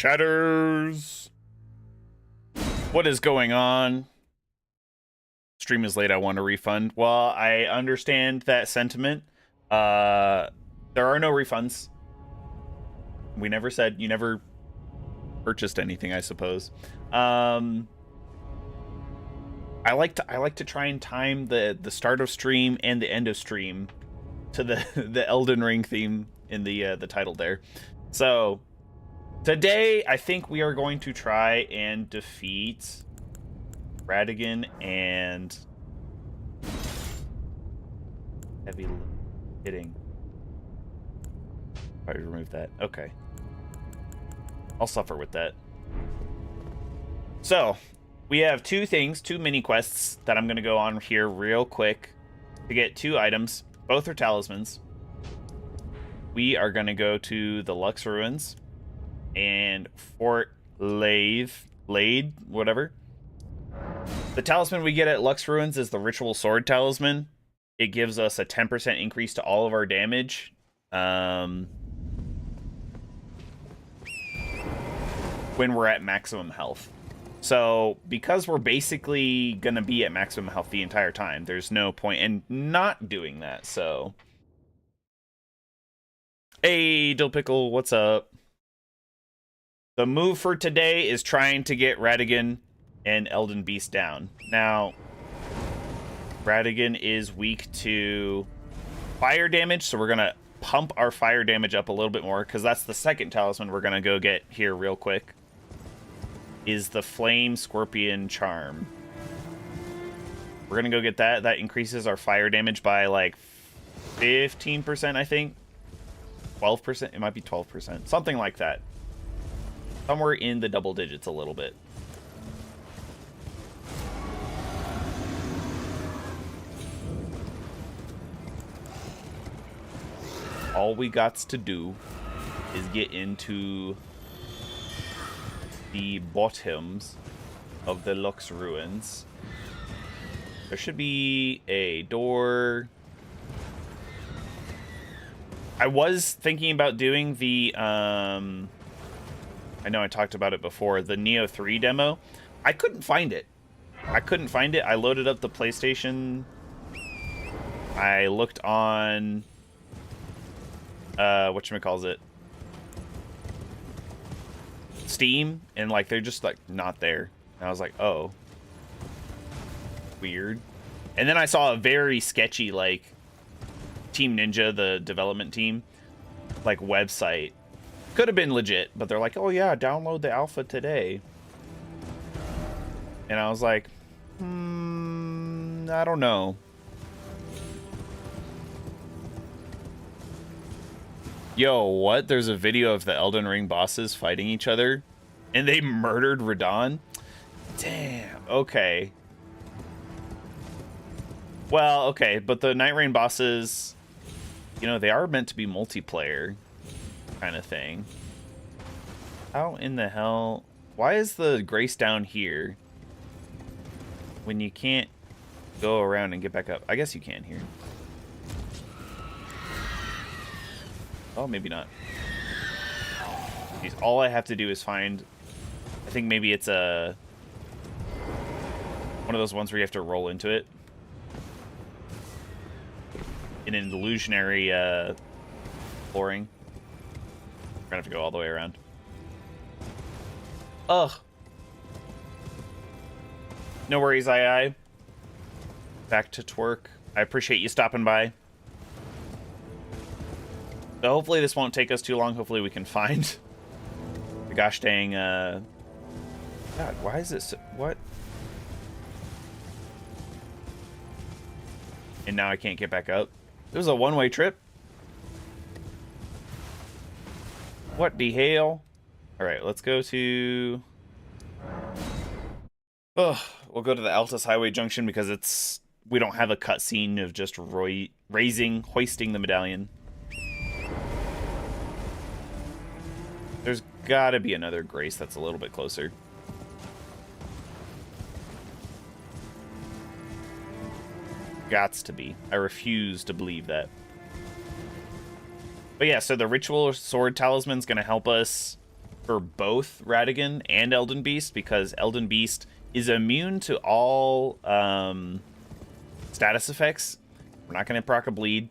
Chatters! What is going on? Stream is late, I want a refund. Well, I understand that sentiment. There are no refunds. We never said, you never purchased anything, I suppose. I like to try and time the start of stream and the end of stream to the Elden Ring theme in the title there. So today I think we are going to try and defeat Radagon and heavy hitting. Probably remove that. Okay. I'll suffer with that. So, we have two mini quests that I'm going to go on here real quick to get 2 items. Both are talismans. We are going to go to the Lux Ruins and Fort Lade, whatever. The talisman we get at Lux Ruins is the Ritual Sword Talisman. It gives us a 10% increase to all of our damage. When we're at maximum health. So, because we're basically going to be at maximum health the entire time, there's no point in not doing that, so... Hey, Dill Pickle, what's up? The move for today is trying to get Radagon and Elden Beast down. Now, Radagon is weak to fire damage, so we're going to pump our fire damage up a little bit more, because that's the second talisman we're going to go get here real quick. Is the Flame Scorpion Charm. We're gonna go get that. That increases our fire damage by like 15%, I think. 12%? It might be 12%. Something like that. Somewhere in the double digits a little bit. All we got to do is get into the bottoms of the Lux Ruins. There should be a door. I was thinking about doing the I know I talked about it before, the Neo 3 demo. I couldn't find it. I loaded up the PlayStation. I looked on whatchamacallit, Steam, and like they're just like not there. And I was like, oh, weird. And then I saw a very sketchy like Team Ninja, the development team, like website. Could have been legit, but they're like, oh yeah, download the alpha today. And I was like, I don't know. Yo, what? There's a video of the Elden Ring bosses fighting each other, and they murdered Radagon? Damn, okay. Well, okay, but the Night Rain bosses, you know, they are meant to be multiplayer kind of thing. How in the hell? Why is the Grace down here when you can't go around and get back up? I guess you can here. Oh, maybe not. Jeez, all I have to do is find... I think maybe it's a... one of those ones where you have to roll into it. In an illusionary flooring. We're gonna have to go all the way around. Ugh. No worries, I. Back to twerk. I appreciate you stopping by. So hopefully this won't take us too long. Hopefully we can find the gosh dang, God, why is it so, what? And now I can't get back up. It was a one-way trip. What the hell? Alright, let's go to... Ugh, we'll go to the Altus Highway Junction because it's... we don't have a cutscene of just hoisting the medallion. There's gotta be another Grace that's a little bit closer. Gots to be. I refuse to believe that. But yeah, so the Ritual Sword Talisman's gonna help us for both Radagon and Elden Beast, because Elden Beast is immune to all status effects. We're not going to proc a bleed.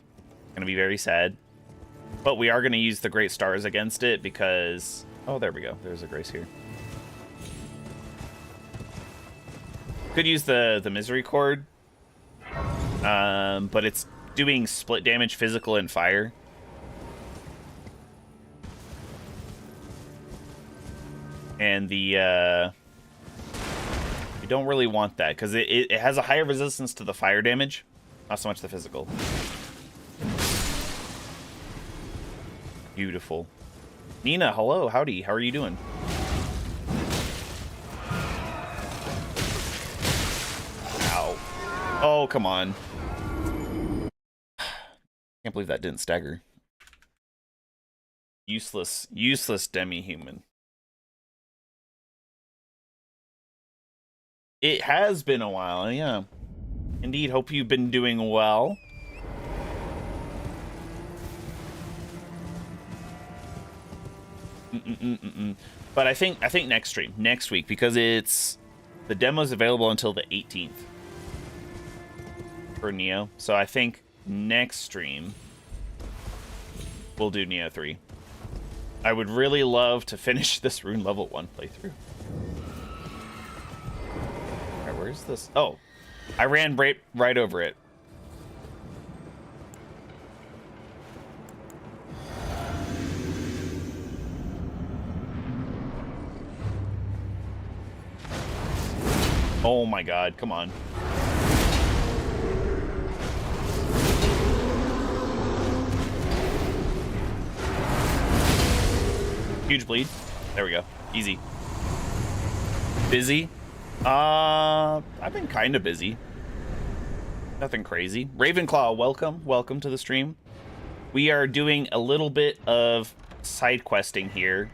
Going to be very sad. But we are going to use the Great Stars against it because... Oh, there we go. There's a Grace here. Could use the Misery Chord. But it's doing split damage, physical, and fire. And the... you don't really want that because it has a higher resistance to the fire damage. Not so much the physical. Beautiful. Nina, hello, howdy. How are you doing? Ow. Oh, come on. Can't believe that didn't stagger. Useless demi-human. It has been a while, yeah. Indeed, hope you've been doing well. But I think next stream, next week, because the demo's available until the 18th for Neo. So I think next stream we'll do Neo 3. I would really love to finish this Rune level 1 playthrough. Alright, where's this? Oh, I ran right over it. Oh my god, come on. Huge bleed. There we go. Easy. Busy? I've been kind of busy. Nothing crazy. Ravenclaw, welcome. Welcome to the stream. We are doing a little bit of side questing here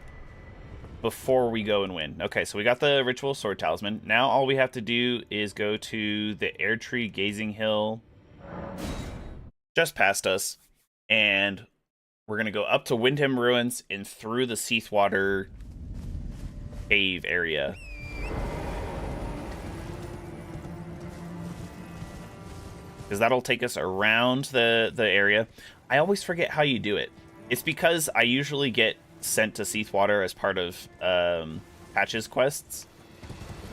before we go and win. Okay, so we got the Ritual Sword Talisman. Now all we have to do is go to the Airtree Gazing Hill just past us, and we're going to go up to Windham Ruins and through the Seathwater cave area. Because that'll take us around the area. I always forget how you do it. It's because I usually get sent to Seathwater as part of Patch's quests.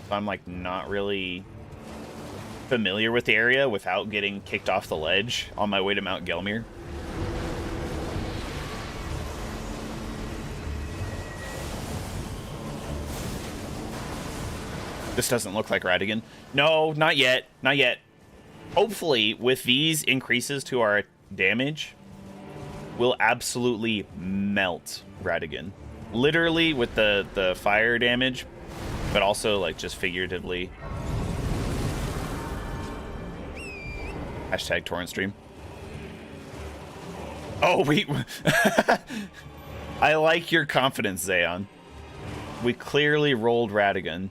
So I'm like not really familiar with the area without getting kicked off the ledge on my way to Mount Gelmir. This doesn't look like Radagon. No, not yet. Not yet. Hopefully, with these increases to our damage, we'll absolutely melt Radagon. Literally with the fire damage, but also like just figuratively. Hashtag torrent stream. Oh, we... I like your confidence, Zayon. We clearly rolled Radagon.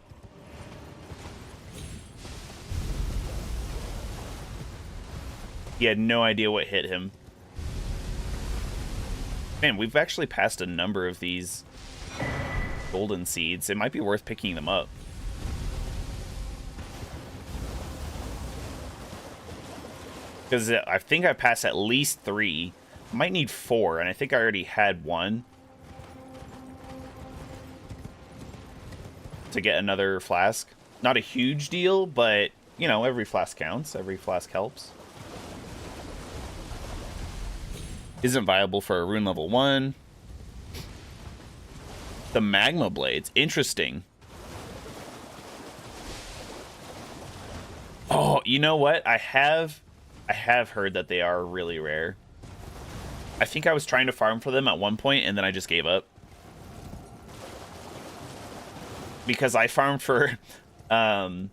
He had no idea what hit him. Man, we've actually passed a number of these golden seeds. It might be worth picking them up. Because I think I passed at least 3. I might need 4, and I think I already had 1. To get another flask. Not a huge deal, but, you know, every flask counts. Every flask helps. Isn't viable for a rune level 1. The magma blades. Interesting. Oh, you know what? I have heard that they are really rare. I think I was trying to farm for them at one point, and then I just gave up. Because I farmed for... there's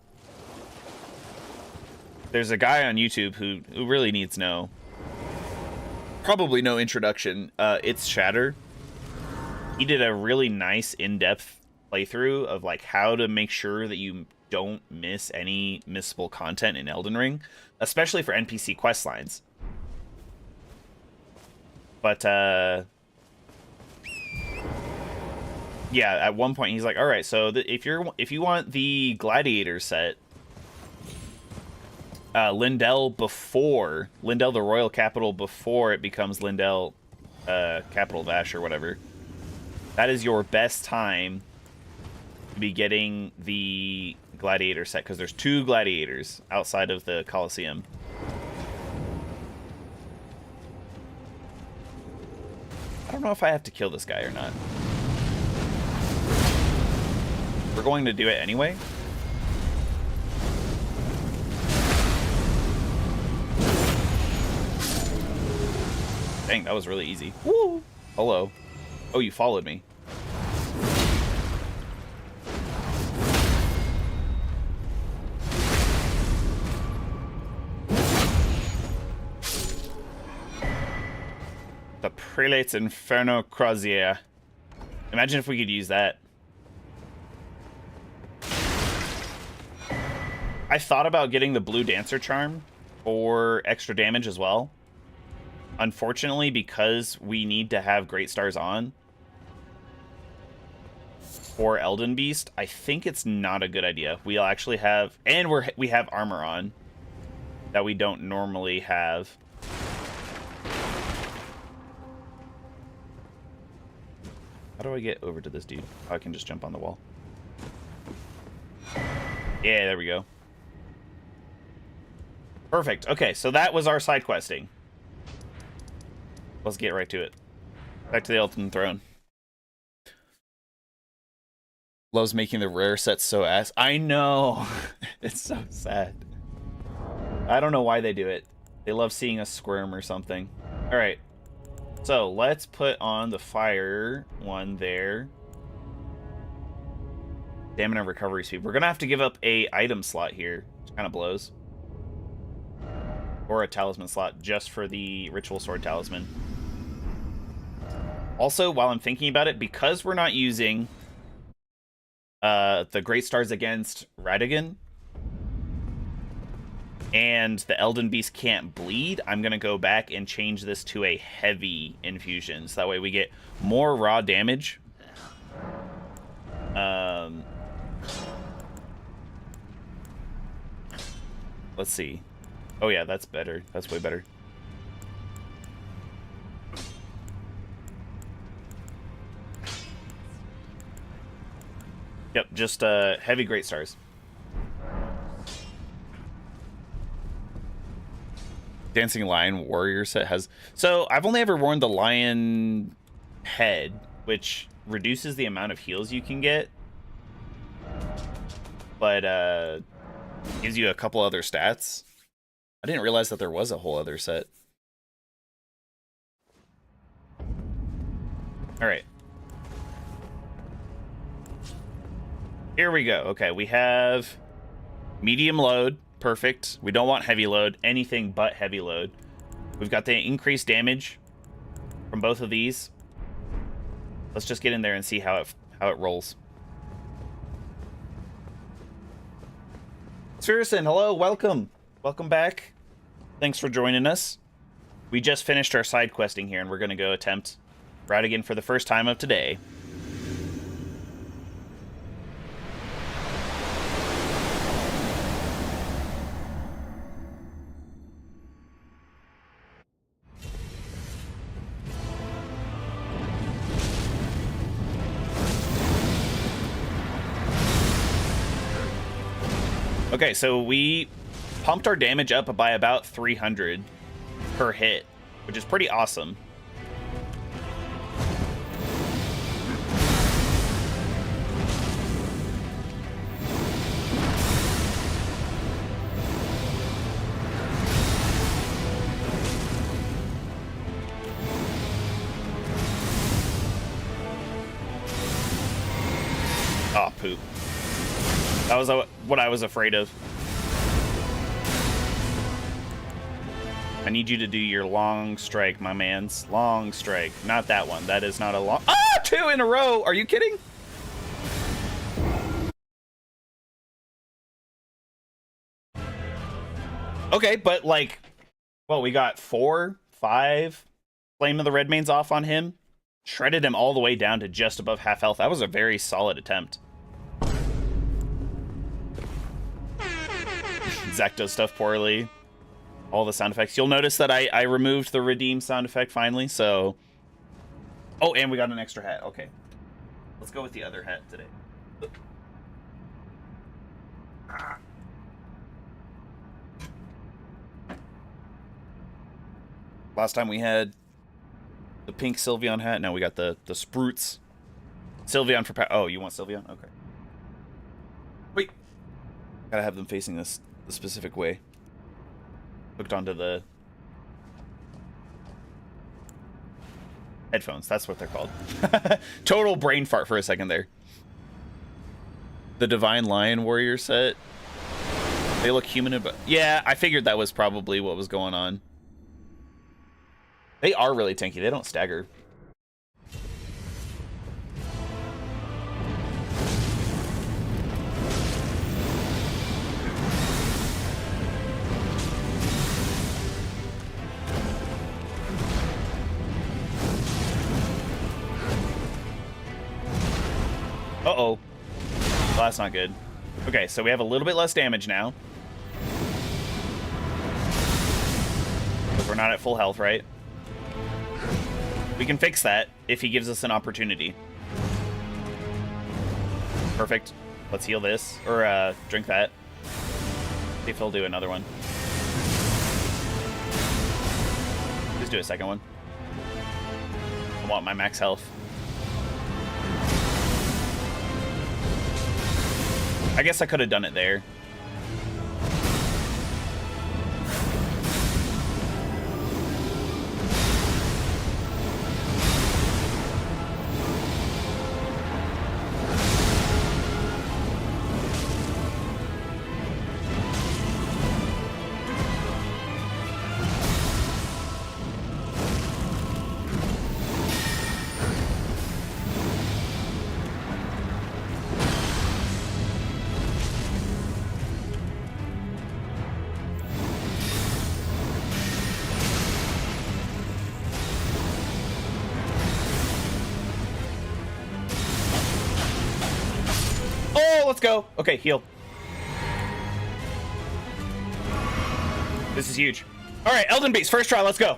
a guy on YouTube who really needs no... Probably no introduction. It's Shatter. He did a really nice in-depth playthrough of like how to make sure that you don't miss any missable content in Elden Ring, especially for NPC quest lines. But yeah, at one point he's like, all right, so if you want the gladiator set, Lindell the royal capital before it becomes Lindell capital of Ash or whatever, that is your best time to be getting the gladiator set, because there's 2 gladiators outside of the Colosseum. I don't know if I have to kill this guy or not. We're going to do it anyway. Dang, that was really easy. Woo! Hello. Oh, you followed me. The Prelate's Inferno Crozier. Imagine if we could use that. I thought about getting the Blue Dancer Charm for extra damage as well. Unfortunately, because we need to have Great Stars on for Elden Beast, I think it's not a good idea. We'll actually have, and we have armor on that we don't normally have. How do I get over to this dude? Oh, I can just jump on the wall. Yeah, there we go. Perfect. Okay, so that was our side questing. Let's get right to it. Back to the Elden Throne. Loves making the rare sets so ass. I know. It's so sad. I don't know why they do it. They love seeing us squirm or something. All right. So let's put on the fire one there. Stamina and recovery speed. We're going to have to give up a item slot here, which kind of blows. Or a talisman slot just for the ritual sword talisman. Also, while I'm thinking about it, because we're not using the Great Stars against Radagon, and the Elden Beast can't bleed, I'm going to go back and change this to a heavy infusion. So that way we get more raw damage. Let's see. Oh yeah, that's better. That's way better. Yep, just heavy Great Stars. Dancing Lion Warrior set has... So, I've only ever worn the Lion head, which reduces the amount of heals you can get. But, gives you a couple other stats. I didn't realize that there was a whole other set. Alright. Here we go. Okay, we have medium load. Perfect. We don't want heavy load. Anything but heavy load. We've got the increased damage from both of these. Let's just get in there and see how it rolls. Spherison, hello, welcome. Welcome back. Thanks for joining us. We just finished our side questing here, and we're going to go attempt Radagon for the first time of today. Okay, so we pumped our damage up by about 300 per hit, which is pretty awesome. Oh, poop. That was what I was afraid of. I need you to do your long strike, my mans. Long strike. Not that one. That is not a long... Ah! 2 in a row! Are you kidding? Okay, but like... Well, we got 4, 5 Flame of the Redmane's off on him. Shredded him all the way down to just above half health. That was a very solid attempt. Zach does stuff poorly. All the sound effects. You'll notice that I removed the redeem sound effect finally, so... Oh, and we got an extra hat. Okay. Let's go with the other hat today. Last time we had the pink Sylveon hat. Now we got the Spruits. Sylveon for... Oh, you want Sylveon? Okay. Wait. Gotta have them facing this the specific way. Hooked onto the... headphones. That's what they're called. Total brain fart for a second there. The Divine Lion Warrior set. They look human, but... Yeah, I figured that was probably what was going on. They are really tanky. They don't stagger. Uh-oh. Well, that's not good. Okay, so we have a little bit less damage now. Because we're not at full health, right? We can fix that if he gives us an opportunity. Perfect. Let's heal this. Or, drink that. See if he'll do another one. Just do a second one. I want my max health. I guess I could have done it there. Let's go. Okay, heal. This is huge. All right, Elden Beast, first try. Let's go.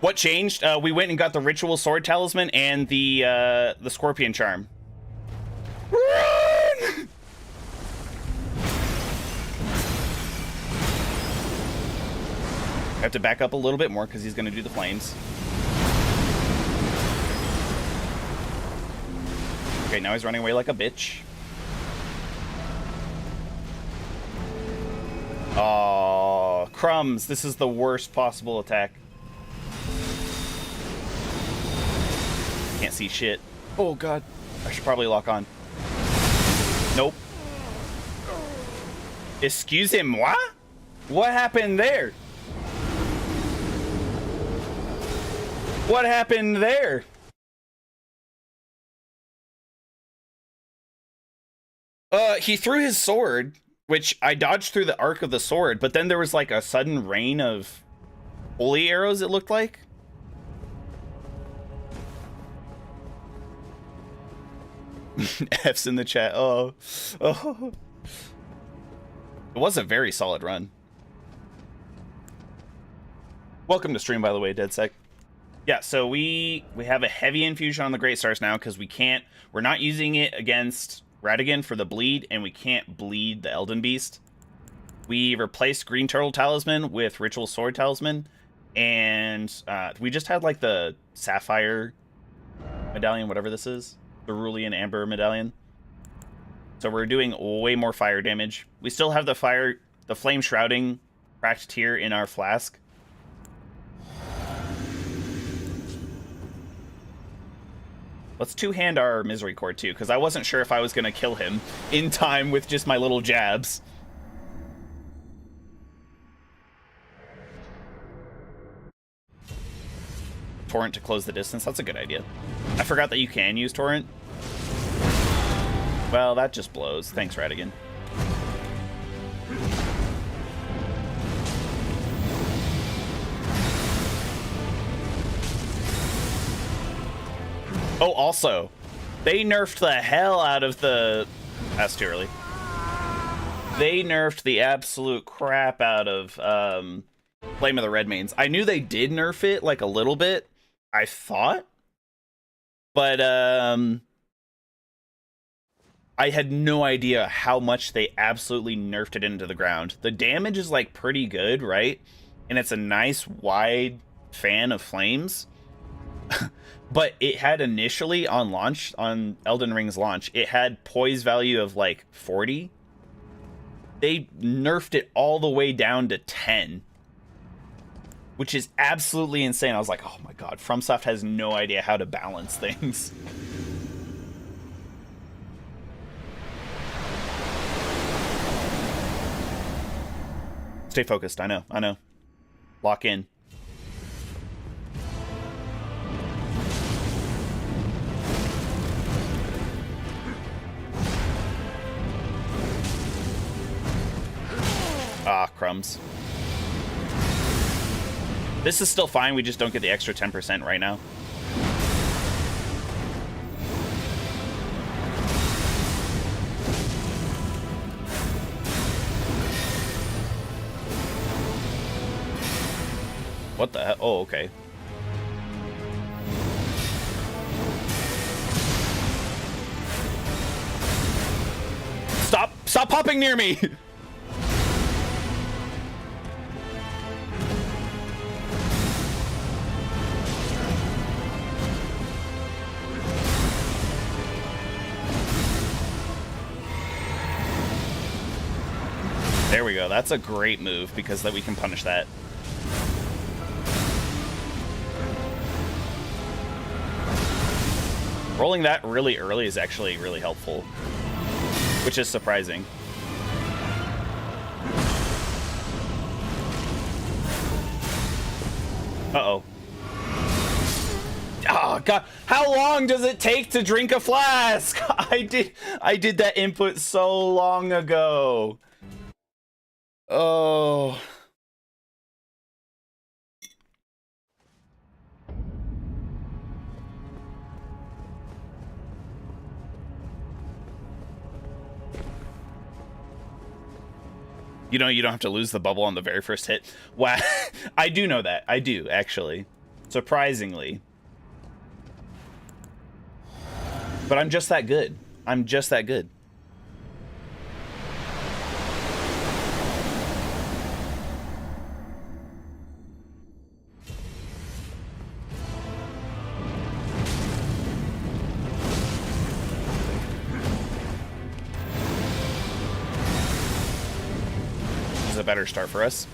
What changed? We went and got the Ritual Sword Talisman and the Scorpion Charm. Run! I have to back up a little bit more because he's going to do the flames. Okay, now he's running away like a bitch. Oh, crumbs. This is the worst possible attack. Can't see shit. Oh, God. I should probably lock on. Nope. Excusez-moi? What happened there? What happened there? He threw his sword, which I dodged through the arc of the sword, but then there was like a sudden rain of holy arrows, it looked like. F's in the chat. Oh. Oh. It was a very solid run. Welcome to stream, by the way, DeadSec. Yeah, so we have a heavy infusion on the Great Stars now because we're not using it against Radagon for the bleed, and we can't bleed the Elden Beast. We replaced Green Turtle Talisman with Ritual Sword Talisman, and we just had like the Sapphire Medallion, whatever this is. Cerulean Amber Medallion. So we're doing way more fire damage. We still have the Flame Shrouding cracked tier in our flask. Let's two-hand our Misery Core, too, because I wasn't sure if I was going to kill him in time with just my little jabs. Torrent to close the distance. That's a good idea. I forgot that you can use Torrent. Well, that just blows. Thanks, Radagon. Oh, also, they nerfed the hell out of the... That's too early. They nerfed the absolute crap out of Flame of the Redmanes. I knew they did nerf it, like, a little bit, I thought. But, I had no idea how much they absolutely nerfed it into the ground. The damage is, like, pretty good, right? And it's a nice, wide fan of flames. But it had initially on launch, on Elden Ring's launch, it had poise value of like 40. They nerfed it all the way down to 10, which is absolutely insane. I was like, oh my god, FromSoft has no idea how to balance things. Stay focused, I know. Lock in. Ah, crumbs. This is still fine, we just don't get the extra 10% right now. What the hell? Oh, okay. Stop popping near me! There we go. That's a great move because that we can punish that. Rolling that really early is actually really helpful, which is surprising. Uh-oh. Oh god, how long does it take to drink a flask? I did that input so long ago. Oh. You know, you don't have to lose the bubble on the very first hit. Wow. I do know that. I do, actually. Surprisingly. But I'm just that good. I'm just that good. A better start for us.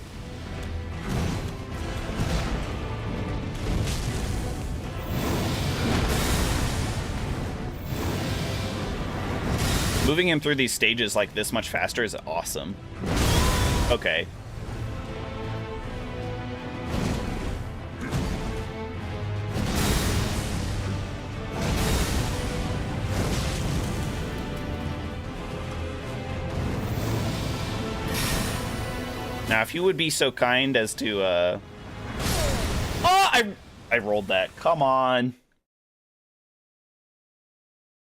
Moving him through these stages like this much faster is awesome. Okay. Now, if you would be so kind as to, Oh, I rolled that. Come on.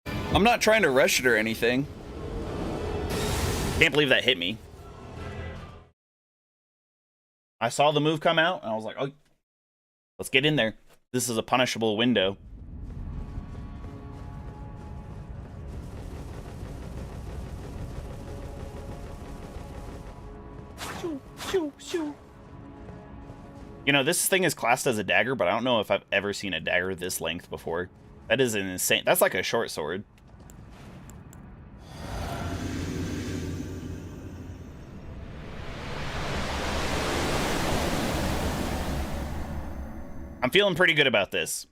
I'm not trying to rush it or anything. Can't believe that hit me. I saw the move come out, and I was like, oh, let's get in there. This is a punishable window. You know, this thing is classed as a dagger, but I don't know if I've ever seen a dagger this length before. That is an insane... That's like a short sword. I'm feeling pretty good about this.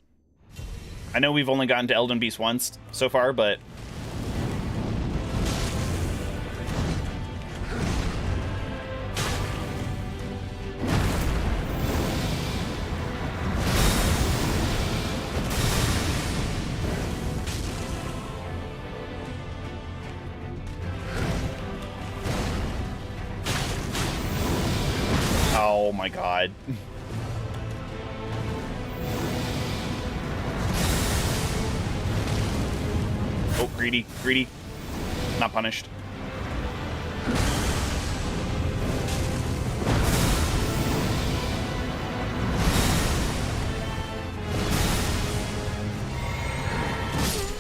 I know we've only gotten to Elden Beast once so far, but... Oh my god. Greedy, greedy. Not punished.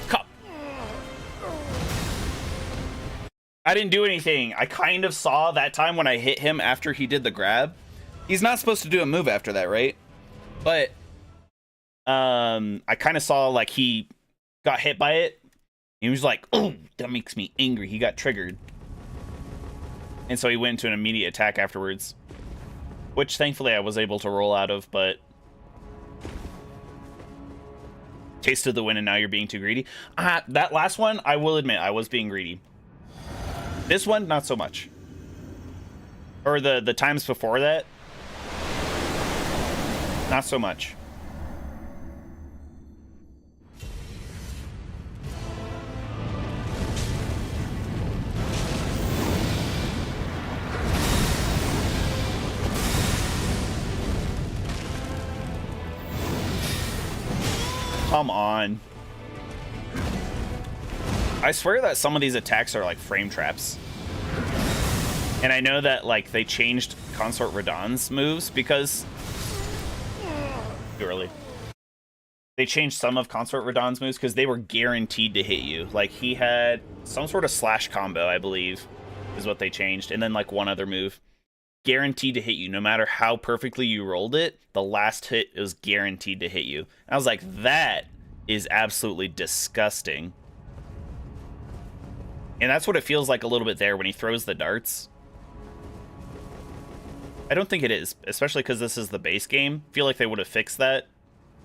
Cup. I didn't do anything. I kind of saw that time when I hit him after he did the grab. He's not supposed to do a move after that, right? But I kind of saw like he got hit by it. He was like, "Oh, that makes me angry." He got triggered. And so he went into an immediate attack afterwards, which thankfully I was able to roll out of, but tasted the win and now you're being too greedy. That last one, I will admit, I was being greedy. This one, not so much. Or the times before that, not so much. Come on. I swear that some of these attacks are like frame traps. And I know that like they changed Consort Radagon's moves because too early. They changed some of Consort Radagon's moves because they were guaranteed to hit you. Like he had some sort of slash combo, I believe, is what they changed, and then like one other move. Guaranteed to hit you, no matter how perfectly you rolled it. The last hit was guaranteed to hit you. And I was like, that is absolutely disgusting. And that's what it feels like a little bit there when he throws the darts. I don't think it is, especially because this is the base game. I feel like they would have fixed that.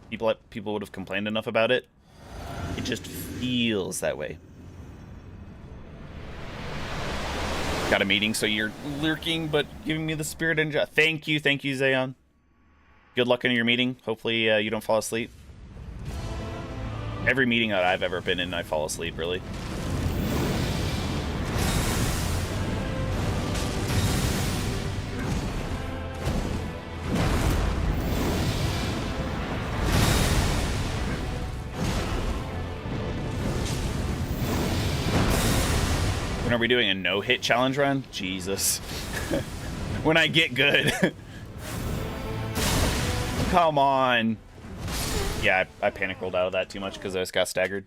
People would have complained enough about it. It just feels that way. Got a meeting, so you're lurking, but giving me the spirit and thank you, Zayon. Good luck in your meeting. Hopefully you don't fall asleep. Every meeting that I've ever been in, I fall asleep, really. When are we doing a no-hit challenge run? Jesus. When I get good. Come on. Yeah, I panic rolled out of that too much because I just got staggered.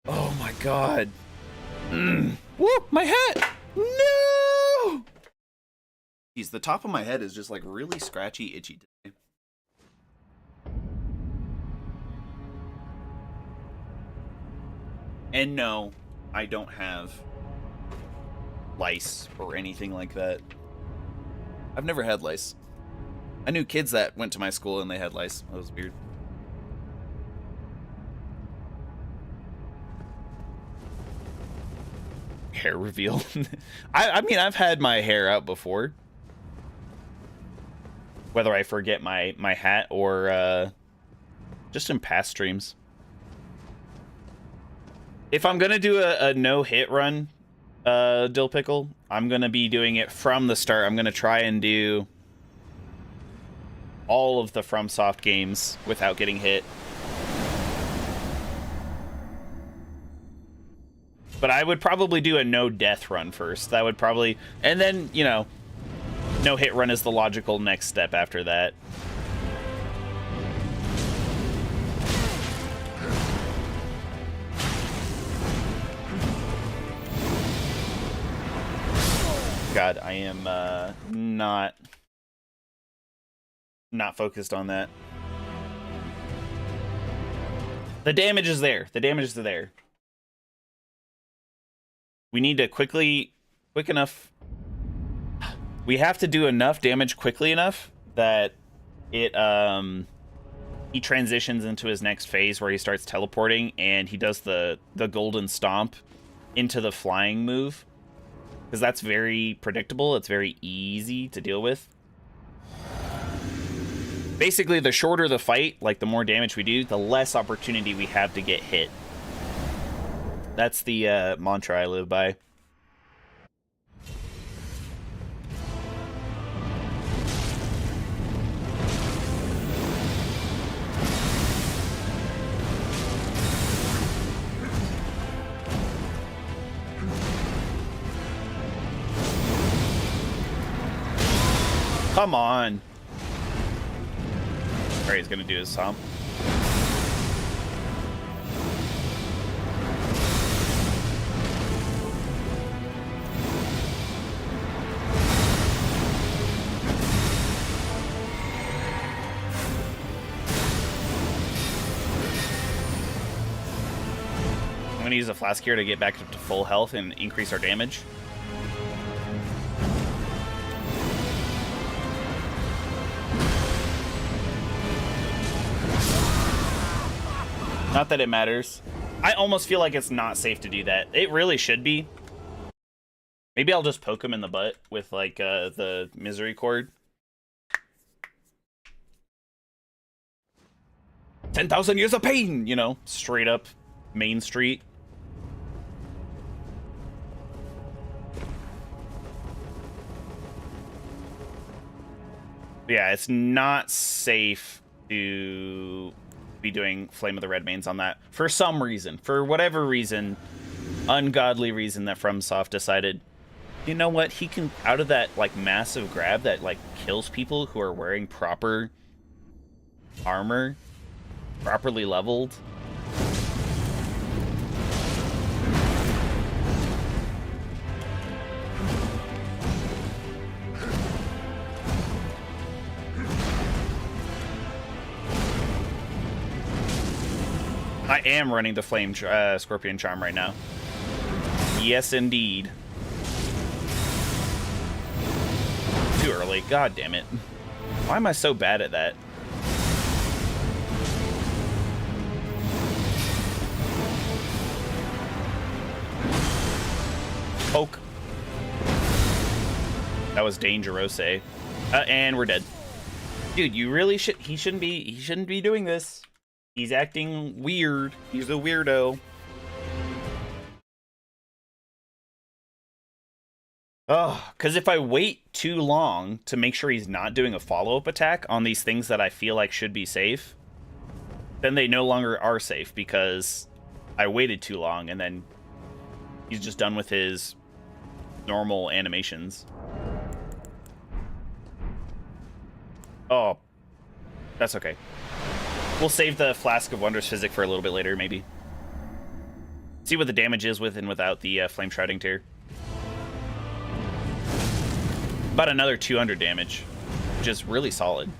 Oh my god. Woo, my hat! No! Jeez, the top of my head is just like really scratchy, itchy today. And no, I don't have lice or anything like that. I've never had lice. I knew kids that went to my school and they had lice. That was weird. Hair reveal. I mean, I've had my hair out before. Whether I forget my hat or just in past streams. If I'm gonna do a no-hit run, Dill Pickle, I'm gonna be doing it from the start. I'm gonna try and do all of the FromSoft games without getting hit. But I would probably do a no-death run first. That would probably... And then, you know, no-hit run is the logical next step after that. God, I am not focused on that. The damage is there. The damage is there. We need to quick enough. We have to do enough damage quickly enough that it he transitions into his next phase where he starts teleporting and he does the golden stomp into the flying move. Because that's very predictable. It's very easy to deal with. Basically, the shorter the fight, like the more damage we do, the less opportunity we have to get hit. That's the mantra I live by. Come on. All right, he's gonna do his stomp. I'm gonna use a flask here to get back up to full health and increase our damage. Not that it matters. I almost feel like it's not safe to do that. It really should be. Maybe I'll just poke him in the butt with, like, the misery cord. 10,000 years of pain, you know, straight up Main Street. Yeah, it's not safe to be doing Flame of the Red Mains on that for some reason, for whatever reason, ungodly reason that FromSoft decided, you know what, he can, out of that like massive grab that like kills people who are wearing proper armor, properly leveled. I am running the Flame Scorpion Charm right now. Yes, indeed. Too early. God damn it. Why am I so bad at that? Poke. That was dangerous, eh? And we're dead. Dude, you really should. He shouldn't be doing this. He's acting weird. He's a weirdo. Oh, because if I wait too long to make sure he's not doing a follow-up attack on these things that I feel like should be safe, then they no longer are safe because I waited too long and then he's just done with his normal animations. Oh, that's okay. We'll save the Flask of Wondrous Physic for a little bit later, maybe. See what the damage is with and without the Flame Shrouding Tear. About another 200 damage, which is really solid.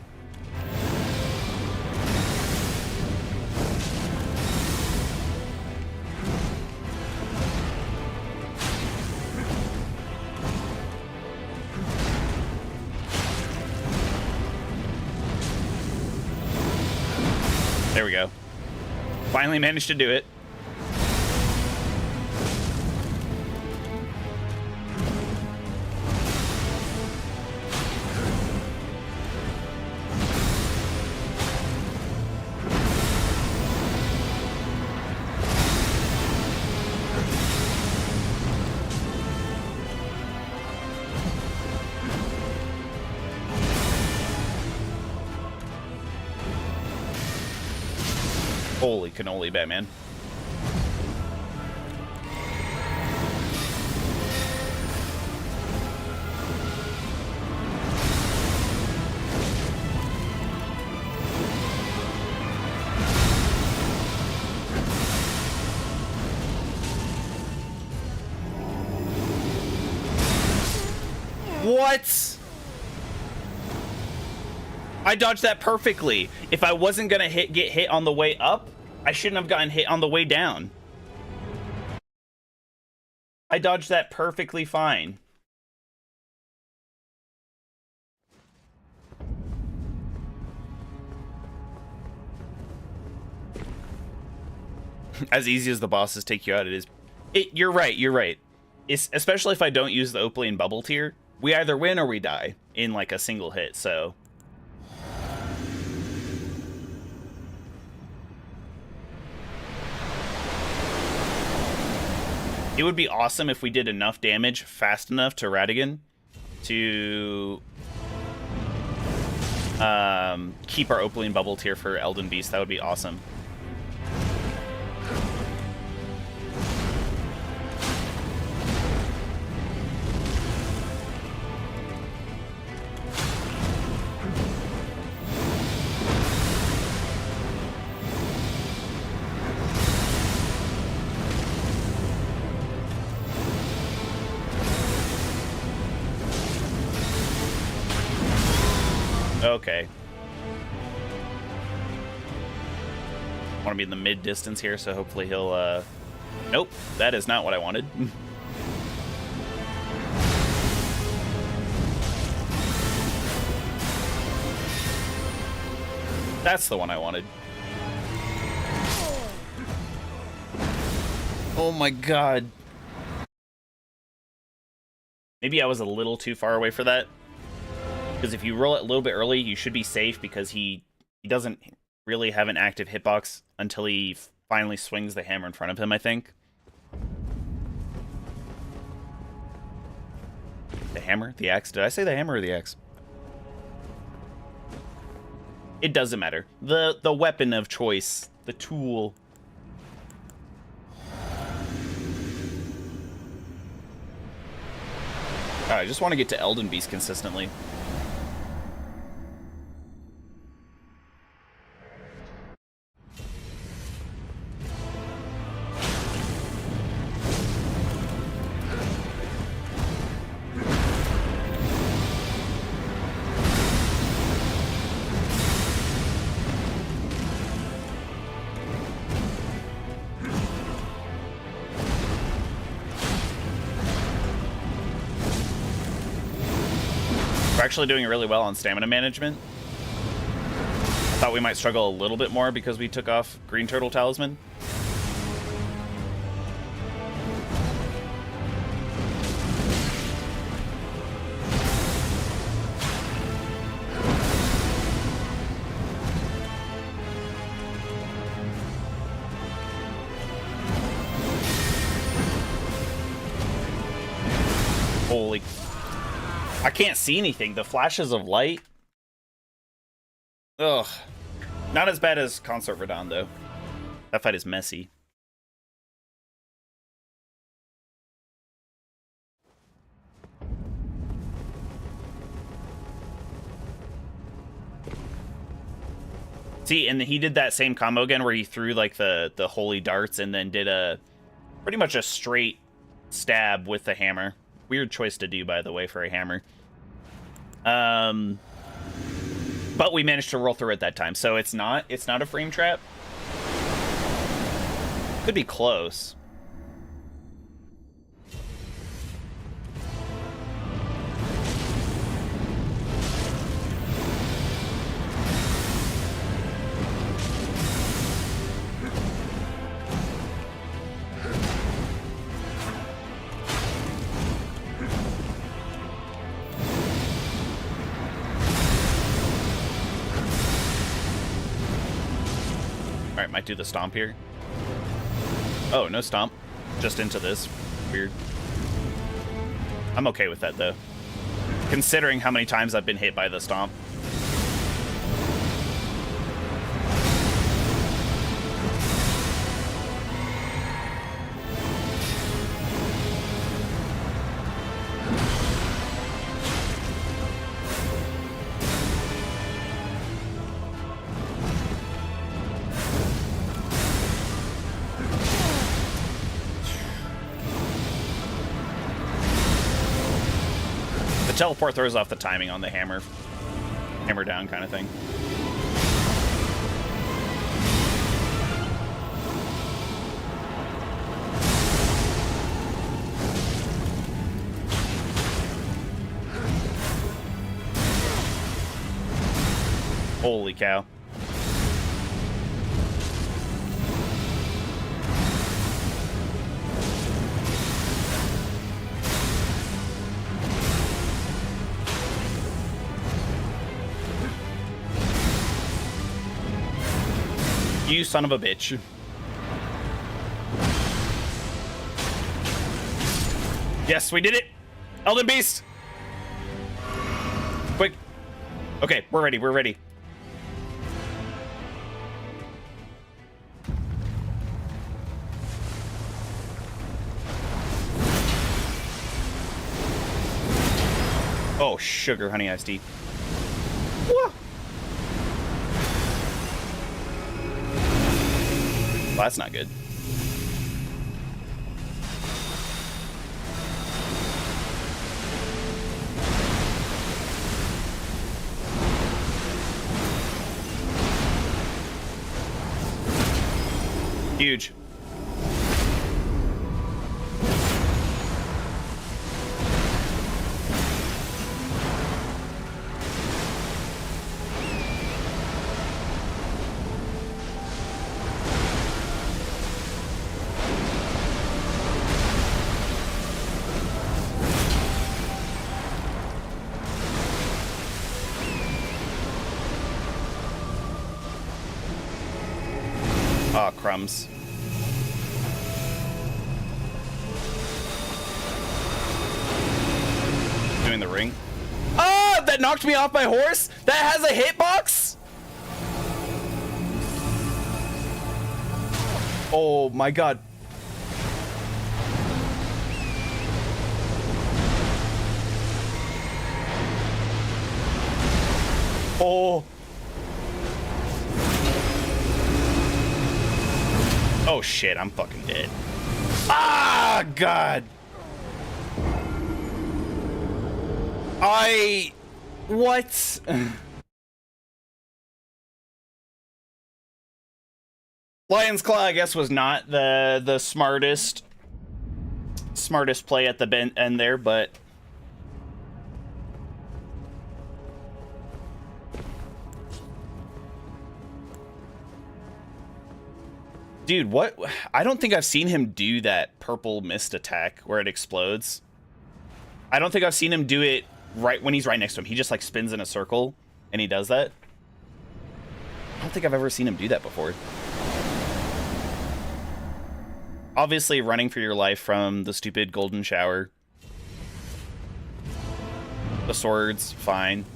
There we go. Finally managed to do it. Holy cannoli, Batman. What? I dodged that perfectly. If I wasn't gonna get hit on the way up, I shouldn't have gotten hit on the way down. I dodged that perfectly fine. As easy as the bosses take you out, it is. You're right, you're right. It's, especially if I don't use the Opalian Bubble Tier, we either win or we die in like a single hit, so. It would be awesome if we did enough damage fast enough to Radagon to keep our Opalian Bubble Tier for Elden Beast. That would be awesome. Okay. Want to be in the mid distance here, so hopefully he'll nope, that is not what I wanted. That's the one I wanted. Oh my god. Maybe I was a little too far away for that. Because if you roll it a little bit early, you should be safe because he doesn't really have an active hitbox until he finally swings the hammer in front of him, I think. The hammer? The axe? Did I say the hammer or the axe? It doesn't matter. The weapon of choice. The tool. I just want to get to Elden Beast consistently. We're actually doing really well on stamina management. I thought we might struggle a little bit more because we took off Green Turtle Talisman. Holy... I can't see anything. The flashes of light. Ugh. Not as bad as Consort Radagon, though. That fight is messy. See, and he did that same combo again where he threw like the holy darts and then did a pretty much a straight stab with the hammer. Weird choice to do, by the way, for a hammer. But we managed to roll through it that time, so it's not a frame trap. Could be close. Alright, might do the stomp here. Oh, no stomp. Just into this. Weird. I'm okay with that, though. Considering how many times I've been hit by the stomp. Teleport throws off the timing on the hammer down kind of thing. Holy cow. You son of a bitch. Yes, we did it! Elden Beast! Quick. Okay, we're ready, we're ready. Oh, sugar honey iced tea. Whoa. Well, that's not good. Huge. Oh, crumbs. Doing the ring. Oh, that knocked me off my horse? That has a hitbox? Oh my god. Oh. Oh shit, I'm fucking dead. Ah, god. What? Lion's Claw, I guess, was not the smartest play at the end there, but dude, what? I don't think I've seen him do that purple mist attack where it explodes. I don't think I've seen him do it right when he's right next to him. He just like spins in a circle and he does that. I don't think I've ever seen him do that before. Obviously running for your life from the stupid golden shower. The swords, fine.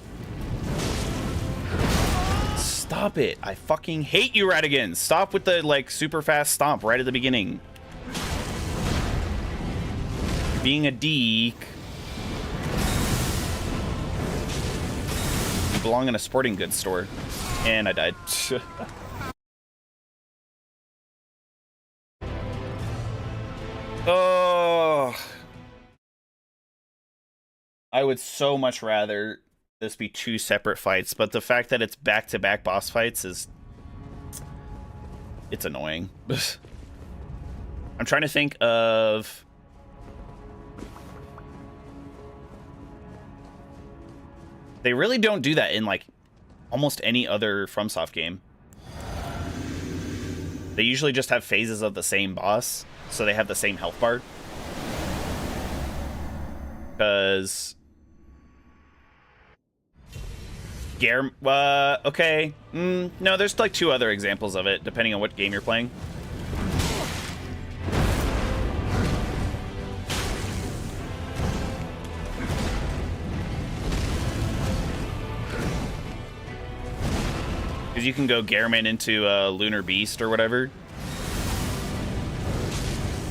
Stop it. I fucking hate you, Radagon. Stop with the, like, super fast stomp right at the beginning. Being a deek. You belong in a sporting goods store. And I died. Oh. I would so much rather this be two separate fights, but the fact that it's back-to-back boss fights is... it's annoying. I'm trying to think of... they really don't do that in, like, almost any other FromSoft game. They usually just have phases of the same boss, so they have the same health bar. Because... okay. No, there's like two other examples of it, depending on what game you're playing. Because you can go Gehrman into Lunar Beast or whatever.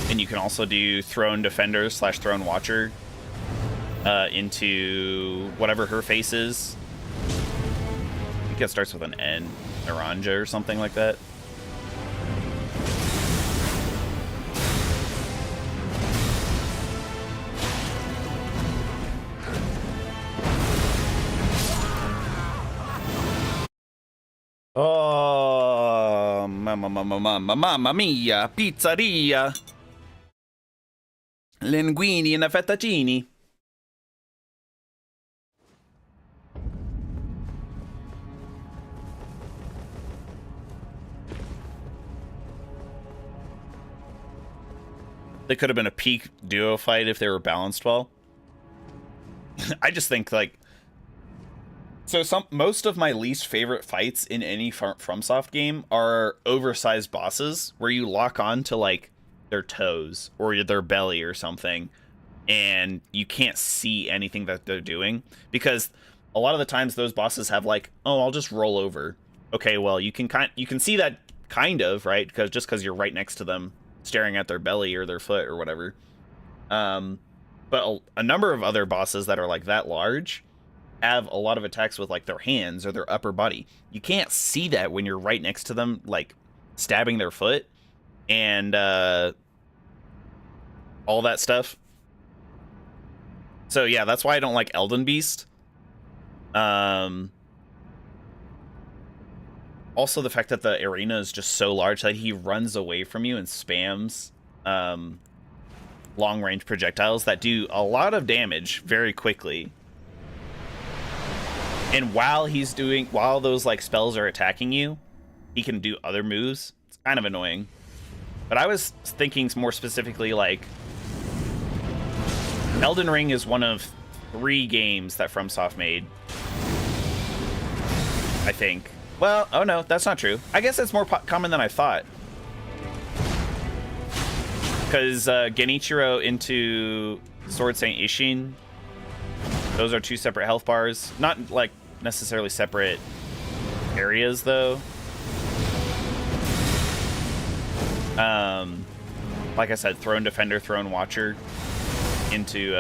And you can also do Throne Defender / Throne Watcher into whatever her face is. I think it starts with an N, Naranja or something like that. Oh, mamma mia, pizzeria. Linguini e fettuccini. They could have been a peak duo fight if they were balanced well. I just think, like... so most of my least favorite fights in any FromSoft game are oversized bosses where you lock on to, like, their toes or their belly or something, and you can't see anything that they're doing. Because a lot of the times those bosses have, like, oh, I'll just roll over. Okay, well, you can see that kind of, right? Because you're right next to them, staring at their belly or their foot or whatever. But a number of other bosses that are like that large have a lot of attacks with like their hands or their upper body. You can't see that when you're right next to them, like stabbing their foot and all that stuff. So yeah, that's why I don't like Elden Beast. Also, the fact that the arena is just so large that he runs away from you and spams long-range projectiles that do a lot of damage very quickly. And while those like spells are attacking you, he can do other moves. It's kind of annoying. But I was thinking more specifically, like, Elden Ring is one of 3 games that FromSoft made, I think. Well, oh no, that's not true. I guess it's more common than I thought. Because Genichiro into Sword Saint Ishin, those are 2 separate health bars. Not, like, necessarily separate areas, though. Like I said, Throne Defender, Throne Watcher into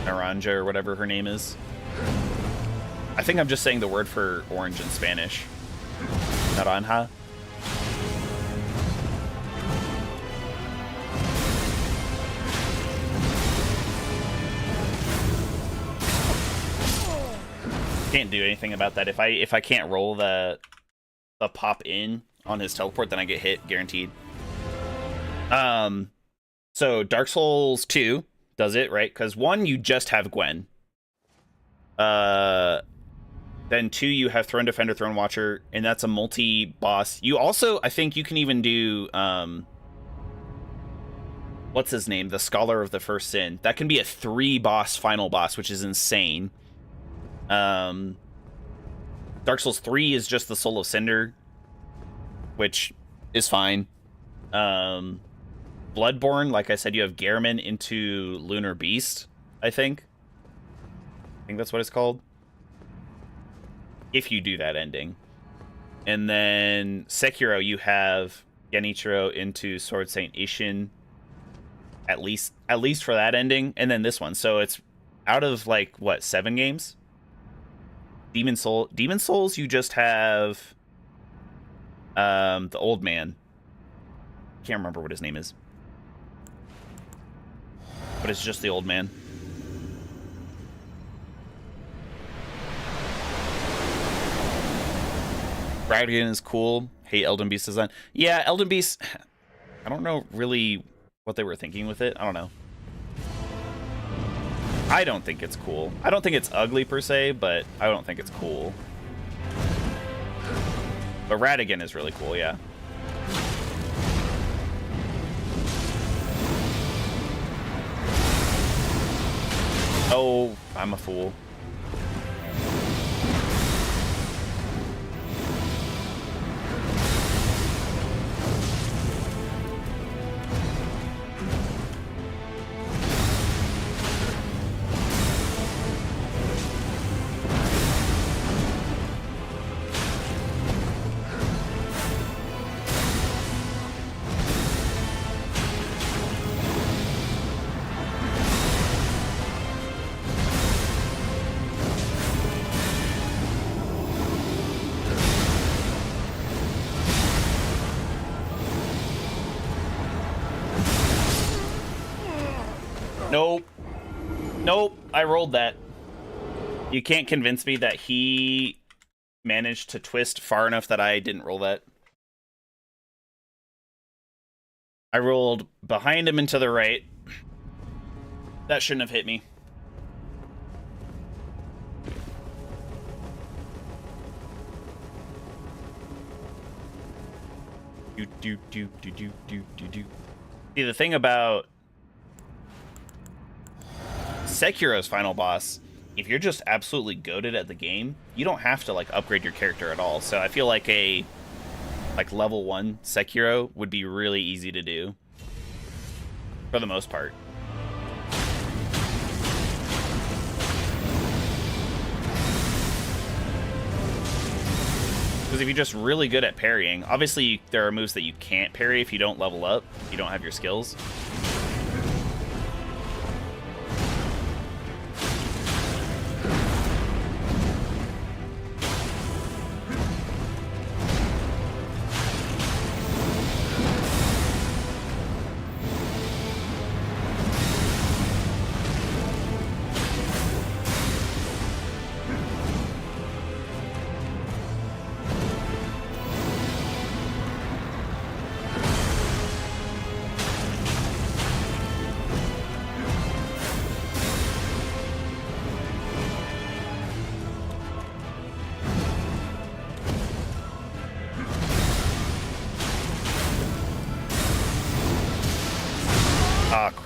Naranja, or whatever her name is. I think I'm just saying the word for orange in Spanish. Naranja. Can't do anything about that. If I can't roll the pop in on his teleport, then I get hit, guaranteed. So Dark Souls 2 does it, right? Because 1, you just have Gwen. Then 2, you have Throne Defender, Throne Watcher, and that's a multi-boss. You also, I think you can even do, what's his name? The Scholar of the First Sin. That can be a 3-boss final boss, which is insane. Dark Souls 3 is just the Soul of Cinder, which is fine. Bloodborne, like I said, you have Gehrman into Lunar Beast, I think. I think that's what it's called. If you do that ending. And then Sekiro, you have Genichiro into Sword Saint Ishin. At least for that ending. And then this one. So it's out of, like, what, 7 games? Demon Souls, you just have the old man. Can't remember what his name is. But it's just the old man. Radagon is cool. Hate Elden Beast design. Yeah, Elden Beast, I don't know really what they were thinking with it. I don't know. I don't think it's cool. I don't think it's ugly per se, but I don't think it's cool. But Radagon is really cool, yeah. Oh, I'm a fool. Nope. Nope. I rolled that. You can't convince me that he managed to twist far enough that I didn't roll that. I rolled behind him and to the right. That shouldn't have hit me. See, the thing about Sekiro's final boss, if you're just absolutely goated at the game, you don't have to, like, upgrade your character at all. So I feel like a level 1 Sekiro would be really easy to do for the most part. Because if you're just really good at parrying, obviously there are moves that you can't parry if you don't level up, if you don't have your skills.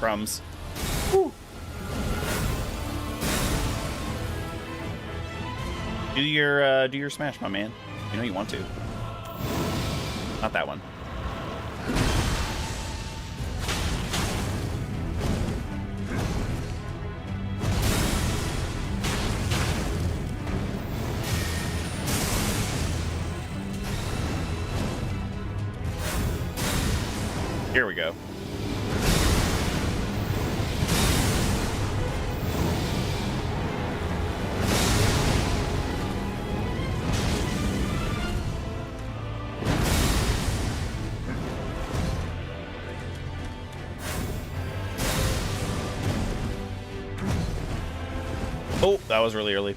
crumbs. Woo. Do your smash, my man. You know you want to. Not that one. Here we go. Oh, that was really early.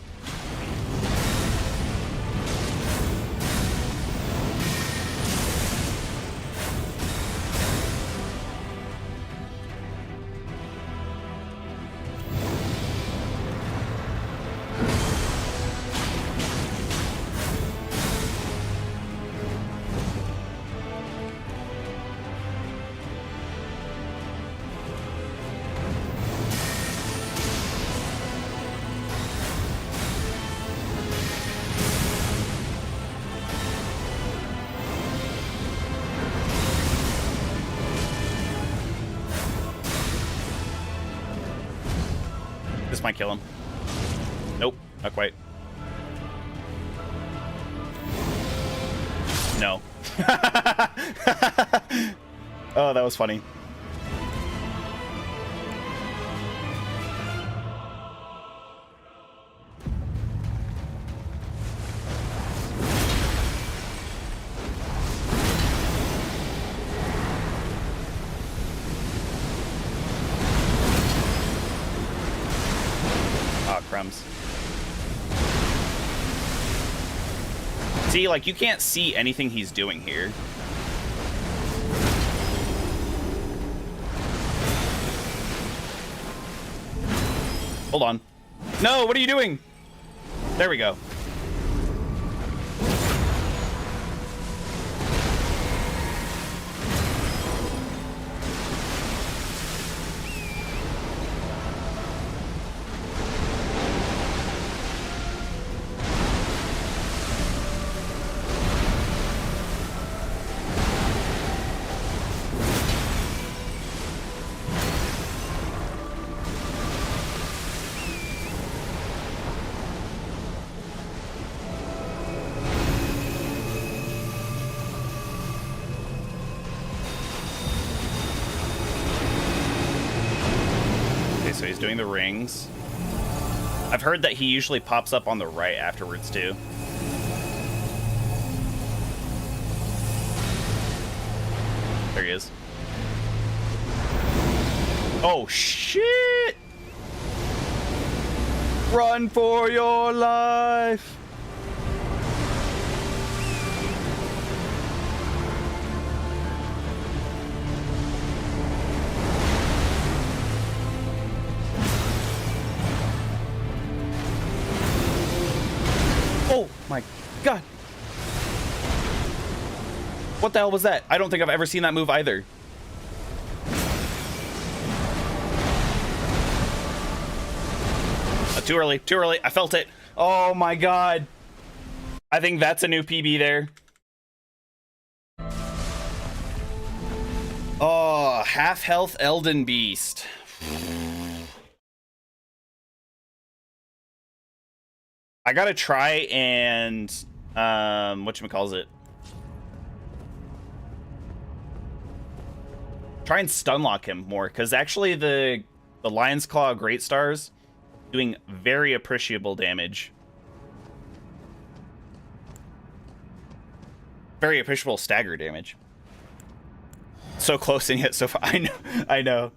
This might kill him. Nope, not quite. No. Oh, that was funny. Crumbs. See, like, you can't see anything he's doing here. Hold on. No, what are you doing? There we go. So he's doing the rings. I've heard that he usually pops up on the right afterwards too. There he is. Oh shit! Run for your life! Oh my god. What the hell was that? I don't think I've ever seen that move either. Too early, too early. I felt it. Oh my god. I think that's a new PB there. Oh, half health Elden Beast. I gotta try and whatchamacallit? Try and stunlock him more, because actually the Lion's Claw Great Stars doing very appreciable damage. Very appreciable stagger damage. So close and yet so far. I know.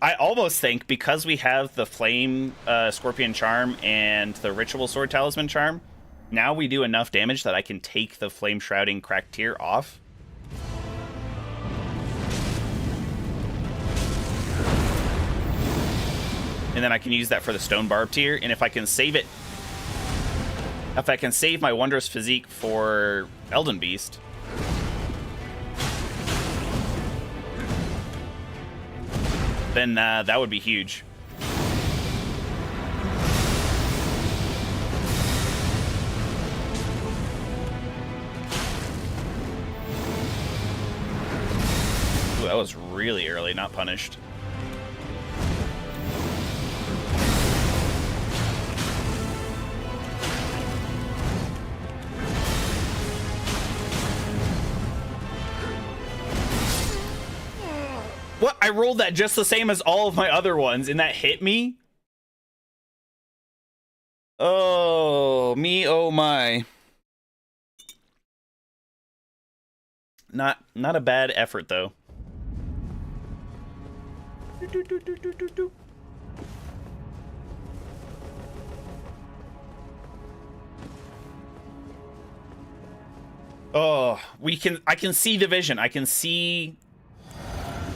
I almost think because we have the Flame Scorpion Charm and the Ritual Sword Talisman Charm, now we do enough damage that I can take the Flame Shrouding Cracked Tear off. And then I can use that for the Stone Barb Tier, and if I can save it, if I can save my Wondrous Physique for Elden Beast, then that would be huge. Ooh, that was really early, not punished. What? I rolled that just the same as all of my other ones, and that hit me? Oh, me, oh my. Not a bad effort, though. Oh, I can see the vision. I can see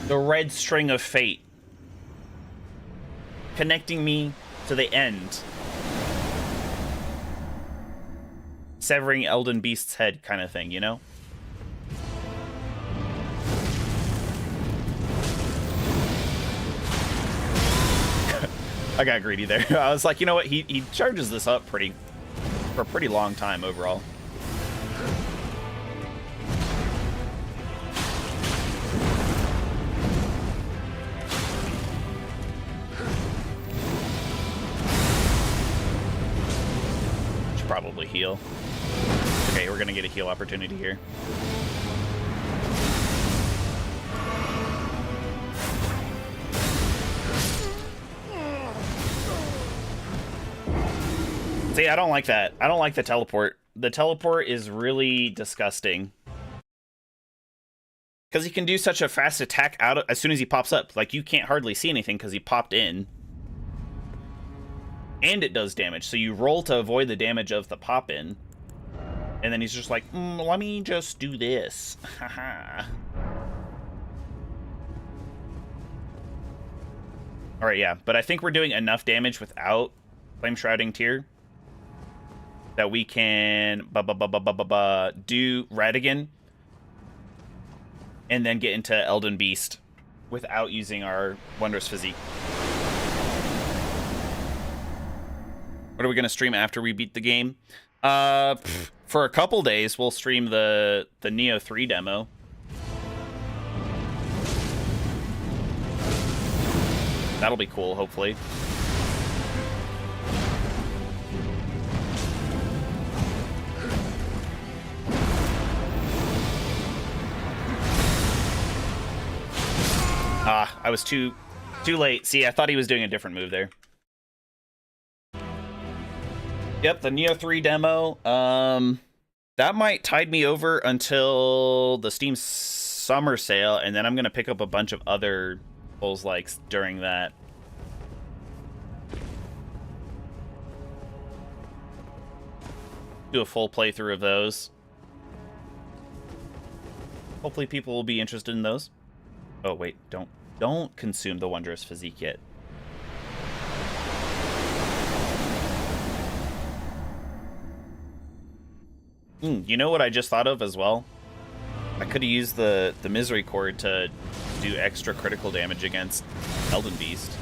the red string of fate connecting me to the end. Severing Elden Beast's head kind of thing, you know? I got greedy there. I was like, you know what? He charges this up for a pretty long time overall. Should probably heal. Okay, we're gonna get a heal opportunity here. See, I don't like that. I don't like the teleport. The teleport is really disgusting. Because he can do such a fast attack out as soon as he pops up. Like, you can't hardly see anything because he popped in. And it does damage. So you roll to avoid the damage of the pop-in. And then he's just like, let me just do this. Haha. Alright, yeah. But I think we're doing enough damage without Flame Shrouding Tear that we can do Radagon and then get into Elden Beast without using our Wondrous Physique. What are we going to stream after we beat the game? For a couple days, we'll stream the Neo 3 demo. That'll be cool, hopefully. I was too late. See, I thought he was doing a different move there. Yep, the Neo 3 demo. That might tide me over until the Steam summer sale, and then I'm gonna pick up a bunch of other Souls-likes during that. Do a full playthrough of those. Hopefully people will be interested in those. Oh wait, don't consume the Wondrous Physique yet. You know what I just thought of as well? I could have used the Misery Cord to do extra critical damage against Elden Beast.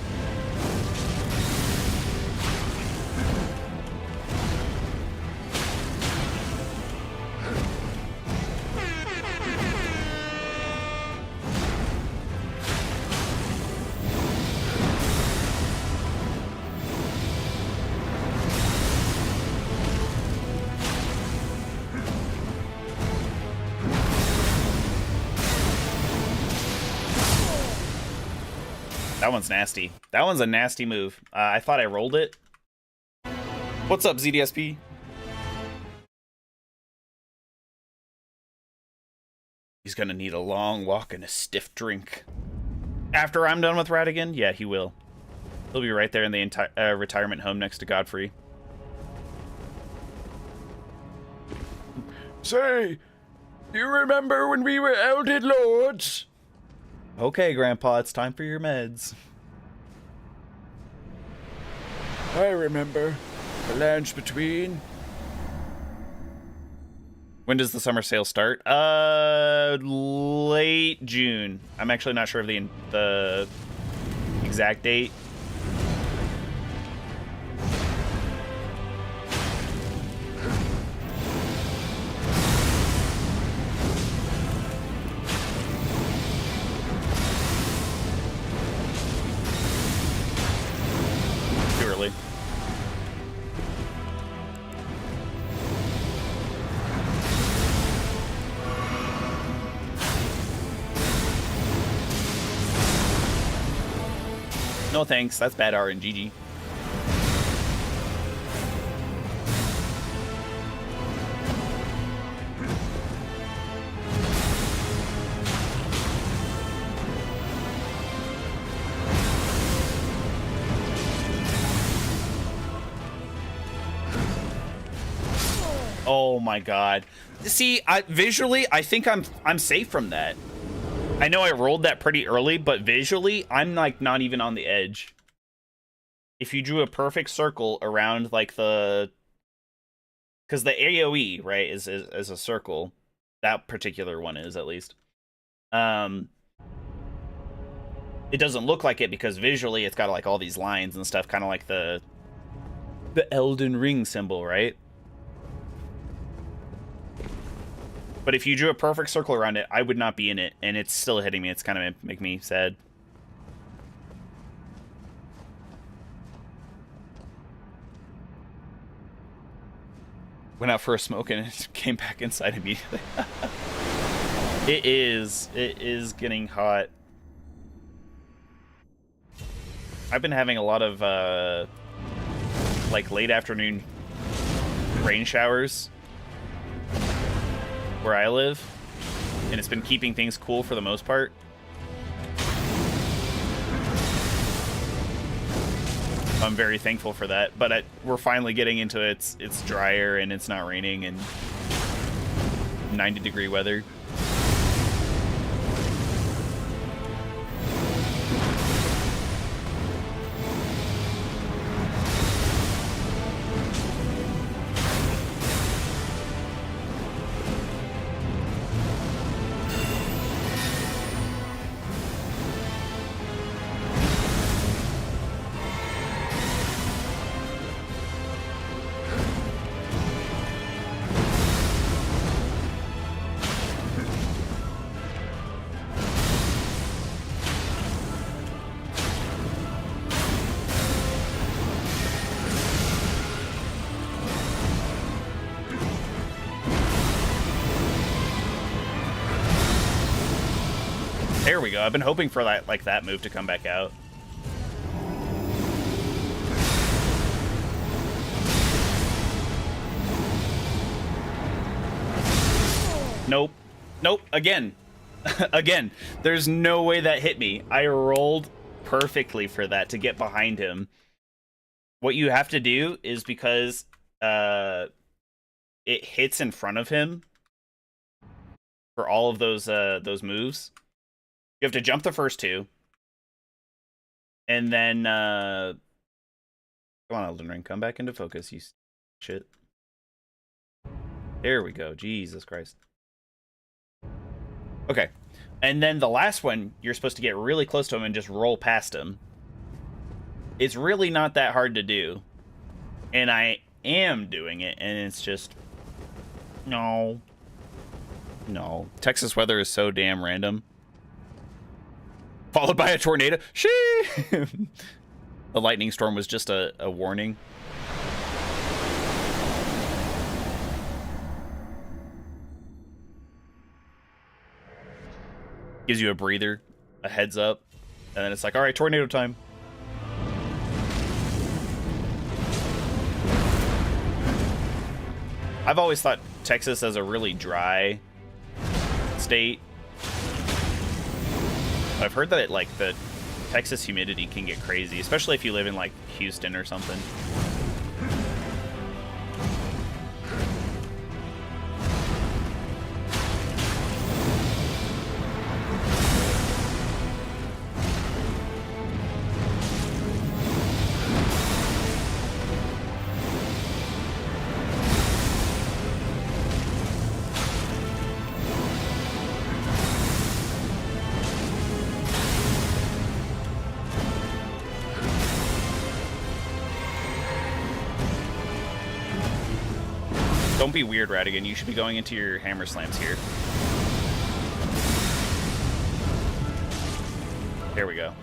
That one's nasty. That one's a nasty move. I thought I rolled it. What's up, ZDSP? He's gonna need a long walk and a stiff drink. After I'm done with Radagon? Yeah, he will. He'll be right there in the entire retirement home next to Godfrey. Say, you remember when we were Elded Lords? Okay, Grandpa, it's time for your meds. I remember. The lands between. When does the summer sale start? Late June. I'm actually not sure of the exact date. Too early. No thanks, that's bad RNGG. Oh my god. See, visually, I think I'm safe from that. I know I rolled that pretty early, but visually, I'm like not even on the edge. If you drew a perfect circle around like the, because the AoE, right, is a circle. That particular one is, at least. It doesn't look like it because visually it's got like all these lines and stuff, kind of like the Elden Ring symbol, right? But if you drew a perfect circle around it, I would not be in it, and it's still hitting me. It's kind of make me sad. Went out for a smoke and it came back inside immediately. It is getting hot. I've been having a lot of like late afternoon rain showers where I live, and it's been keeping things cool for the most part. I'm very thankful for that, but we're finally getting into it's drier and it's not raining and 90-degree weather. There we go. I've been hoping for that, like that move to come back out. Nope. Nope. Again. Again. There's no way that hit me. I rolled perfectly for that to get behind him. What you have to do is, because it hits in front of him for all of those moves, you have to jump the first two, and then come on, Elden Ring, come back into focus, you shit. There we go. Jesus Christ. Okay, and then the last one, you're supposed to get really close to him and just roll past him. It's really not that hard to do, and I am doing it, and it's just no. Texas weather is so damn random. Followed by a tornado. Shee! The lightning storm was just a warning. Gives you a breather, a heads up, and then it's like, all right, tornado time. I've always thought Texas as a really dry state. I've heard that the Texas humidity can get crazy, especially if you live in like Houston or something. Don't be weird, Radagon. You should be going into your hammer slams here. There we go.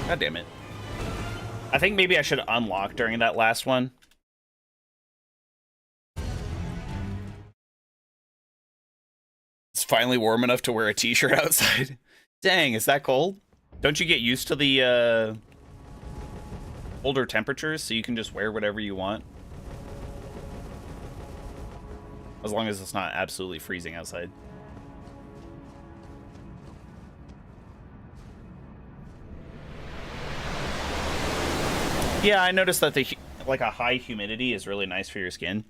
God damn it. I think maybe I should unlock during that last one. It's finally warm enough to wear a t-shirt outside. Dang, is that cold? Don't you get used to the colder temperatures so you can just wear whatever you want? As long as it's not absolutely freezing outside. Yeah, I noticed that like a high humidity is really nice for your skin.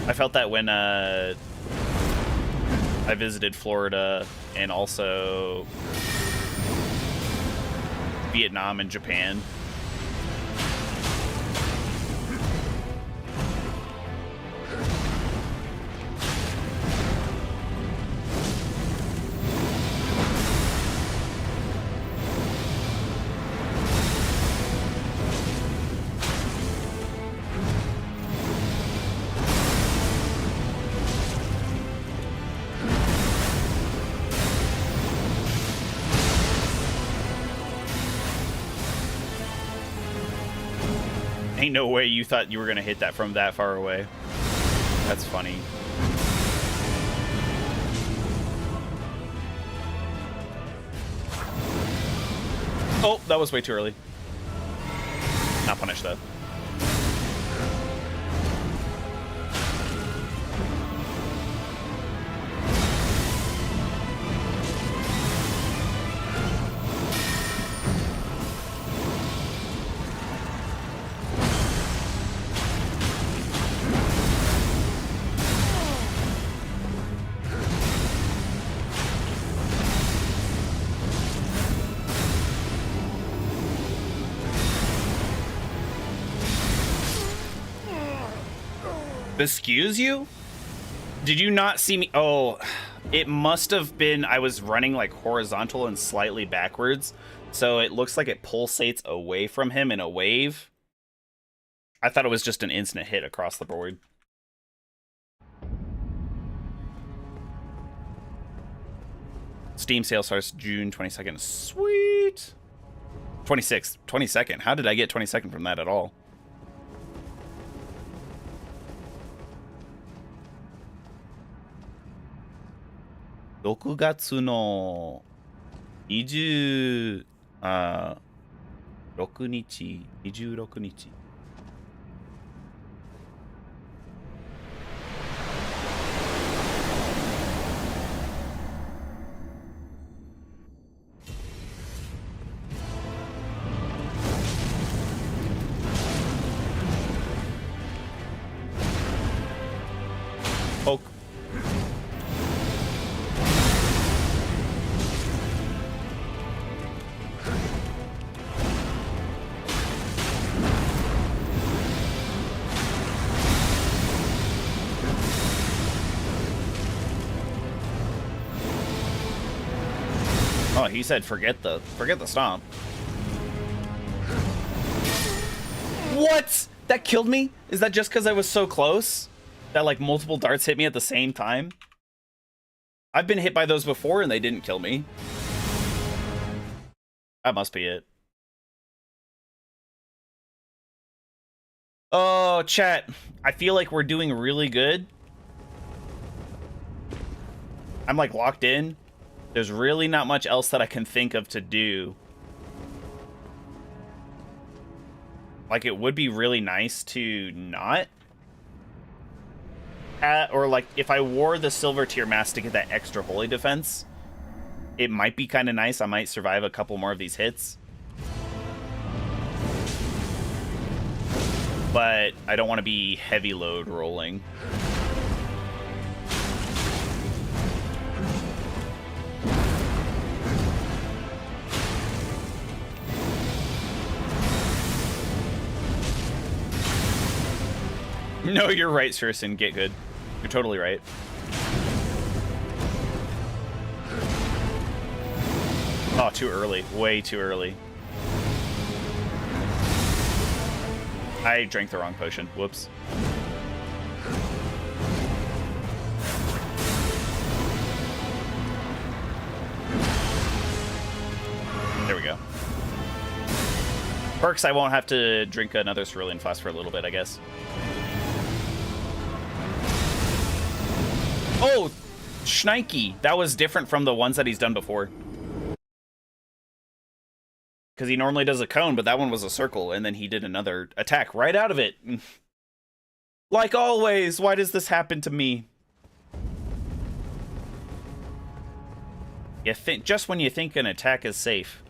I felt that when I visited Florida and also Vietnam and Japan. Ain't no way you thought you were gonna hit that from that far away. That's funny. Oh, that was way too early. Not punished though. Excuse you? Did you not see me? Oh, it must have been I was running like horizontal and slightly backwards, so it looks like it pulsates away from him in a wave. I thought it was just an instant hit across the board. Steam sale starts June 22nd. Sweet. 26th. 22nd. How did I get 22nd from that at all? "6月の26日、26日." Poke. Oh, he said forget the stomp. What? That killed me? Is that just because I was so close? That like multiple darts hit me at the same time? I've been hit by those before and they didn't kill me. That must be it. Oh, chat. I feel like we're doing really good. I'm like locked in. There's really not much else that I can think of to do. Like, it would be really nice to not. Or, like, if I wore the silver tier mask to get that extra holy defense, it might be kind of nice. I might survive a couple more of these hits. But I don't want to be heavy load rolling. No, you're right, Surson. Get good. You're totally right. Oh, too early. Way too early. I drank the wrong potion. Whoops. There we go. Perks, I won't have to drink another cerulean flask for a little bit, I guess. Oh, Schneike. That was different from the ones that he's done before. Because he normally does a cone, but that one was a circle, and then he did another attack right out of it. Like always, why does this happen to me? You think just when you think an attack is safe.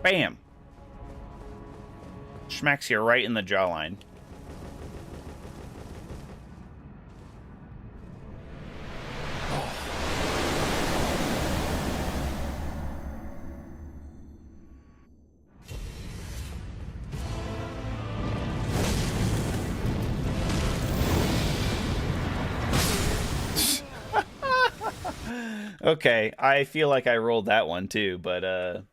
Bam! Smacks you right in the jawline. Okay, I feel like I rolled that one too, but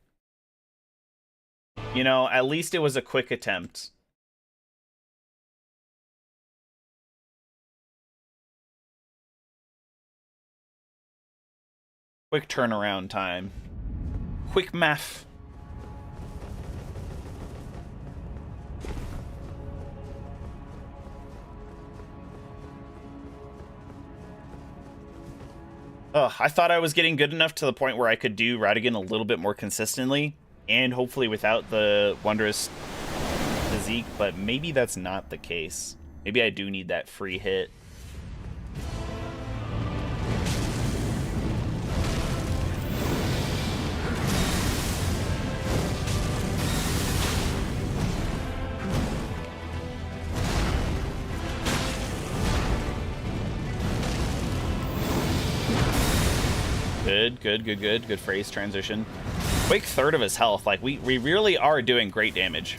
you know, at least it was a quick attempt. Quick turnaround time. Quick math. Ugh, I thought I was getting good enough to the point where I could do Radagon a little bit more consistently, and hopefully without the wondrous physique, but maybe that's not the case. Maybe I do need that free hit. Good phrase transition. Quick third of his health. Like, we really are doing great damage.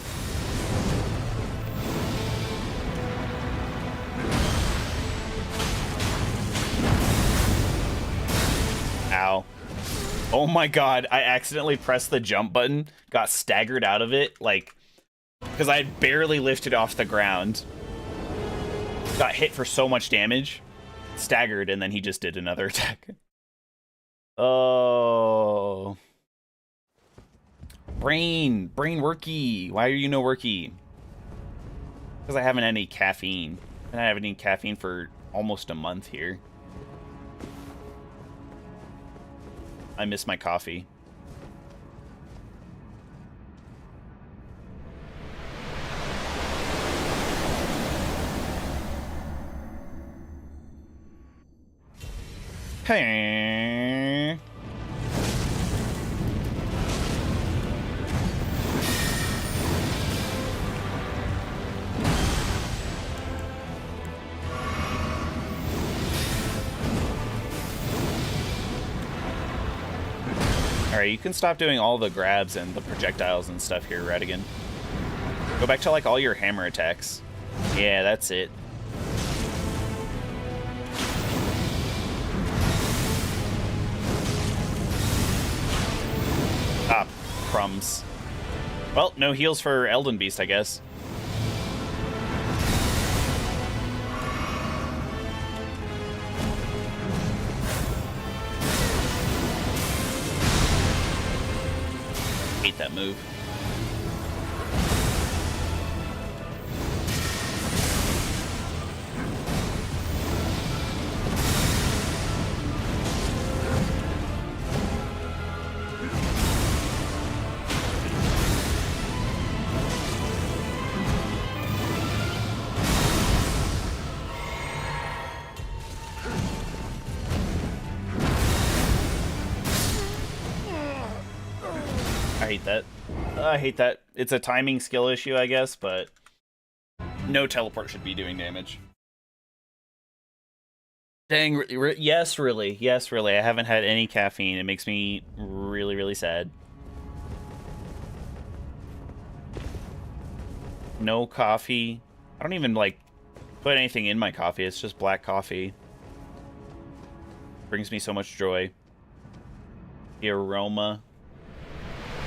Ow. Oh my god, I accidentally pressed the jump button, got staggered out of it, like, because I had barely lifted off the ground. Got hit for so much damage, staggered, and then he just did another attack. Oh. Brain worky. Why are you no worky? Because I haven't had any caffeine. And I haven't eaten caffeine for almost a month here. I miss my coffee. Hey. Alright, you can stop doing all the grabs and the projectiles and stuff here, Radagon. Go back to, like, all your hammer attacks. Yeah, that's it. Ah, crumbs. Well, no heals for Elden Beast, I guess. Hate that move. I hate that. It's a timing skill issue, I guess, but no teleport should be doing damage. Dang, yes, really. Yes, really. I haven't had any caffeine. It makes me really, really sad. No coffee. I don't even, like, put anything in my coffee. It's just black coffee. Brings me so much joy. The aroma.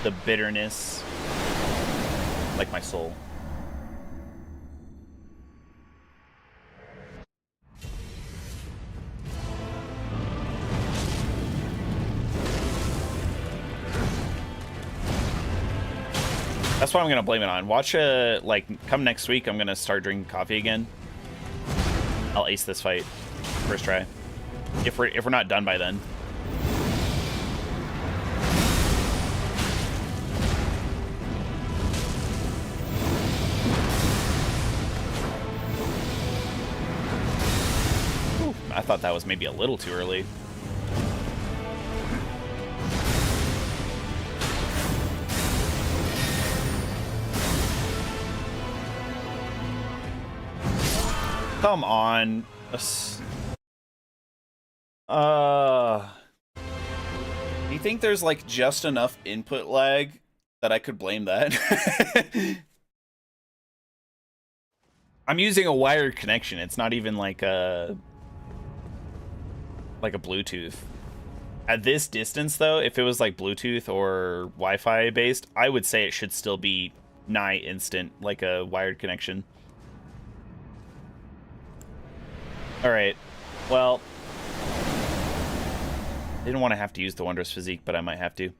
the bitterness, like my soul. That's what I'm gonna blame it on. Watch, like, come next week, I'm gonna start drinking coffee again. I'll ace this fight first try, if we're not done by then. Ooh, I thought that was maybe a little too early. Come on. Do you think there's like just enough input lag that I could blame that? I'm using a wired connection. It's not even like a Bluetooth. At this distance though, if it was like Bluetooth or Wi-Fi based, I would say it should still be nigh instant, like a wired connection. Alright, well, didn't want to have to use the Wondrous Physique, but I might have to.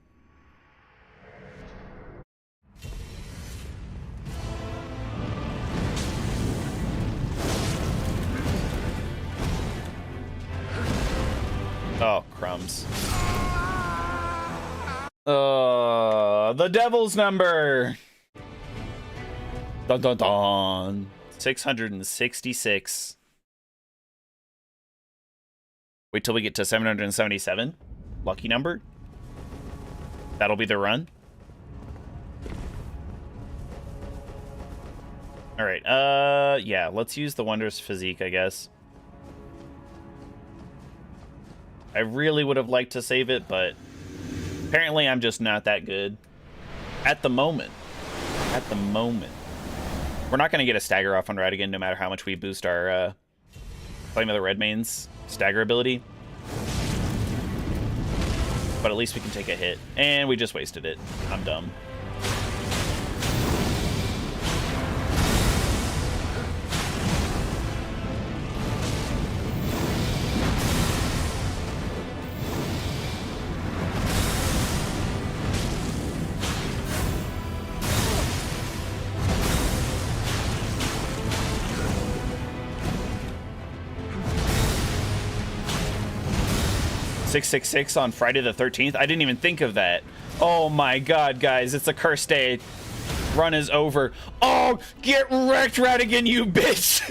Oh, crumbs. The devil's number! Dun dun dun! 666. Wait till we get to 777. Lucky number. That'll be the run. Alright, yeah, let's use the Wondrous Physique, I guess. I really would have liked to save it, but apparently I'm just not that good. At the moment. At the moment. We're not going to get a stagger off on Radagon no matter how much we boost our Flame of the Redmane's stagger ability. But at least we can take a hit. And we just wasted it. I'm dumb. .666 on Friday the 13th. I didn't even think of that. Oh my god, guys, it's a cursed day. Run is over. Oh, get wrecked, Radagon, you bitch!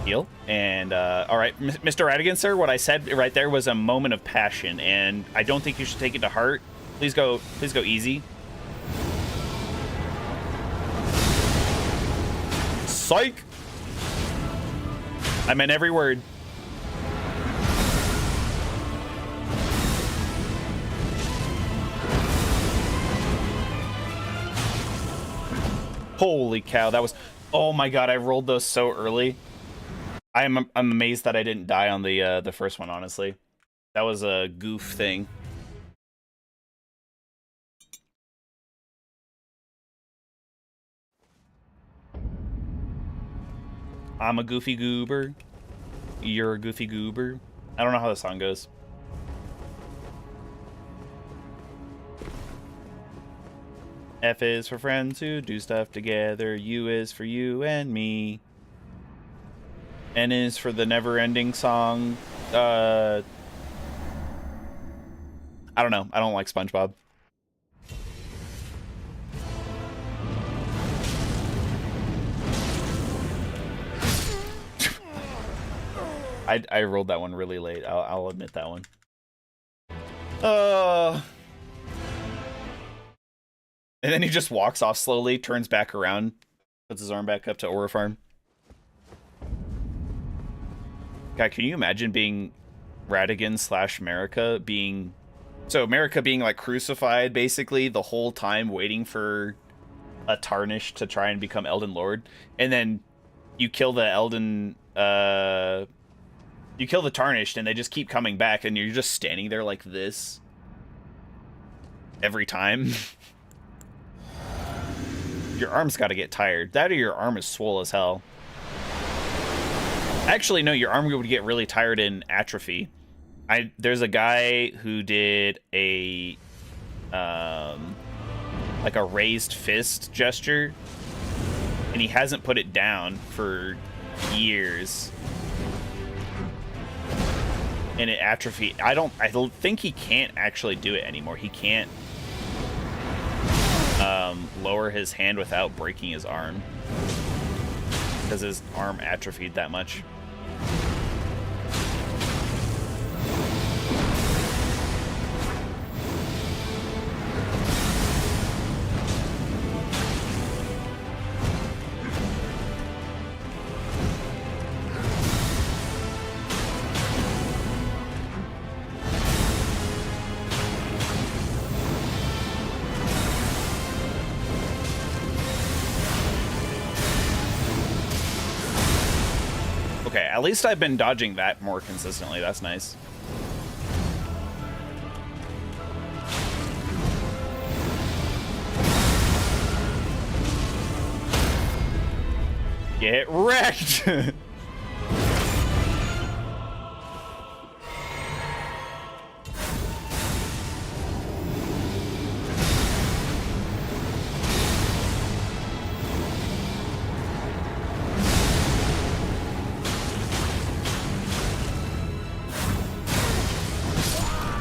Heal. And, alright, Mr. Radagon, sir, what I said right there was a moment of passion, and I don't think you should take it to heart. Please go easy. Psych! I meant every word. Holy cow, that was... Oh my god, I rolled those so early. I'm amazed that I didn't die on the first one, honestly. That was a goof thing. I'm a goofy goober. You're a goofy goober. I don't know how the song goes. F is for friends who do stuff together. U is for you and me. N is for the never-ending song. I don't know. I don't like SpongeBob. I rolled that one really late. I'll admit that one. And then he just walks off slowly, turns back around, puts his arm back up to Aura Farm. God, can you imagine being Radagon / Marika being... So Marika being like crucified basically the whole time waiting for a Tarnished to try and become Elden Lord. And then you kill the Elden... you kill the Tarnished and they just keep coming back and you're just standing there like this. every time. Your arm's got to get tired. That or your arm is swole as hell. Actually, no, your arm would get really tired in atrophy. There's a guy who did a like a raised fist gesture, and he hasn't put it down for years. And it atrophied. I think he can't actually do it anymore. He can't lower his hand without breaking his arm because his arm atrophied that much. Okay, at least I've been dodging that more consistently. That's nice. Get wrecked!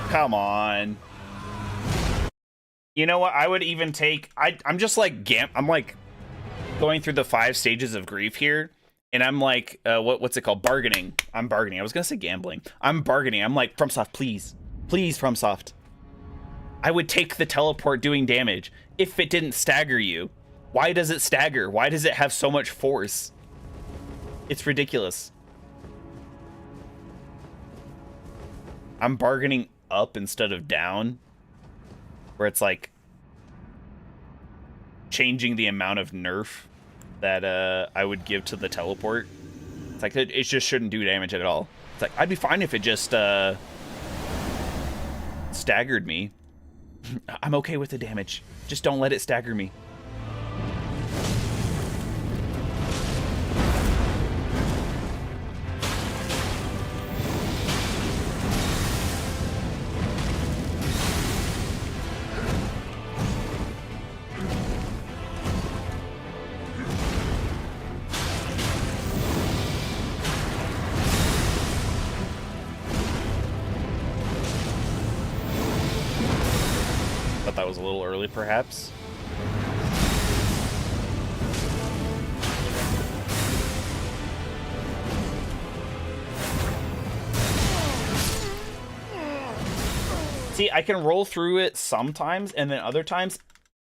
Come on. You know what? I would even take... I'm just like... I'm like going through the 5 stages of grief here. And I'm like... what's it called? Bargaining. I'm bargaining. I was going to say gambling. I'm bargaining. I'm like, FromSoft, please. Please, FromSoft. I would take the teleport doing damage if it didn't stagger you. Why does it stagger? Why does it have so much force? It's ridiculous. I'm bargaining up instead of down, where it's like changing the amount of nerf that I would give to the teleport. It's like it just shouldn't do damage at all. It's like I'd be fine if it just staggered me. I'm okay with the damage. Just don't let it stagger me. That was a little early, perhaps. See, I can roll through it sometimes, and then other times,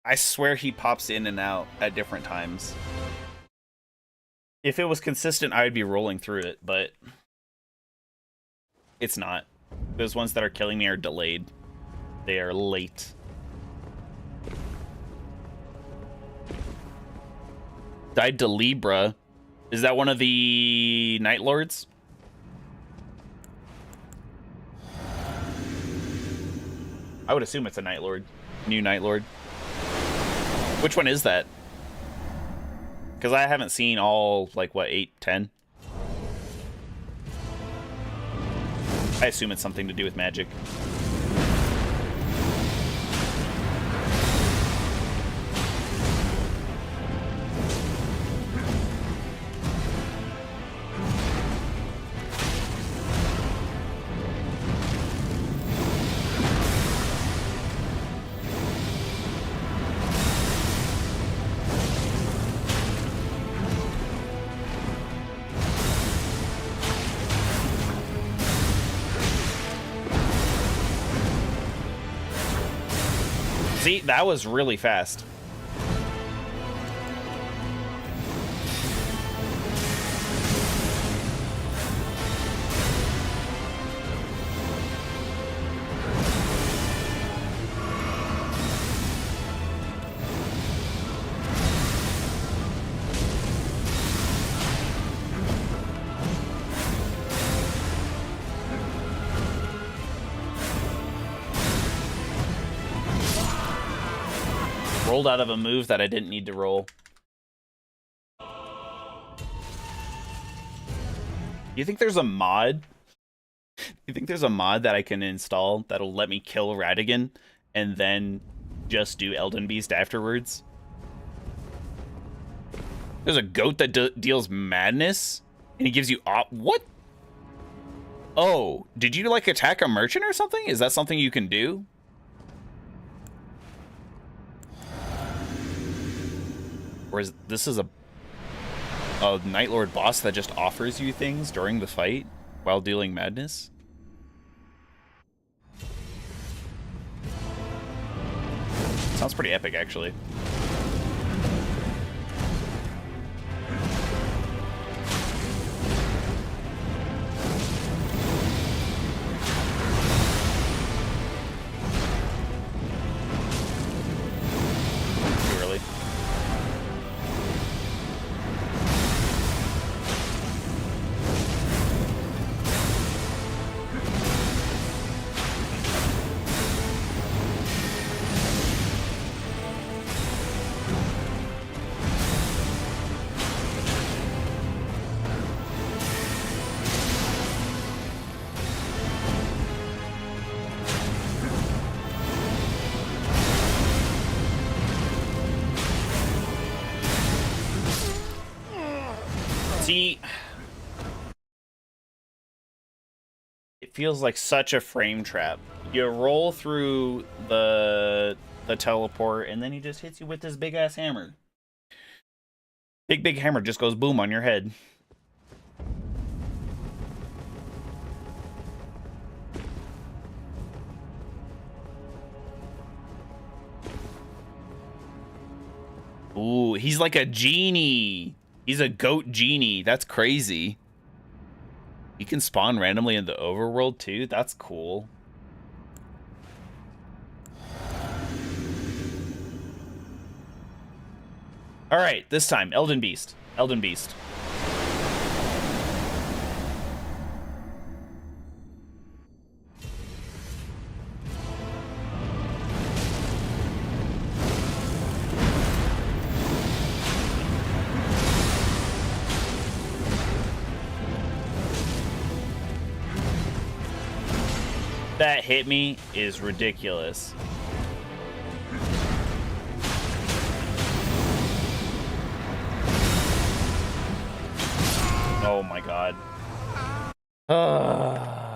I swear he pops in and out at different times. If it was consistent, I would be rolling through it, but it's not. Those ones that are killing me are delayed. They are late. Died to Libra. Is that one of the Night Lords? I would assume it's a Night Lord. New Night Lord. Which one is that? Because I haven't seen all, like, what, 8, 10? I assume it's something to do with magic. See, that was really fast. rolled out of a move that I didn't need to roll. You think there's a mod? You think there's a mod that I can install that'll let me kill Radagon and then just do Elden Beast afterwards? There's a goat that deals madness and he gives you what? Oh, did you like attack a merchant or something? Is that something you can do? Or is this a Night Lord boss that just offers you things during the fight while dealing madness? Sounds pretty epic, actually. Too early. See, it feels like such a frame trap. You roll through the teleport, and then he just hits you with this big ass hammer. Big hammer just goes boom on your head. Ooh, he's like a genie. He's a goat genie. That's crazy. He can spawn randomly in the overworld too. That's cool. All right, this time Elden Beast. Elden Beast. That hit me is ridiculous. Oh my god. Oh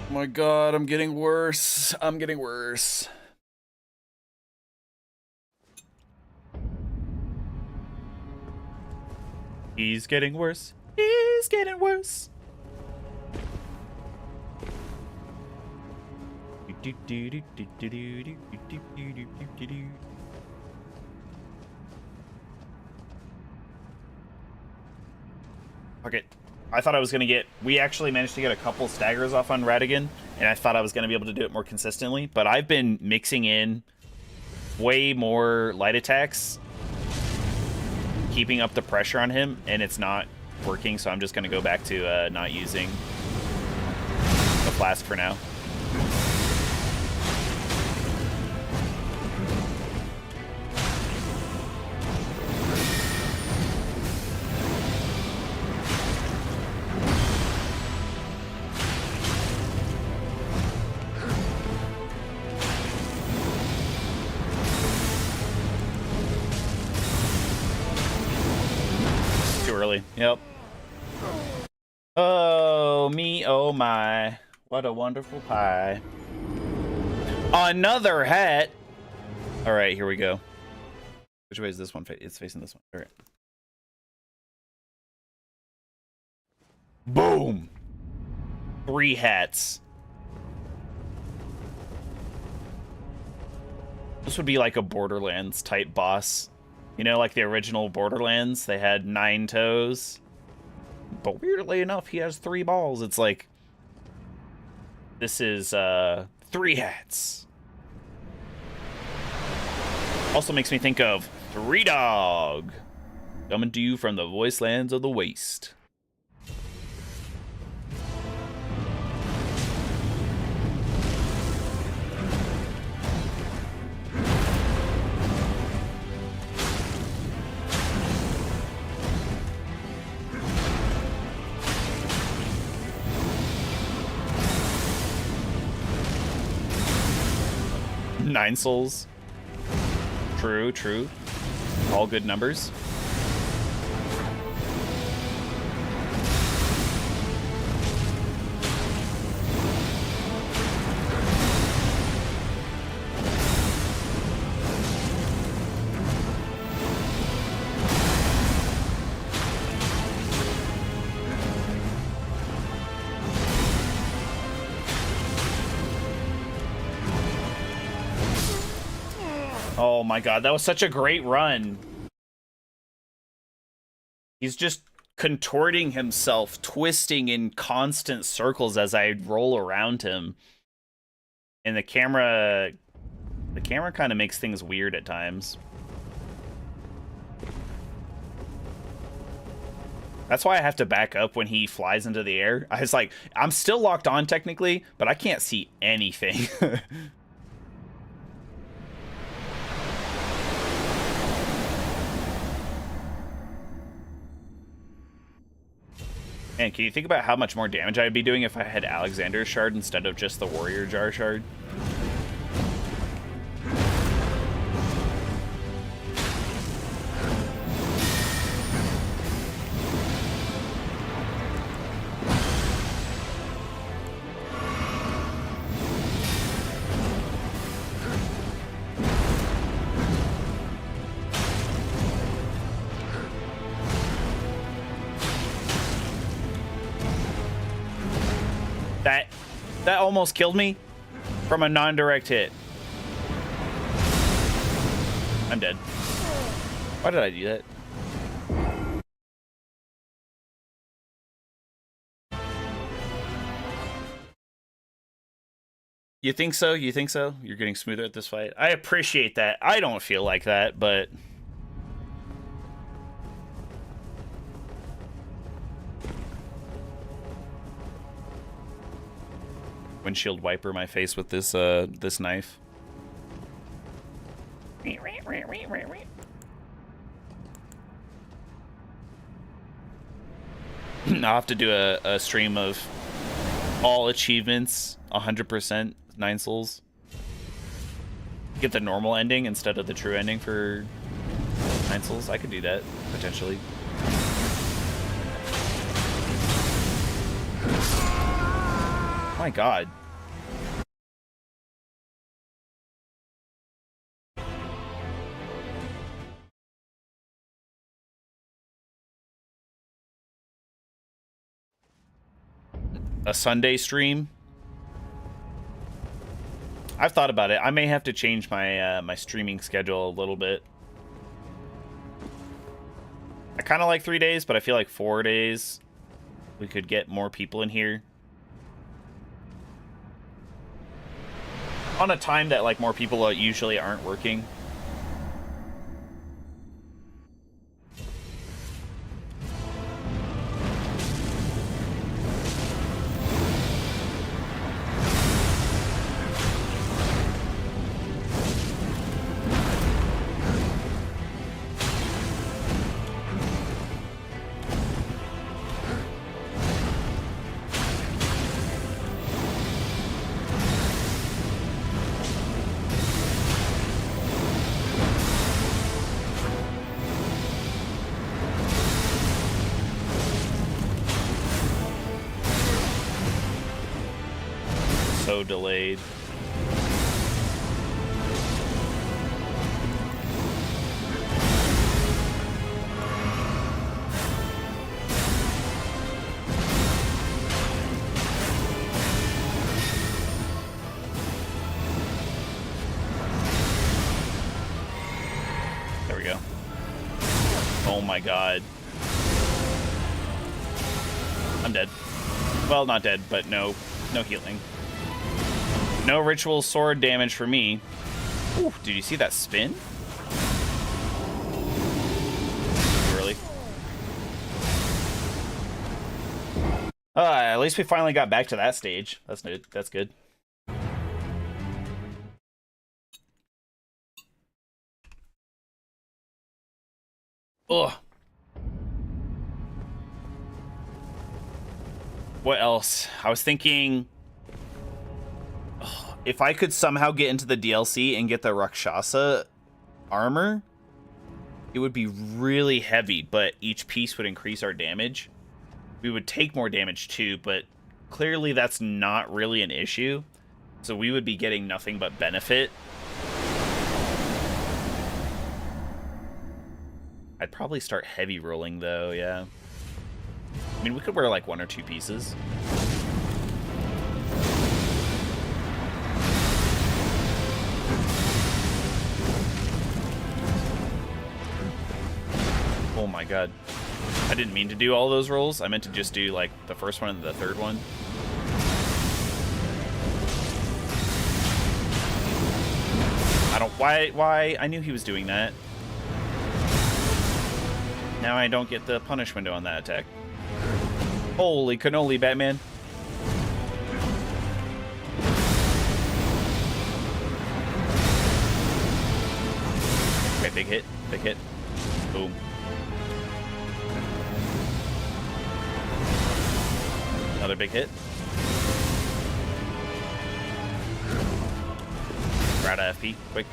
my god, I'm getting worse. I'm getting worse. He's getting worse. He's getting worse. Okay, I thought I was gonna get. We actually managed to get a couple staggers off on Radagon, and I thought I was gonna be able to do it more consistently. But I've been mixing in way more light attacks, keeping up the pressure on him, and it's not working, so I'm just going to go back to not using the flask for now. Too early. Yep. Oh, me, oh my. What a wonderful pie. Another hat. All right, here we go. Which way is this one? It's facing this one. All right. Boom. 3 hats. This would be like a Borderlands type boss. You know, like the original Borderlands, they had 9 toes. But weirdly enough, he has 3 balls. It's like, this is 3 hats. Also makes me think of 3 Dog, coming to you from the voicelands of the waste. 9 souls. True, true. All good numbers. Oh my god, that was such a great run. He's just contorting himself, twisting in constant circles as I roll around him. And the camera kind of makes things weird at times. That's why I have to back up when he flies into the air. I was like, I'm still locked on technically, but I can't see anything. Man, can you think about how much more damage I'd be doing if I had Alexander's Shard instead of just the Warrior Jar Shard? That almost killed me from a non-direct hit. I'm dead. Why did I do that? You think so? You think so? You're getting smoother at this fight? I appreciate that. I don't feel like that, but... Windshield wiper my face with this this knife. I'll have to do a stream of all achievements, 100%, 9 souls. Get the normal ending instead of the true ending for 9 souls. I could do that, potentially. My god. A Sunday stream? I've thought about it. I may have to change my my streaming schedule a little bit. I kind of like 3 days, but I feel like 4 days we could get more people in here. On a time that like more people usually aren't working. So delayed. There we go. Oh my god. I'm dead. Well, not dead, but no healing. No ritual sword damage for me. Ooh, did you see that spin? Really? At least we finally got back to that stage. That's good. That's good. Ugh. What else? I was thinking... if I could somehow get into the DLC and get the Rakshasa armor, it would be really heavy, but each piece would increase our damage. We would take more damage too, but clearly that's not really an issue. So we would be getting nothing but benefit. I'd probably start heavy rolling though, yeah. I mean, we could wear like 1 or 2 pieces. Oh my god. I didn't mean to do all those rolls. I meant to just do like the first one and the third one. I don't... Why? I knew he was doing that. Now I don't get the punish window on that attack. Holy cannoli, Batman. Okay, big hit. Big hit. Boom. Another big hit. Rada FP, quick.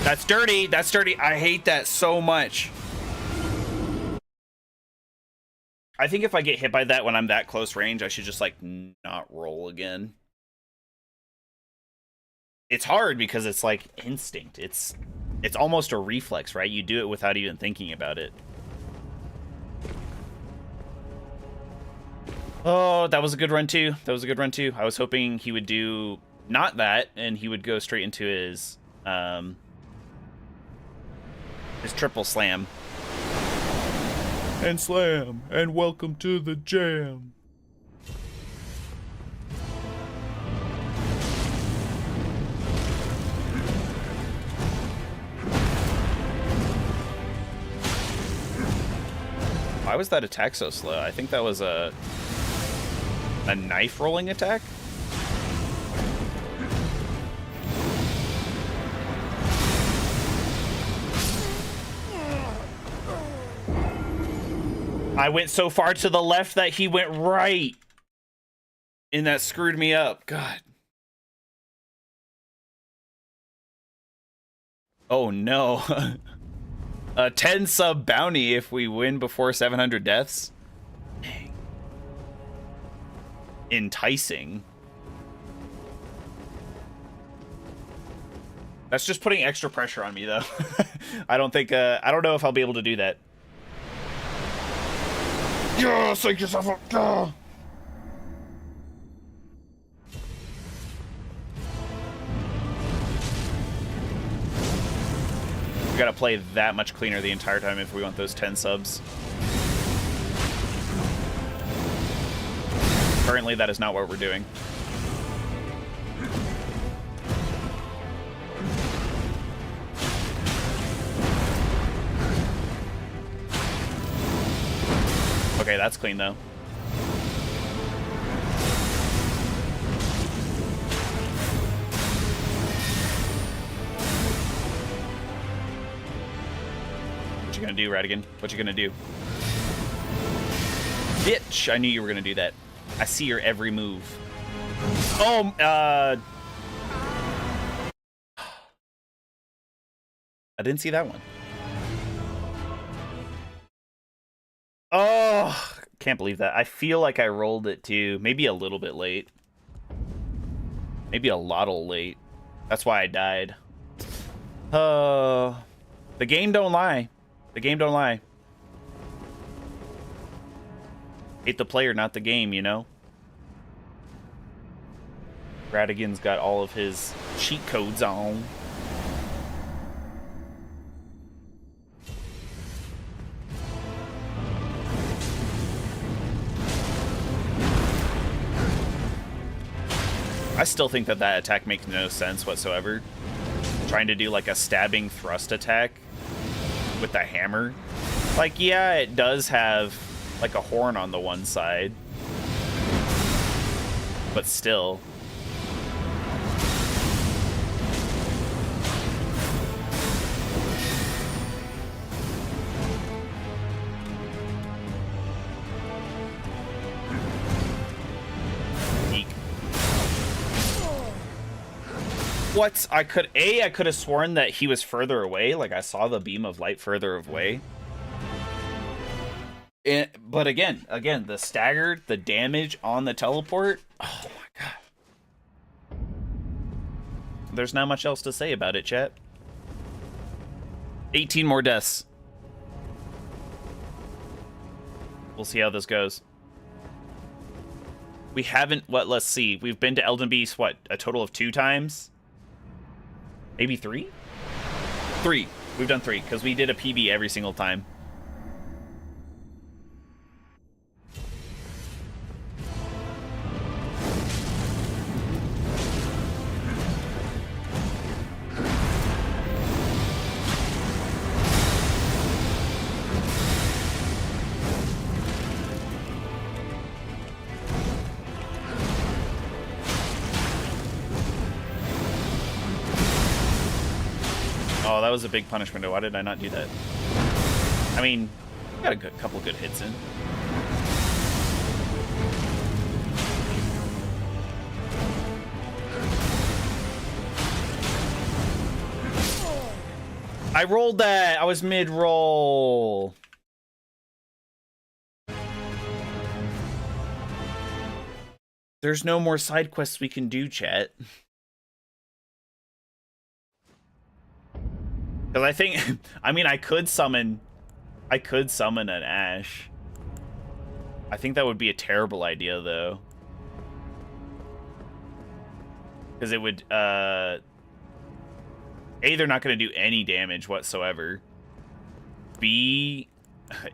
That's dirty. That's dirty. I hate that so much. I think if I get hit by that when I'm that close range, I should just, like, not roll again. It's hard because it's, like, instinct. It's almost a reflex, right? You do it without even thinking about it. Oh, that was a good run, too. That was a good run, too. I was hoping he would do not that, and he would go straight into his triple slam. And slam, and welcome to the jam. Why was that attack so slow? I think that was a knife rolling attack. I went so far to the left that he went right. And that screwed me up. God. Oh no. A 10 sub bounty if we win before 700 deaths. Dang. Enticing. That's just putting extra pressure on me though. I don't know if I'll be able to do that. Yeah, psych yourself up. Yeah. We gotta play that much cleaner the entire time if we want those 10 subs. Currently, that is not what we're doing. Okay, that's clean though. What you gonna do, Radagon? What you gonna do? Bitch! I knew you were gonna do that. I see your every move. Oh, I didn't see that one. Oh, can't believe that. I feel like I rolled it too. Maybe a little bit late. Maybe a lot late. That's why I died. The game don't lie. The game don't lie. Hate the player, not the game, you know? Radagon's got all of his cheat codes on. I still think that that attack makes no sense whatsoever. Trying to do like a stabbing thrust attack with the hammer. Like, yeah, it does have like a horn on the one side. But still. what? I could have sworn that he was further away. Like, I saw the beam of light further away. But again, the staggered, the damage on the teleport. Oh my god. There's not much else to say about it, chat. 18 more deaths. We'll see how this goes. We haven't, let's see. We've been to Elden Beast, what, a total of 2 times? Maybe 3? 3. We've done 3, because we did a PB every single time. Oh, that was a big punishment. Why did I not do that? I mean, got a couple good hits in. I rolled that. I was mid-roll. There's no more side quests we can do, chat. Because I think, I mean, I could summon an Ash. I think that would be a terrible idea, though. Because it would, A, they're not going to do any damage whatsoever. B,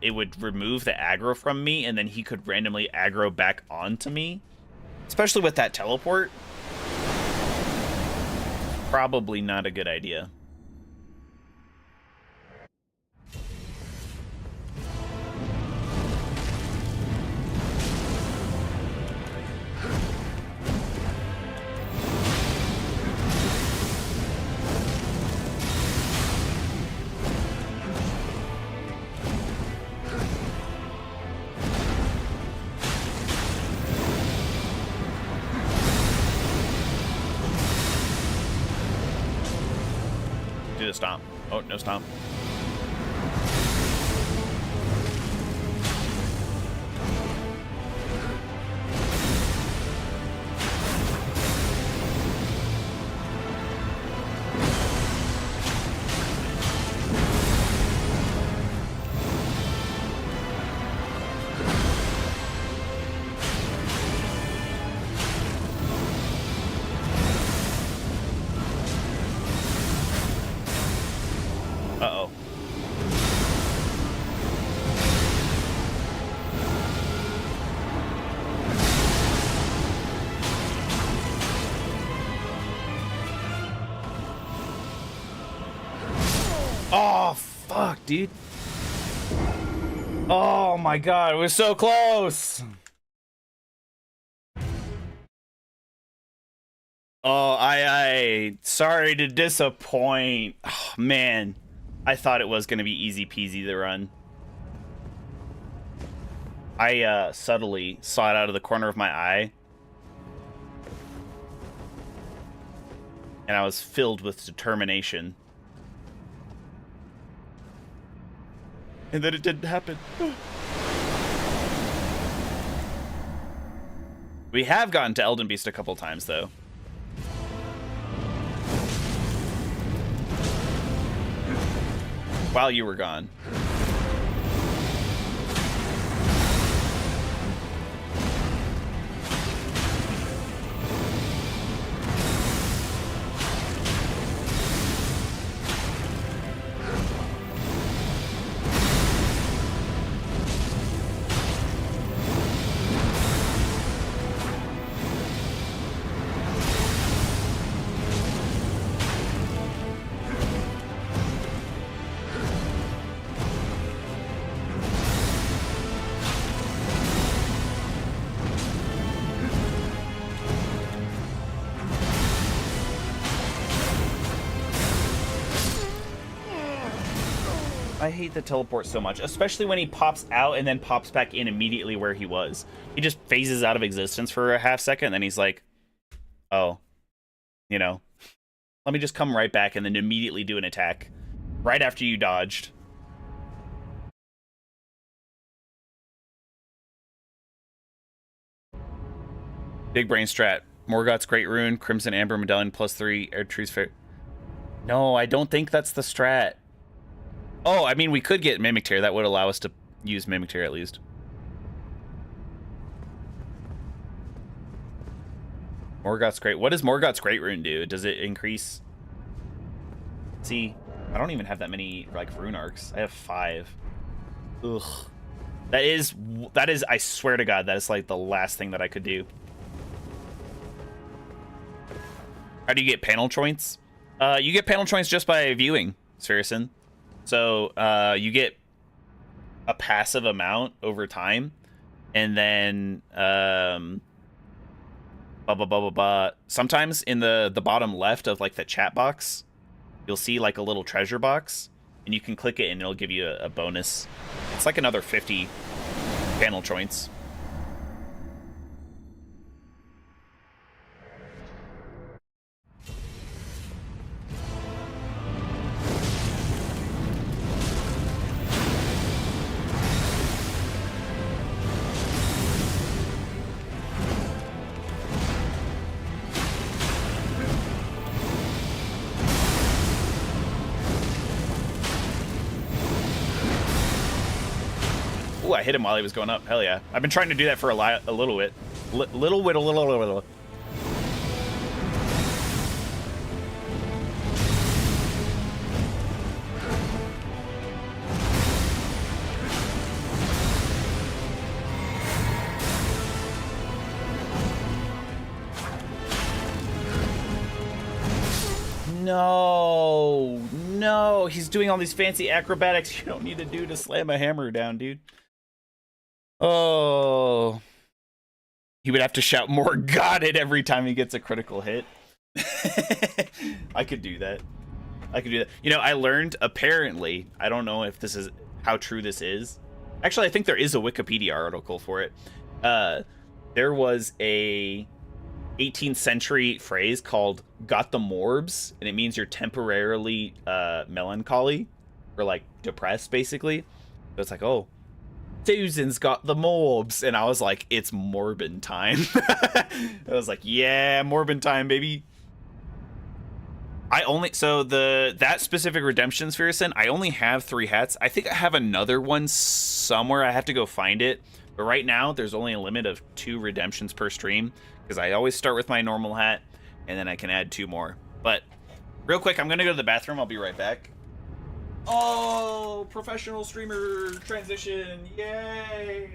it would remove the aggro from me, and then he could randomly aggro back onto me. Especially with that teleport. Probably not a good idea. Do the stomp. Oh, no stomp. Uh-oh. Oh, fuck, dude. Oh my god, it was so close. Oh, I sorry to disappoint. Oh, man. I thought it was going to be easy peasy to run. I subtly saw it out of the corner of my eye. And I was filled with determination. And then it didn't happen. We have gotten to Elden Beast a couple times, though. While you were gone. I hate the teleport so much, especially when he pops out and then pops back in immediately where he was. He just phases out of existence for a half second, and then he's like, oh, you know, Let me just come right back and then immediately do an attack. Right after you dodged. Big brain strat. Morgoth's Great Rune, Crimson Amber Medallion +3, Air Tree's Fair. No, I don't think that's the strat. Oh, I mean, we could get Mimic Tear. That would allow us to use Mimic Tear at least. Morgoth's Great. What does Morgoth's Great Rune do? Does it increase? See, I don't even have that many like rune arcs. I have 5. Ugh. That is, I swear to God, that is like the last thing that I could do. How do you get panel joints? You get panel joints just by viewing, Sverison. So you get a passive amount over time, and then sometimes in the bottom left of like the chat box, you'll see like a little treasure box, and you can click it and it'll give you a bonus. It's like another 50 panel joints. Ooh, I hit him while he was going up. Hell yeah. I've been trying to do that for a little bit. Little. No, he's doing all these fancy acrobatics you don't need to do to slam a hammer down, dude. Oh, he would have to shout "more got it" every time he gets a critical hit. I could do that. You know, I learned, apparently, I don't know if this is how true this is. Actually, I think there is a Wikipedia article for it. There was a 18th century phrase called "got the morbs," and it means you're temporarily melancholy or like depressed, basically. So it's like, oh, Susan's got the morbs, and I was like, it's Morbin time. I was like, yeah, Morbin time, baby. That specific redemption Sphericin, I only have 3 hats. I think I have another one somewhere. I have to go find it. But right now, there's only a limit of 2 redemptions per stream, because I always start with my normal hat, and then I can add 2 more. But real quick, I'm gonna go to the bathroom. I'll be right back. Oh, professional streamer transition. Yay.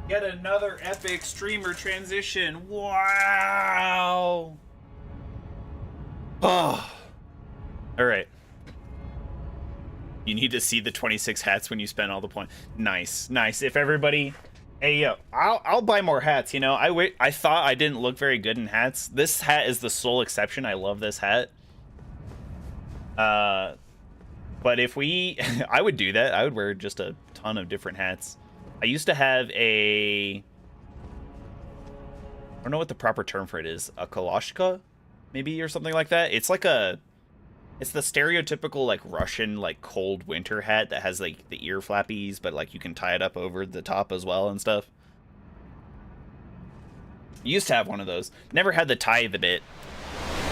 Yet another epic streamer transition. Wow. Oh. All right. You need to see the 26 hats when you spend all the points. Nice, nice. If everybody, hey, yo, I'll buy more hats. You know, I thought I didn't look very good in hats. This hat is the sole exception. I love this hat. But if we, I would do that. I would wear just a ton of different hats. I used to have I don't know what the proper term for it is. A kaloshka, maybe, or something like that. It's like it's the stereotypical, like, Russian, like, cold winter hat that has, like, the ear flappies, but, like, you can tie it up over the top as well and stuff. Used to have one of those. Never had the tie the bit,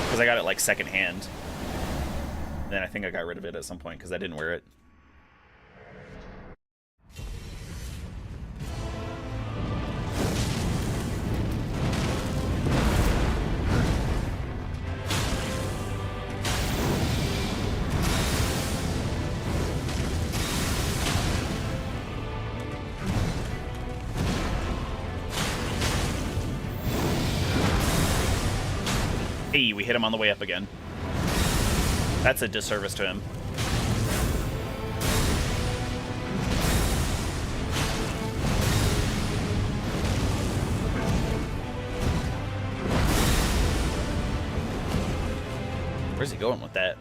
because I got it, like, secondhand. Then I think I got rid of it at some point, because I didn't wear it. Hey, we hit him on the way up again. That's a disservice to him. Where's he going with that?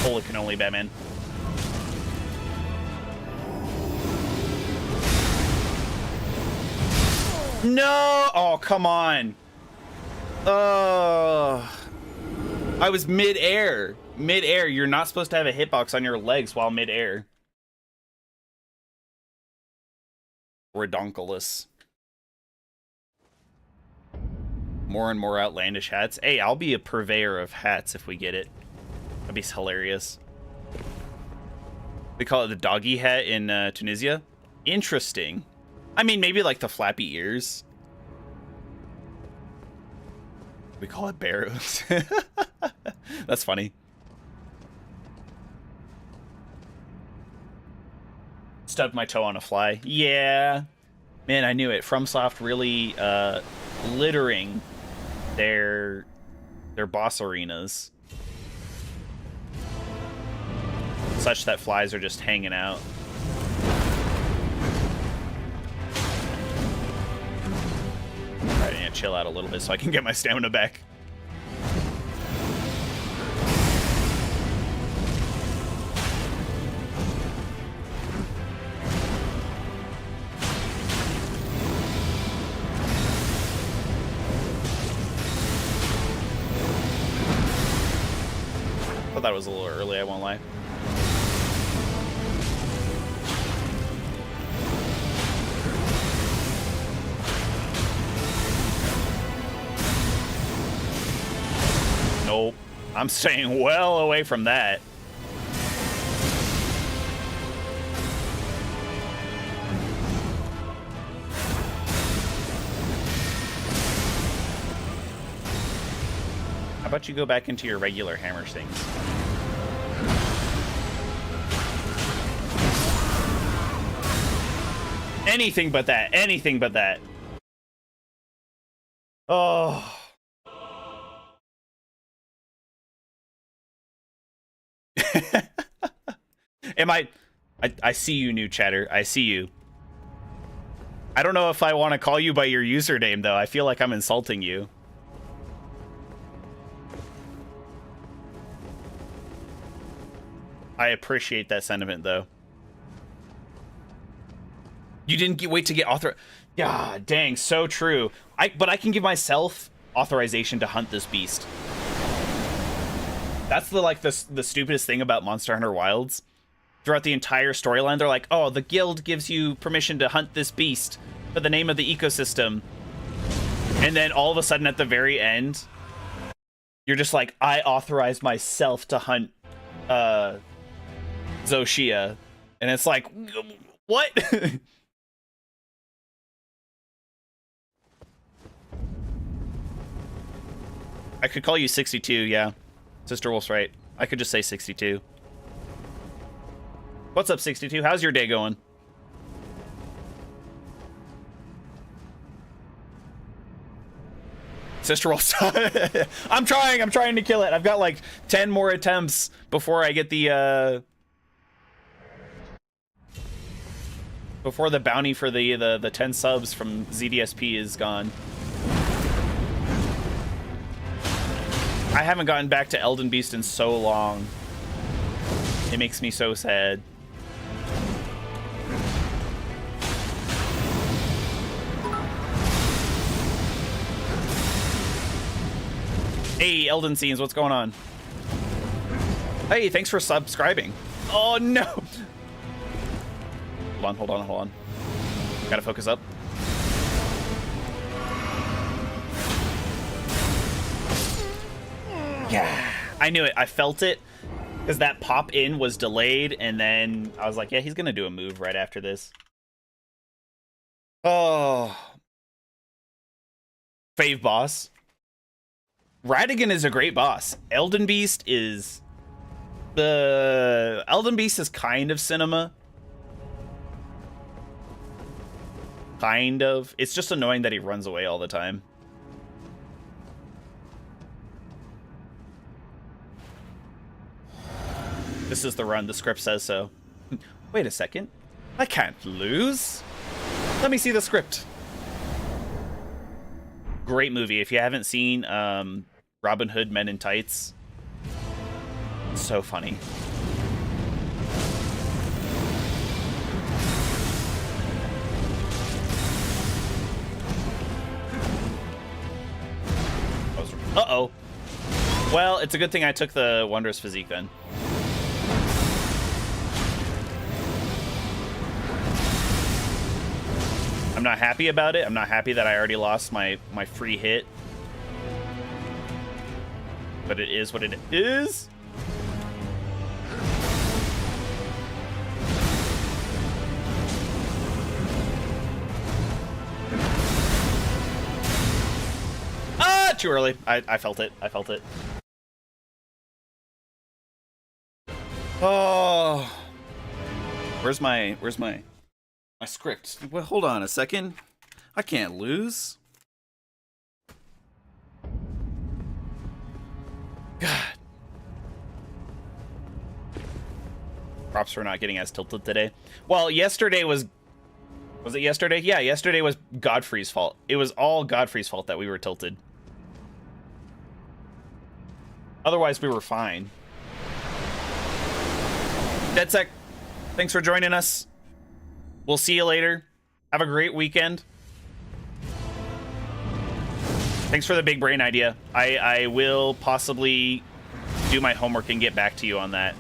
Holy cannoli, Batman. No! Oh, come on. I was mid-air. Mid-air. You're not supposed to have a hitbox on your legs while mid-air. Redonkulous. More and more outlandish hats. Hey, I'll be a purveyor of hats if we get it. That'd be hilarious. We call it the doggy hat in Tunisia. Interesting. I mean, maybe like the flappy ears. We call it barrows. That's funny. Stubbed my toe on a fly. Yeah. Man, I knew it. FromSoft really littering their boss arenas. Such that flies are just hanging out. Alright, I need to chill out a little bit so I can get my stamina back. I thought that was a little early, I won't lie. Nope. I'm staying well away from that. How about you go back into your regular hammer stings? Anything but that. Anything but that. Oh. Am I see you, new chatter. I see you. I don't know if I want to call you by your username, though. I feel like I'm insulting you. I appreciate that sentiment, though. You didn't wait to get author. Yeah, dang, so true. But I can give myself authorization to hunt this beast. That's the stupidest thing about Monster Hunter Wilds. Throughout the entire storyline, they're like, oh, the guild gives you permission to hunt this beast for the name of the ecosystem. And then all of a sudden at the very end, you're just like, I authorize myself to hunt Zoshia. And it's like, what? I could call you 62, yeah. Sister Wolf's right. I could just say 62. What's up, 62? How's your day going? Sister roll. I'm trying to kill it. I've got like 10 more attempts before I get the before the bounty for the 10 subs from ZDSP is gone. I haven't gotten back to Elden Beast in so long. It makes me so sad. Hey, Elden Scenes, what's going on? Hey, thanks for subscribing. Oh, no. Hold on. Gotta focus up. Yeah, I knew it. I felt it because that pop in was delayed, and then I was like, yeah, he's gonna do a move right after this. Oh, fave boss. Radagon is a great boss. Elden Beast is kind of cinema. Kind of. It's just annoying that he runs away all the time. This is the run. The script says so. Wait a second. I can't lose. Let me see the script. Great movie. If you haven't seen Robin Hood Men in Tights, so funny. Uh-oh. Well, it's a good thing I took the Wondrous Physique then. I'm not happy about it. I'm not happy that I already lost my free hit. But it is what it is. Ah, too early. I felt it. I felt it. Oh. Where's my script? Well, hold on a second. I can't lose. God. Props for not getting as tilted today. Well, yesterday was it yesterday? Yeah, yesterday was Godfrey's fault. It was all Godfrey's fault that we were tilted. Otherwise, we were fine. DeadSec, thanks for joining us. We'll see you later. Have a great weekend. Thanks for the big brain idea. I will possibly do my homework and get back to you on that.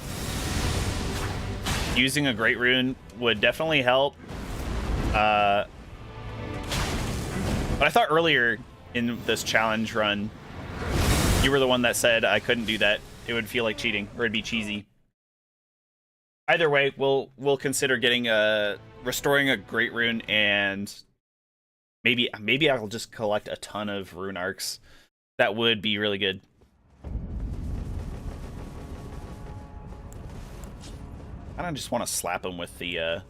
Using a Great Rune would definitely help. But I thought earlier in this challenge run, you were the one that said I couldn't do that. It would feel like cheating, or it'd be cheesy. Either way, we'll consider getting restoring a Great Rune, and maybe I'll just collect a ton of rune arcs. That would be really good. I don't just want to slap him with the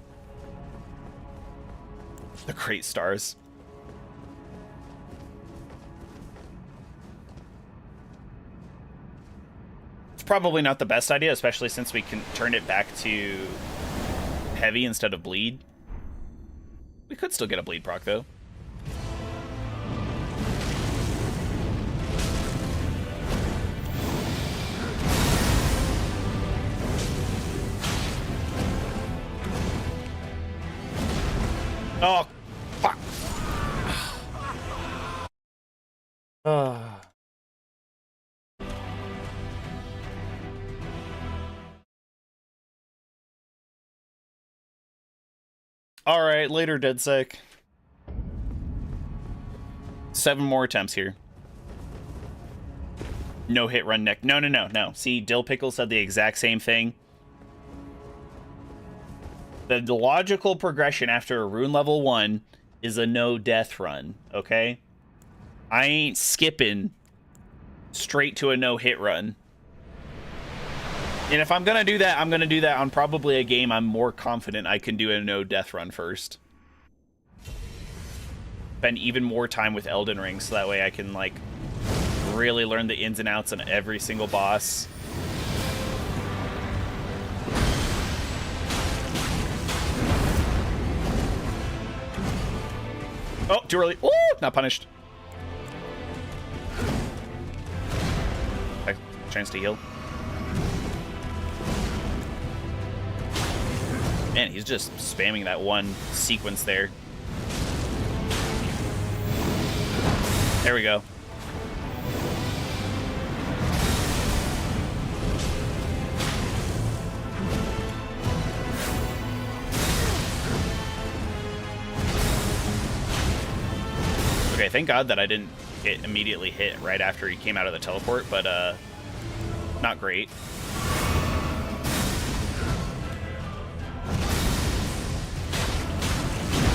great stars. It's probably not the best idea, especially since we can turn it back to heavy instead of bleed. We could still get a bleed proc though. Oh, fuck. All right, later, DeadSec. 7 more attempts here. No hit run neck. No. See, Dill Pickle said the exact same thing. The logical progression after a rune level 1 is a no death run, okay? I ain't skipping straight to a no hit run. And if I'm gonna do that, I'm gonna do that on probably a game I'm more confident I can do a no death run first. Spend even more time with Elden Ring so that way I can like really learn the ins and outs on every single boss. Oh, too early. Woo! Not punished. Chance to heal. Man, he's just spamming that one sequence there. There we go. Okay, thank God that I didn't immediately hit right after he came out of the teleport, but not great.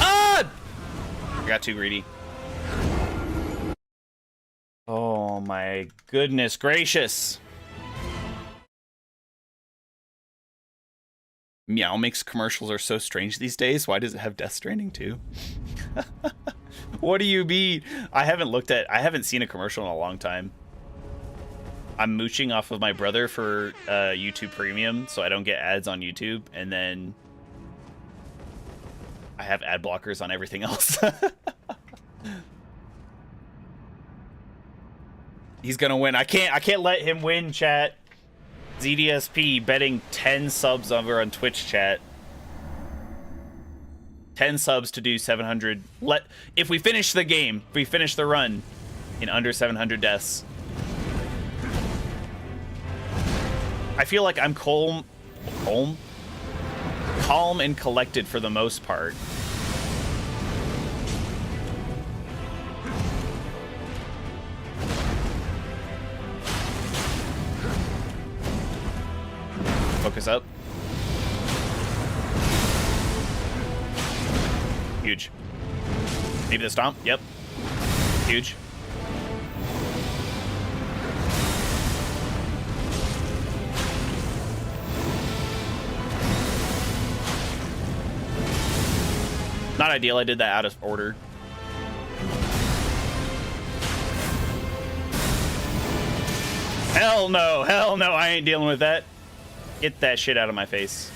Ah! I got too greedy. Oh my goodness gracious. Meow Mix commercials are so strange these days. Why does it have Death Stranding too? What do you mean? I haven't seen a commercial in a long time. I'm mooching off of my brother for YouTube Premium, so I don't get ads on YouTube, and then I have ad blockers on everything else. He's gonna win. I can't let him win, chat. ZDSP betting 10 subs over on Twitch, chat. 10 subs to do 700. If we finish the game, if we finish the run in under 700 deaths. I feel like I'm calm and collected for the most part. Focus up. Huge. Maybe the stomp. Yep. Huge. Not ideal. I did that out of order. Hell no. Hell no. I ain't dealing with that. Get that shit out of my face.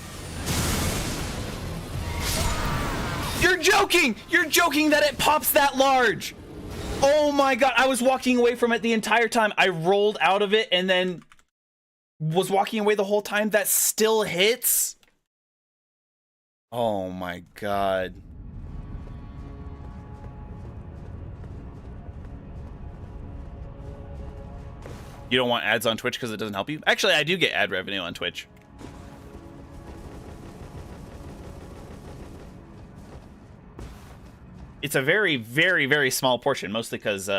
You're joking! You're joking that it pops that large! Oh my god, I was walking away from it the entire time. I rolled out of it and then was walking away the whole time. That still hits? Oh my god. You don't want ads on Twitch because it doesn't help you? Actually, I do get ad revenue on Twitch. It's a very, very, very small portion, mostly because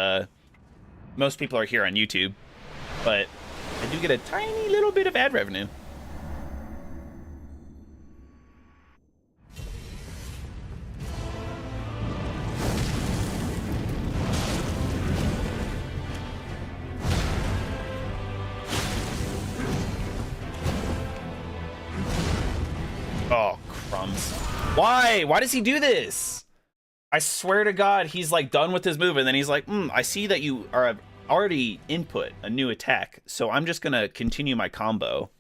most people are here on YouTube. But I do get a tiny little bit of ad revenue. Oh, crumbs. Why? Why does he do this? I swear to God, he's like done with his move, and then he's like, I see that you are already input a new attack, so I'm just gonna continue my combo.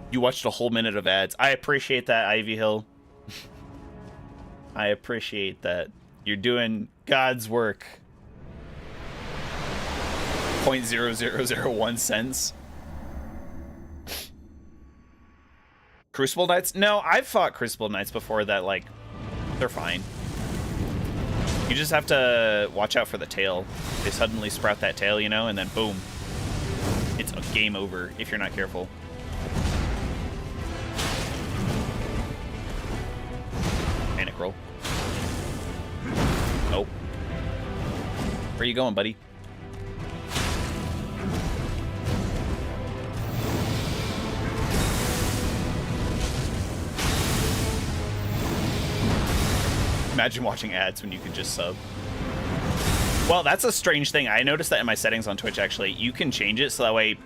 You watched a whole minute of ads. I appreciate that, Ivy Hill. I appreciate that. You're doing God's work. 0.0001 cents. Crucible Knights? No, I've fought Crucible Knights before that, like, they're fine. You just have to watch out for the tail. They suddenly sprout that tail, you know, and then boom. It's a game over if you're not careful. Panic roll. Oh. Where you going, buddy? Imagine watching ads when you could just sub. Well, that's a strange thing. I noticed that in my settings on Twitch, actually. You can change it so that way,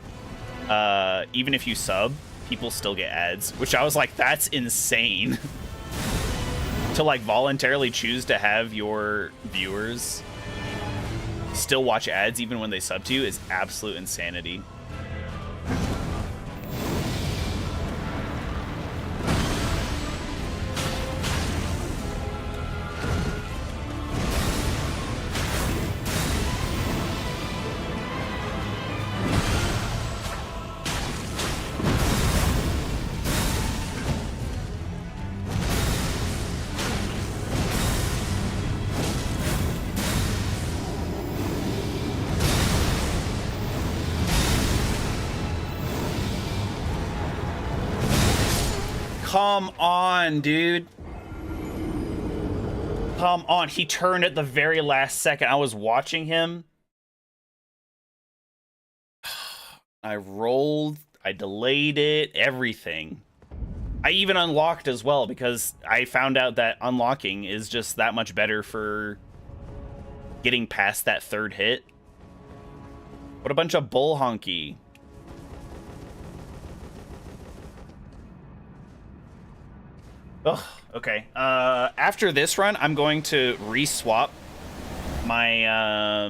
even if you sub, people still get ads, which I was like, that's insane. To like voluntarily choose to have your viewers still watch ads even when they sub to you is absolute insanity. Come on, dude. Come on. He turned at the very last second. I was watching him. I rolled. I delayed it. Everything. I even unlocked as well because I found out that unlocking is just that much better for getting past that third hit. What a bunch of bull honky. Ugh, okay. After this run, I'm going to re-swap my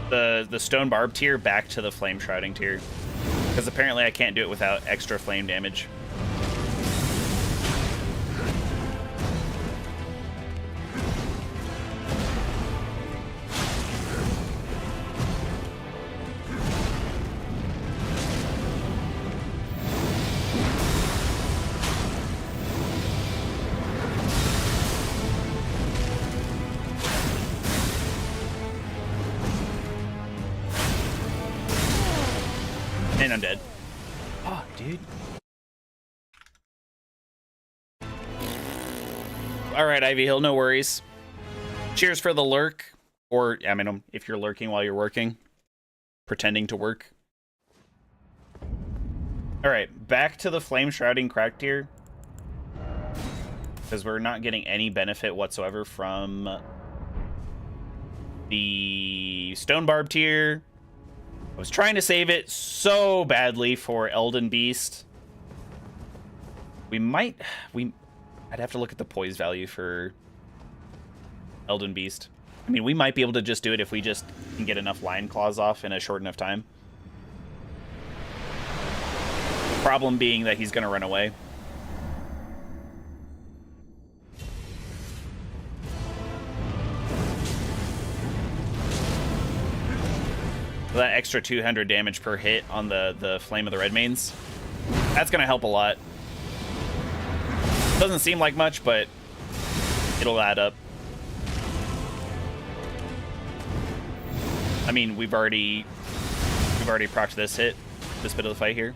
the stone barb tier back to the flame shrouding tier, because apparently I can't do it without extra flame damage. And I'm dead. Oh, dude. All right, Ivy Hill, no worries. Cheers for the lurk. Or, I mean, if you're lurking while you're working. Pretending to work. All right, back to the flame shrouding crack tier. Because we're not getting any benefit whatsoever from the stone barb tier. I was trying to save it so badly for Elden Beast. I'd have to look at the poise value for Elden Beast. I mean, we might be able to just do it if we just can get enough lion claws off in a short enough time. The problem being that he's going to run away. That extra 200 damage per hit on the Flame of the Red Mains, that's gonna help a lot. Doesn't seem like much, but it'll add up. I mean, we've already procced this hit, this bit of the fight here.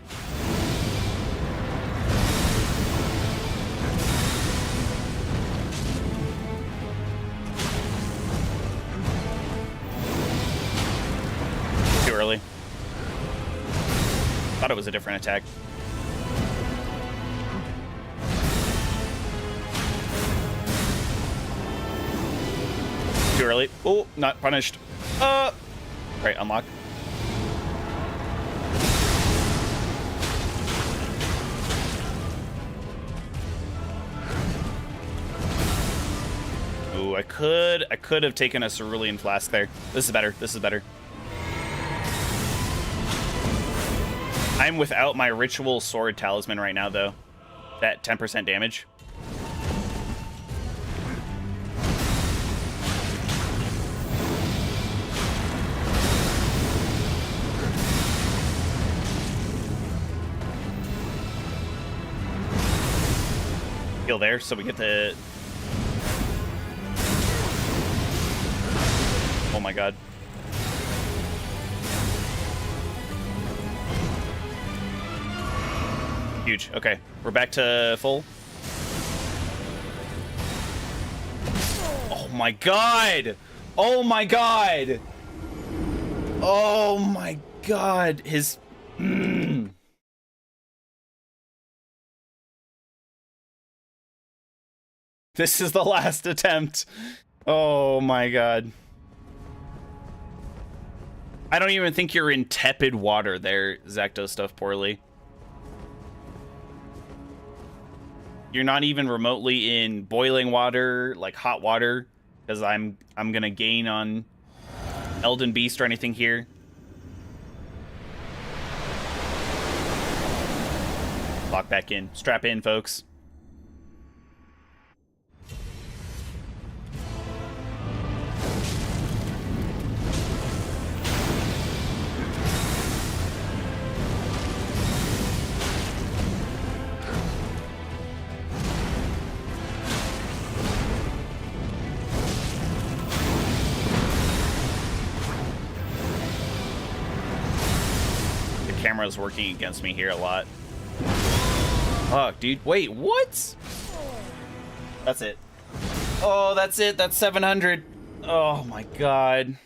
Early. Thought it was a different attack. Too early. Oh, not punished. Right, unlock. Ooh, I could have taken a Cerulean Flask there. This is better. This is better. I'm without my Ritual Sword Talisman right now, though. That 10% damage. Heal there, so we get the... Oh my god. Huge. Okay, we're back to full. Oh my god! Oh my god! Oh my god! His... This is the last attempt. Oh my god. I don't even think you're in tepid water there, Zach does stuff poorly. You're not even remotely in boiling water, like hot water, because I'm gonna gain on Elden Beast or anything here. Lock back in. Strap in, folks. Camera's working against me here a lot. Fuck, dude. Wait, what? That's it. Oh, that's it. That's 700. Oh my god.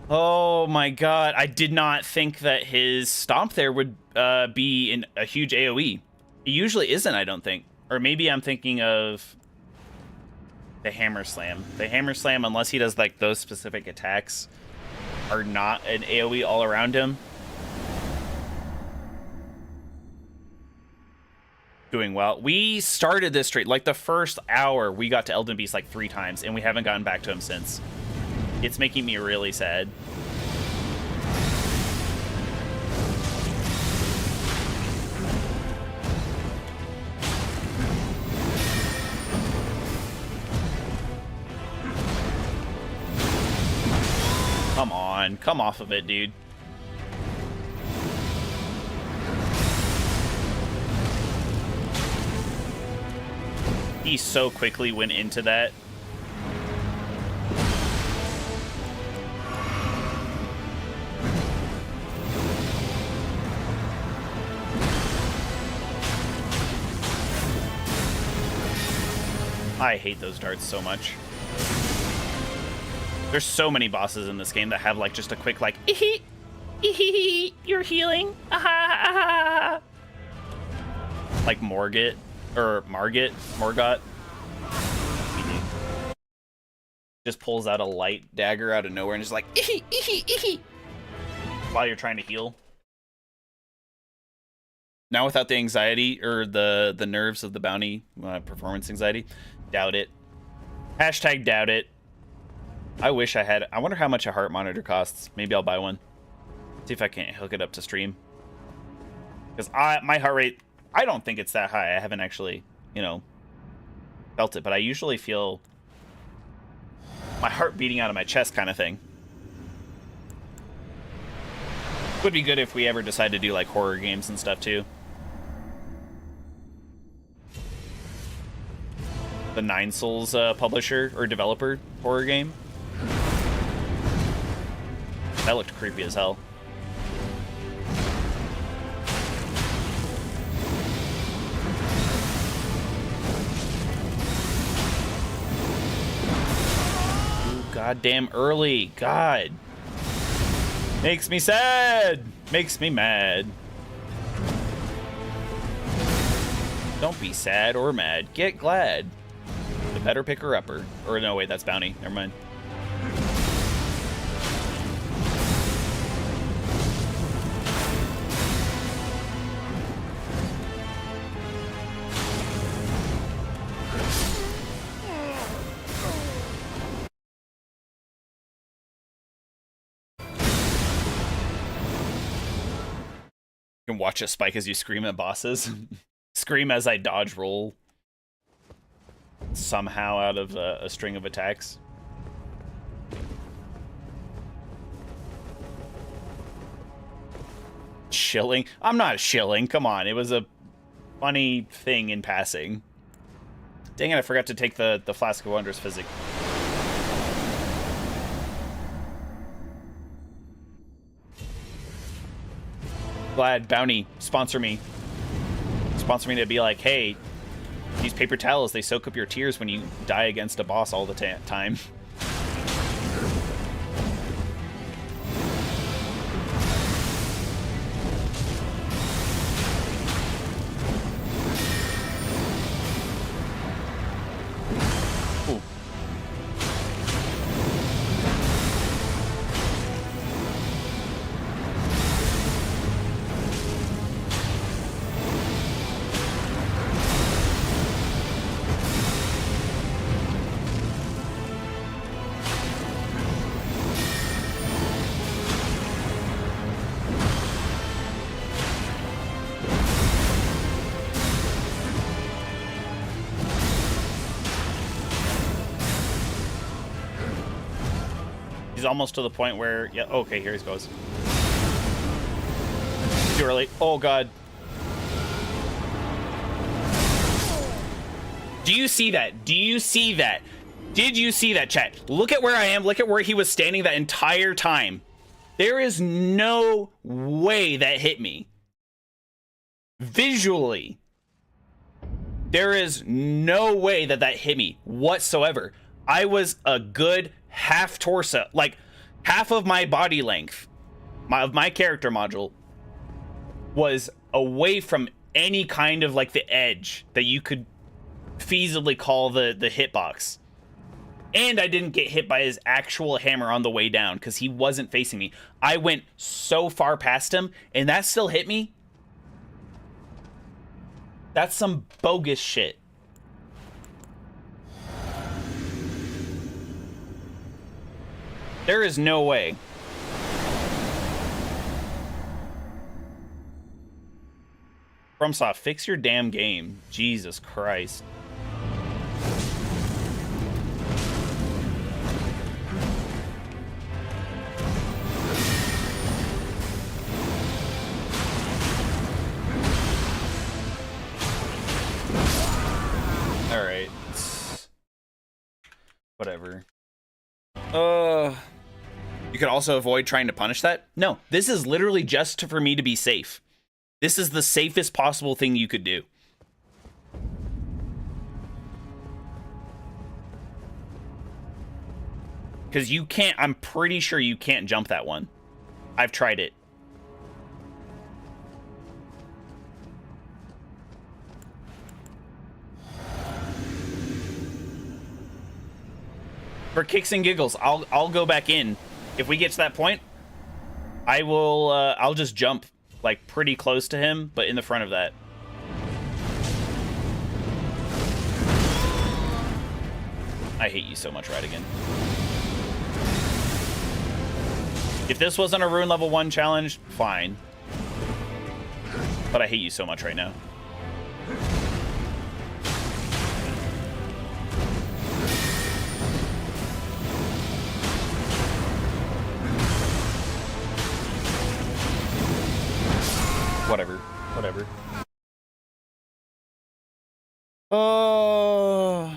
Oh my god. I did not think that his stomp there would be in a huge AoE. It usually isn't, I don't think. Or maybe I'm thinking of the Hammer Slam. The Hammer Slam, unless he does like those specific attacks, are not an AoE all around him. Doing well. We started this streak, like the first hour, we got to Elden Beast like 3 times, and we haven't gotten back to him since. It's making me really sad. Come on, come off of it, dude. He so quickly went into that. I hate those darts so much. There's so many bosses in this game that have like just a quick like you're healing. Like Morgot or Morgot. Just pulls out a light dagger out of nowhere and just like while you're trying to heal. Now without the anxiety or the nerves of the bounty performance anxiety, doubt it. Hashtag doubt it. I wish I had. I wonder how much a heart monitor costs. Maybe I'll buy one. See if I can hook it up to stream. Because my heart rate, I don't think it's that high. I haven't actually, you know, felt it. But I usually feel my heart beating out of my chest kind of thing. Would be good if we ever decide to do like horror games and stuff too. The Nine Souls publisher or developer horror game. That looked creepy as hell. Ooh, goddamn early. God. Makes me sad. Makes me mad. Don't be sad or mad. Get glad. The better picker-upper. Or no, wait, that's bounty. Never mind. You can watch a spike as you scream at bosses. Scream as I dodge roll. Somehow out of a string of attacks. Shilling? I'm not shilling. Come on. It was a funny thing in passing. Dang it, I forgot to take the Flask of Wondrous physic. Glad, bounty, sponsor me. Sponsor me to be like, hey, these paper towels, they soak up your tears when you die against a boss all the time. He's almost to the point where, yeah, okay, here he goes. Too early. Oh, God. Do you see that? Do you see that? Did you see that, chat? Look at where I am. Look at where he was standing that entire time. There is no way that hit me. Visually, there is no way that that hit me whatsoever. I was a good half torso, like half of my body length of my character module was away from any kind of like the edge that you could feasibly call the hitbox. And I didn't get hit by his actual hammer on the way down because he wasn't facing me. I went so far past him and that still hit me. That's some bogus shit. There is no way. FromSoft, fix your damn game. Jesus Christ. Alright. Whatever. You could also avoid trying to punish that? No, this is literally just for me to be safe. This is the safest possible thing you could do. Because you can't, I'm pretty sure you can't jump that one. I've tried it. For kicks and giggles, I'll go back in. If we get to that point, I will I'll just jump like pretty close to him, but in the front of that. I hate you so much, Radagon. If this wasn't a Rune level 1 challenge, fine. But I hate you so much right now. Whatever. Whatever. Oh.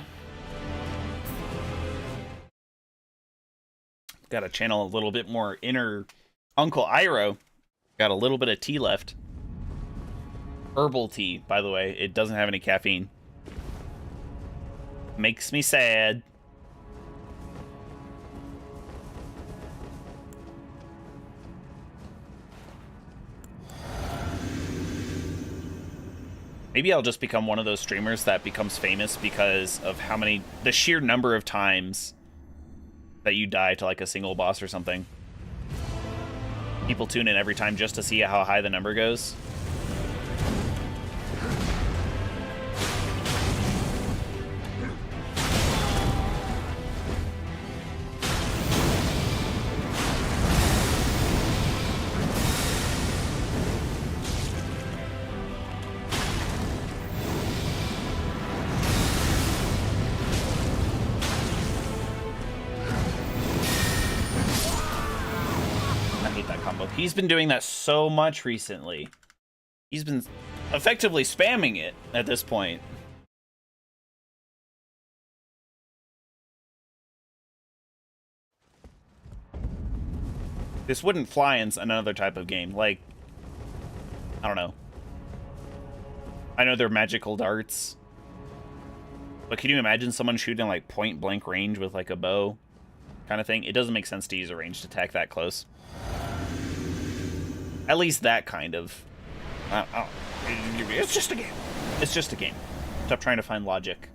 Got to channel a little bit more inner Uncle Iroh. Got a little bit of tea left. Herbal tea, by the way. It doesn't have any caffeine. Makes me sad. Maybe I'll just become one of those streamers that becomes famous because of the sheer number of times that you die to like a single boss or something. People tune in every time just to see how high the number goes. He's been doing that so much recently. He's been effectively spamming it at this point. This wouldn't fly in another type of game. Like, I don't know. I know they're magical darts. But can you imagine someone shooting like point blank range with like a bow kind of thing? It doesn't make sense to use a ranged attack that close. At least that kind of... it's just a game. It's just a game. Stop trying to find logic.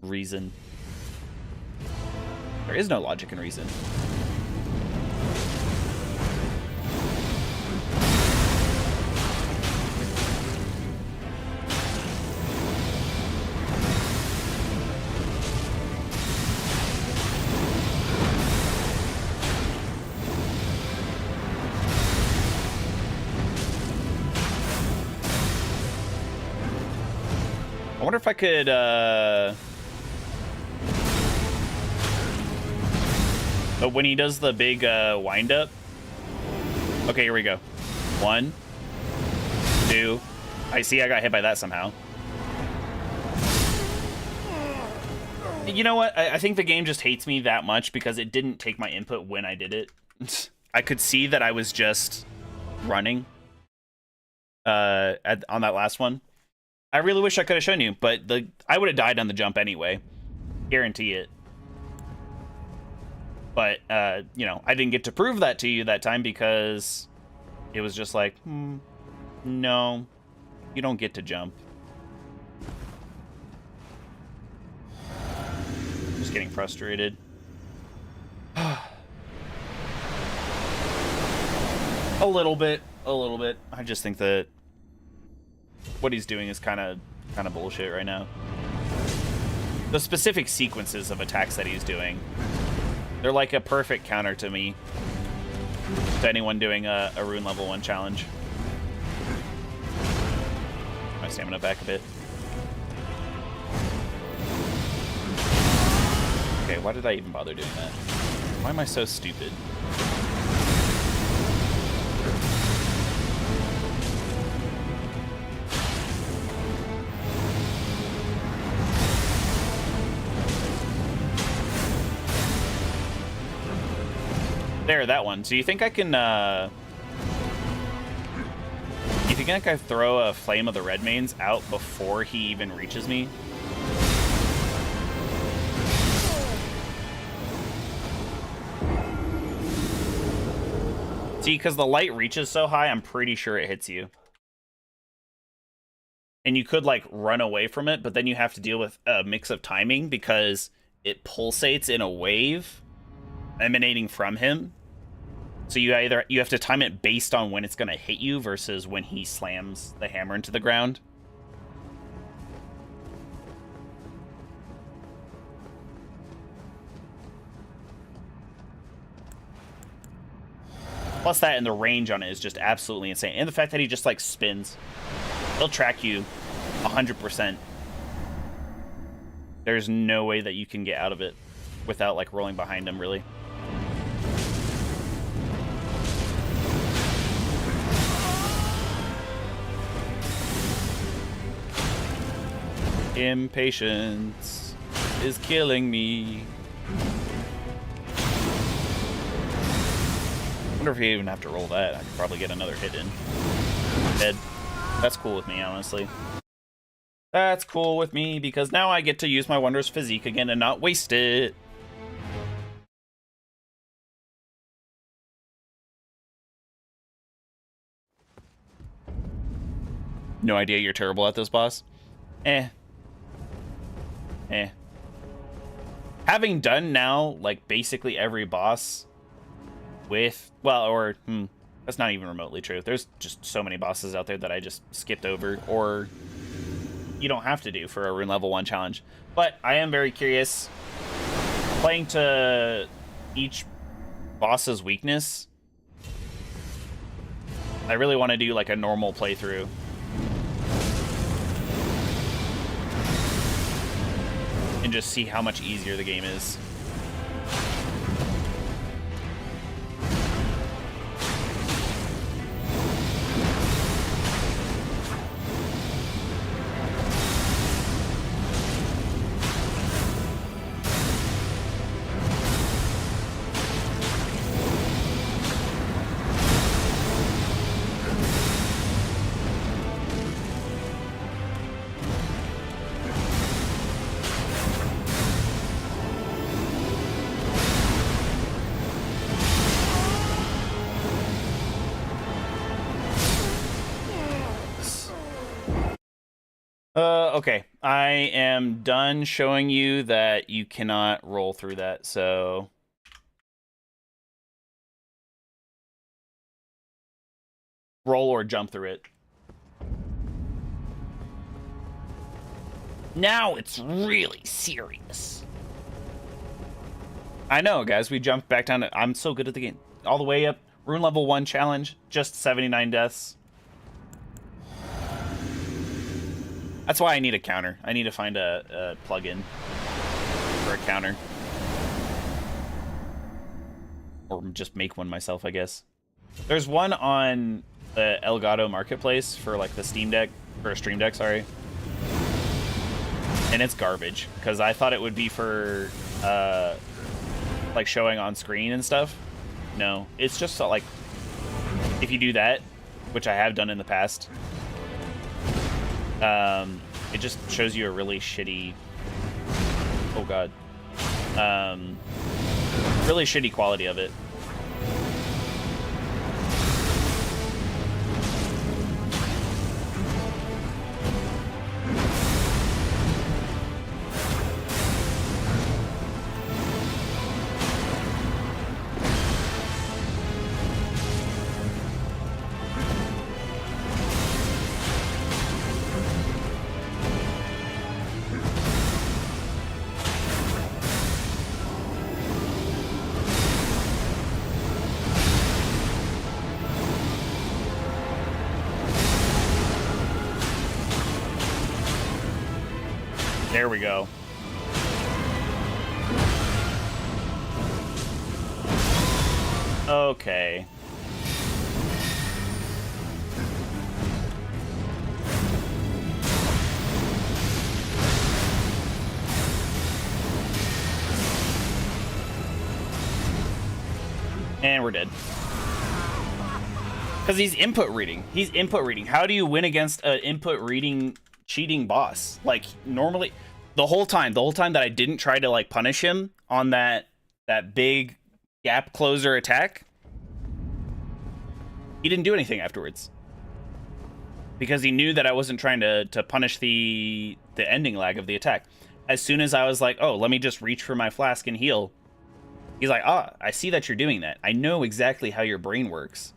Reason. There is no logic and reason. I wonder if I could, Oh, But when he does the big wind up. Okay, here we go. 1, 2. I see I got hit by that somehow. You know what? I think the game just hates me that much because it didn't take my input when I did it. I could see that I was just running on that last one. I really wish I could have shown you, but I would have died on the jump anyway. Guarantee it. But, you know, I didn't get to prove that to you that time because it was just like, no, you don't get to jump. Just getting frustrated. A little bit. I just think that what he's doing is kind of bullshit right now. The specific sequences of attacks that he's doing, they're like a perfect counter to me, to anyone doing a Rune level 1 challenge. My stamina back a bit. Okay, why did I even bother doing that? Why am I so stupid? There, that one. So you think I can, you think I can throw a Flame of the Red Mains out before he even reaches me? See, because the light reaches so high, I'm pretty sure it hits you. And you could, like, run away from it, but then you have to deal with a mix of timing because it pulsates in a wave emanating from him. So you have to time it based on when it's going to hit you versus when he slams the hammer into the ground. Plus that, and the range on it is just absolutely insane. And the fact that he just, like, spins. He'll track you 100%. There's no way that you can get out of it without, like, rolling behind him, really. Impatience is killing me. I wonder if you even have to roll that. I could probably get another hit in. Dead. That's cool with me, honestly. That's cool with me because now I get to use my Wondrous Physique again and not waste it. No idea you're terrible at this, boss? Having done now, like, basically every boss with, well, that's not even remotely true. There's just so many bosses out there that I just skipped over, or you don't have to do for a Rune level 1 challenge. But I am very curious, playing to each boss's weakness. I really want to do, like, a normal playthrough. And just see how much easier the game is. Okay, I am done showing you that you cannot roll through that, so... roll or jump through it. Now it's really serious. I know, guys, we jumped back down to... I'm so good at the game. All the way up. Rune level 1 challenge, just 79 deaths. That's why I need a counter. I need to find a plug-in for a counter. Or just make one myself, I guess. There's one on the Elgato Marketplace for like the Steam Deck, or Stream Deck, sorry. And it's garbage, because I thought it would be for like showing on screen and stuff. No, it's just like, if you do that, which I have done in the past, it just shows you a really shitty, oh god, really shitty quality of it. There we go. Okay. And we're dead. Because he's input reading. He's input reading. How do you win against an input reading cheating boss? Like, normally, the whole time that I didn't try to like punish him on that big gap closer attack, he didn't do anything afterwards. Because he knew that I wasn't trying to punish the ending lag of the attack. As soon as I was like, oh, let me just reach for my flask and heal, he's like, ah, I see that you're doing that. I know exactly how your brain works.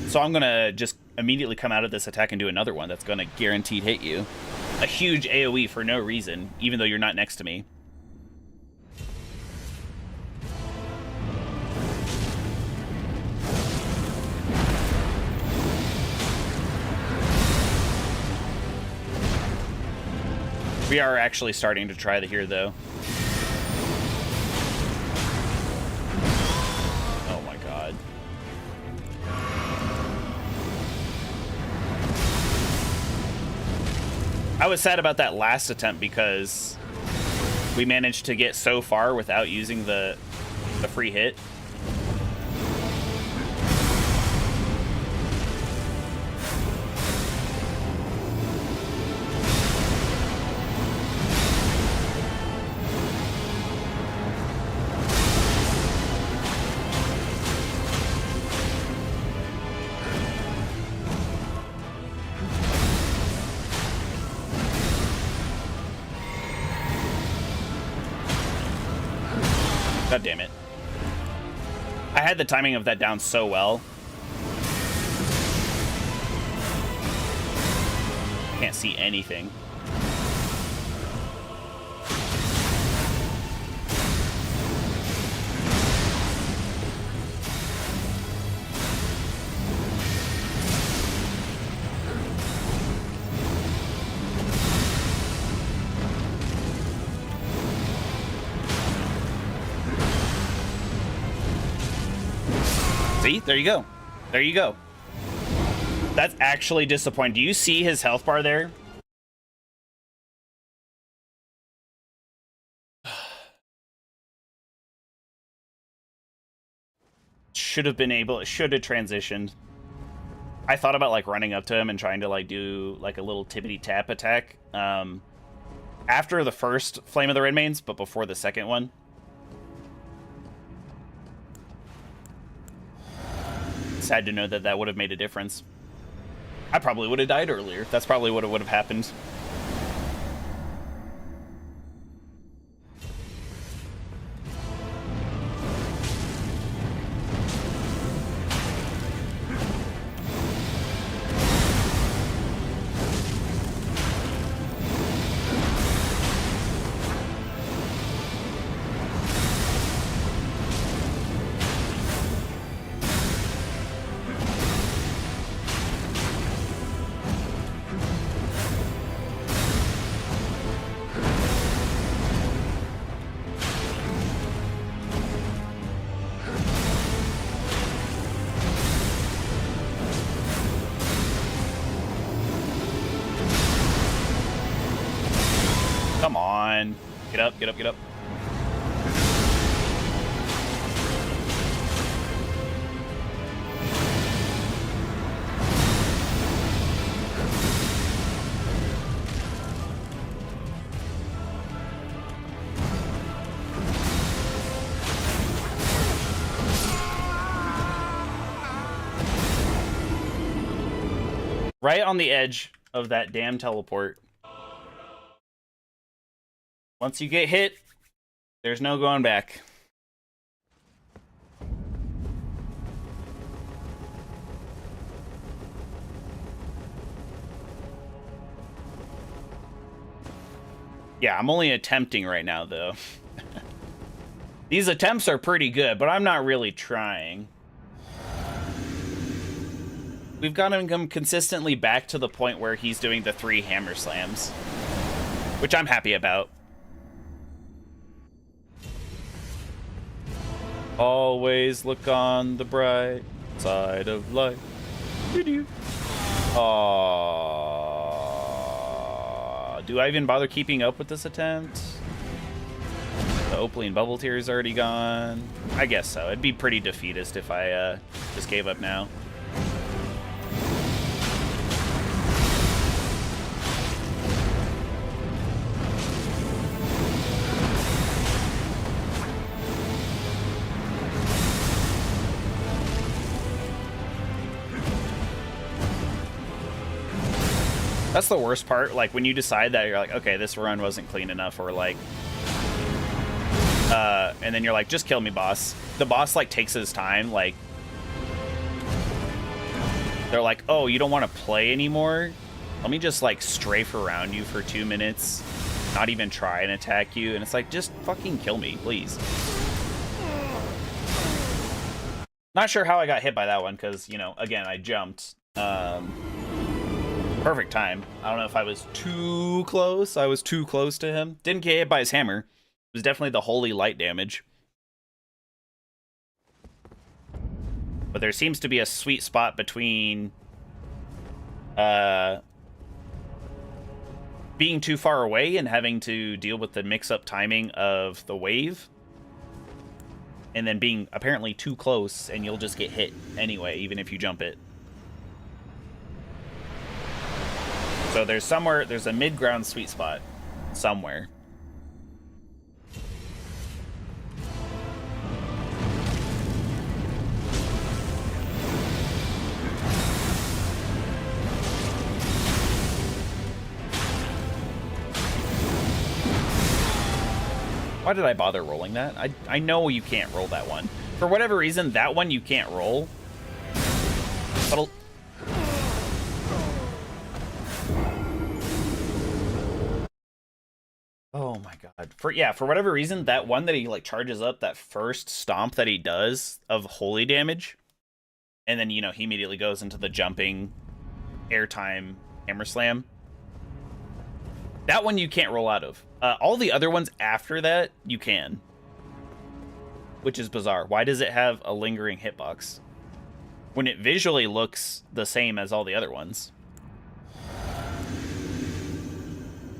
So I'm gonna just immediately come out of this attack and do another one that's gonna guaranteed hit you. A huge AoE for no reason, even though you're not next to me. We are actually starting to try the here, though. Oh my god. I was sad about that last attempt because we managed to get so far without using the free hit. God damn it. I had the timing of that down so well. Can't see anything. See? There you go. There you go. That's actually disappointing. Do you see his health bar there? Should have been able... Should have transitioned. I thought about, like, running up to him and trying to, like, do, like, a little tippity-tap attack. After the first Flame of the Redmanes, but before the second one. Sad to know that that would have made a difference. I probably would have died earlier. That's probably what would have happened. Get up, get up, get up. Right on the edge of that damn teleport. Once you get hit, there's no going back. Yeah, I'm only attempting right now, though. These attempts are pretty good, but I'm not really trying. We've gotten him consistently back to the point where he's doing the 3 hammer slams, which I'm happy about. Always look on the bright side of life. Aww. Do I even bother keeping up with this attempt? The Opaline Bubble Tear is already gone. I guess so. It'd be pretty defeatist if I just gave up now. That's the worst part, like, when you decide that you're like, okay, this run wasn't clean enough, or like, and then you're like, just kill me, boss. The boss, like, takes his time, like, they're like, oh, you don't want to play anymore? Let me just, like, strafe around you for 2 minutes, not even try and attack you, and it's like, just fucking kill me, please. Not sure how I got hit by that one, because, you know, again, I jumped. Perfect time. I don't know if I was too close. I was too close to him. Didn't get hit by his hammer. It was definitely the holy light damage. But there seems to be a sweet spot between being too far away and having to deal with the mix-up timing of the wave, and then being apparently too close and you'll just get hit anyway, even if you jump it. So there's a mid-ground sweet spot somewhere. Why did I bother rolling that? I know you can't roll that one. For whatever reason, that one you can't roll. But oh my god. For whatever reason, that one that he like charges up, that first stomp that he does of holy damage, and then, you know, he immediately goes into the jumping airtime hammer slam. That one you can't roll out of. All the other ones after that, you can. Which is bizarre. Why does it have a lingering hitbox when it visually looks the same as all the other ones?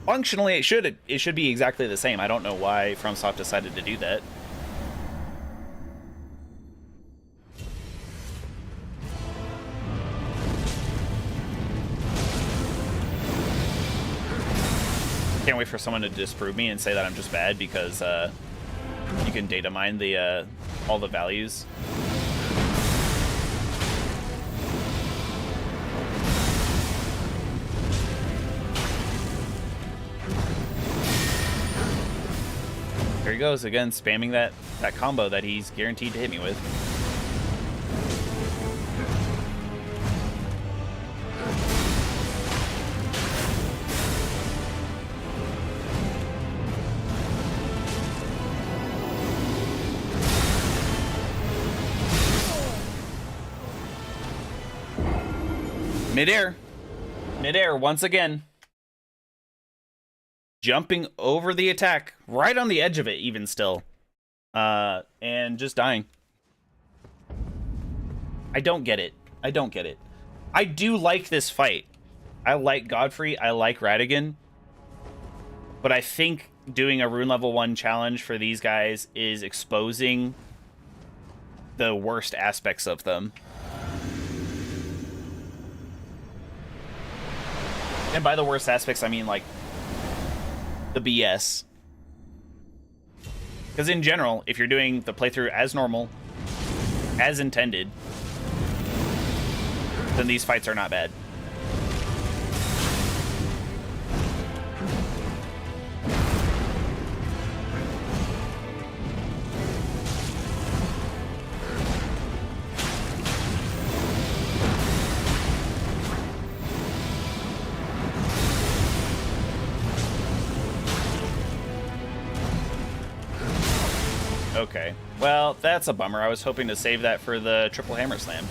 Functionally, it should be exactly the same. I don't know why FromSoft decided to do that. Can't wait for someone to disprove me and say that I'm just bad because you can data mine the all the values. There he goes again, spamming that combo that he's guaranteed to hit me with. Midair once again. Jumping over the attack, right on the edge of it even still. And just dying. I don't get it. I don't get it. I do like this fight. I like Godfrey, I like Radagon. But I think doing a rune level 1 challenge for these guys is exposing the worst aspects of them. And by the worst aspects, I mean, like, the BS. Because in general, if you're doing the playthrough as normal, as intended, then these fights are not bad. Okay, well, that's a bummer. I was hoping to save that for the triple hammer slam.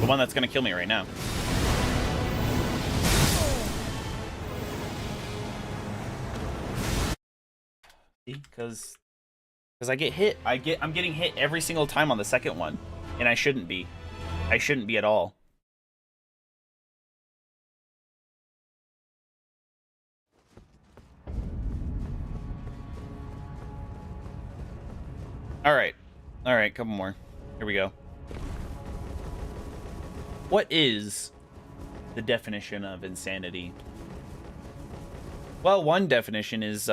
The one that's gonna kill me right now. Because I get hit. I'm getting hit every single time on the second one, and I shouldn't be. I shouldn't be at all. Alright, couple more. Here we go. What is the definition of insanity? Well, one definition is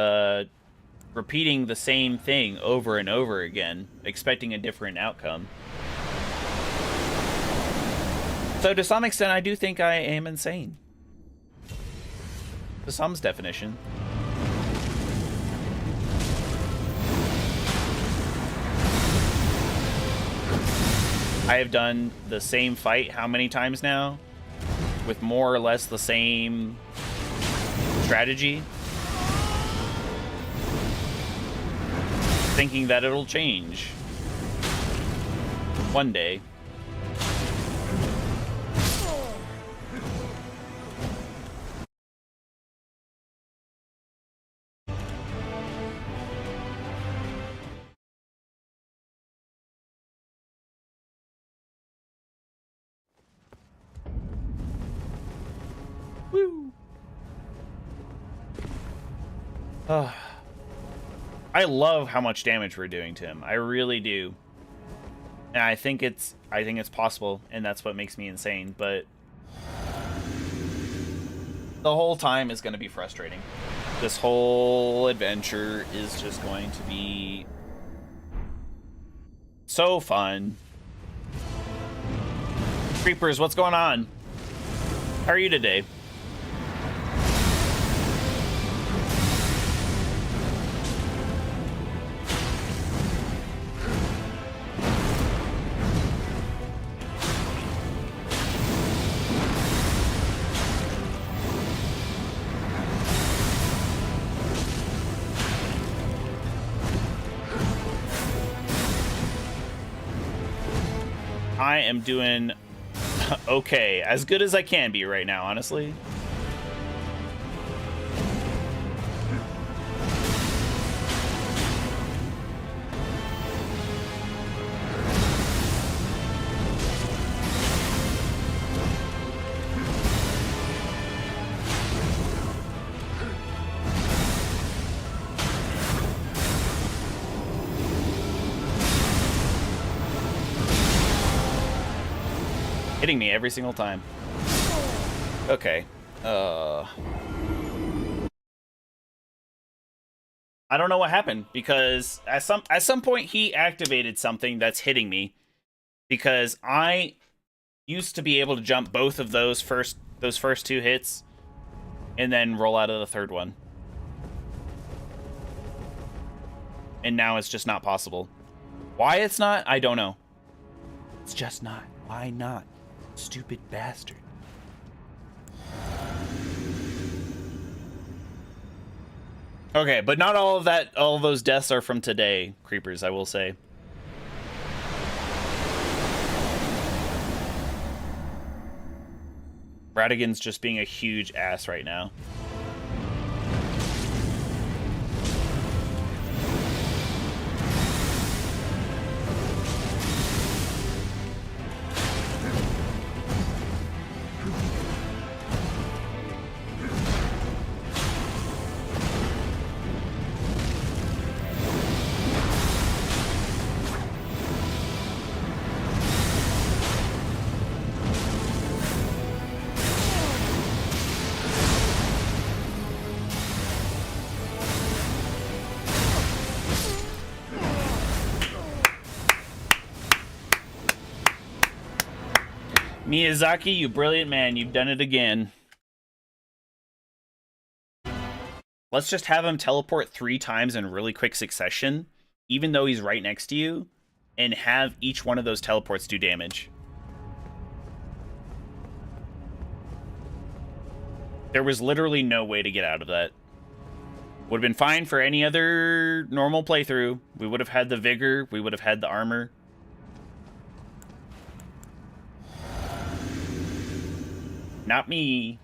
repeating the same thing over and over again, expecting a different outcome. So to some extent, I do think I am insane. To some's definition. I have done the same fight how many times now? With more or less the same strategy. Thinking that it'll change. One day. Woo. I love how much damage we're doing to him. I really do. And I think it's possible, and that's what makes me insane, but the whole time is going to be frustrating. This whole adventure is just going to be so fun. Creepers, what's going on? How are you today? I am doing okay, as good as I can be right now, honestly. Hitting me every single time. Okay. I don't know what happened, because at some point he activated something that's hitting me, because I used to be able to jump both of those first two hits and then roll out of the third one. And now it's just not possible. Why it's not, I don't know. It's just not. Why not? Stupid bastard. Okay, but not all of those deaths are from today, creepers, I will say. Radagon's just being a huge ass right now. Miyazaki, you brilliant man. You've done it again. Let's just have him teleport 3 times in really quick succession, even though he's right next to you, and have each one of those teleports do damage. There was literally no way to get out of that. Would have been fine for any other normal playthrough. We would have had the vigor. We would have had the armor. Not me.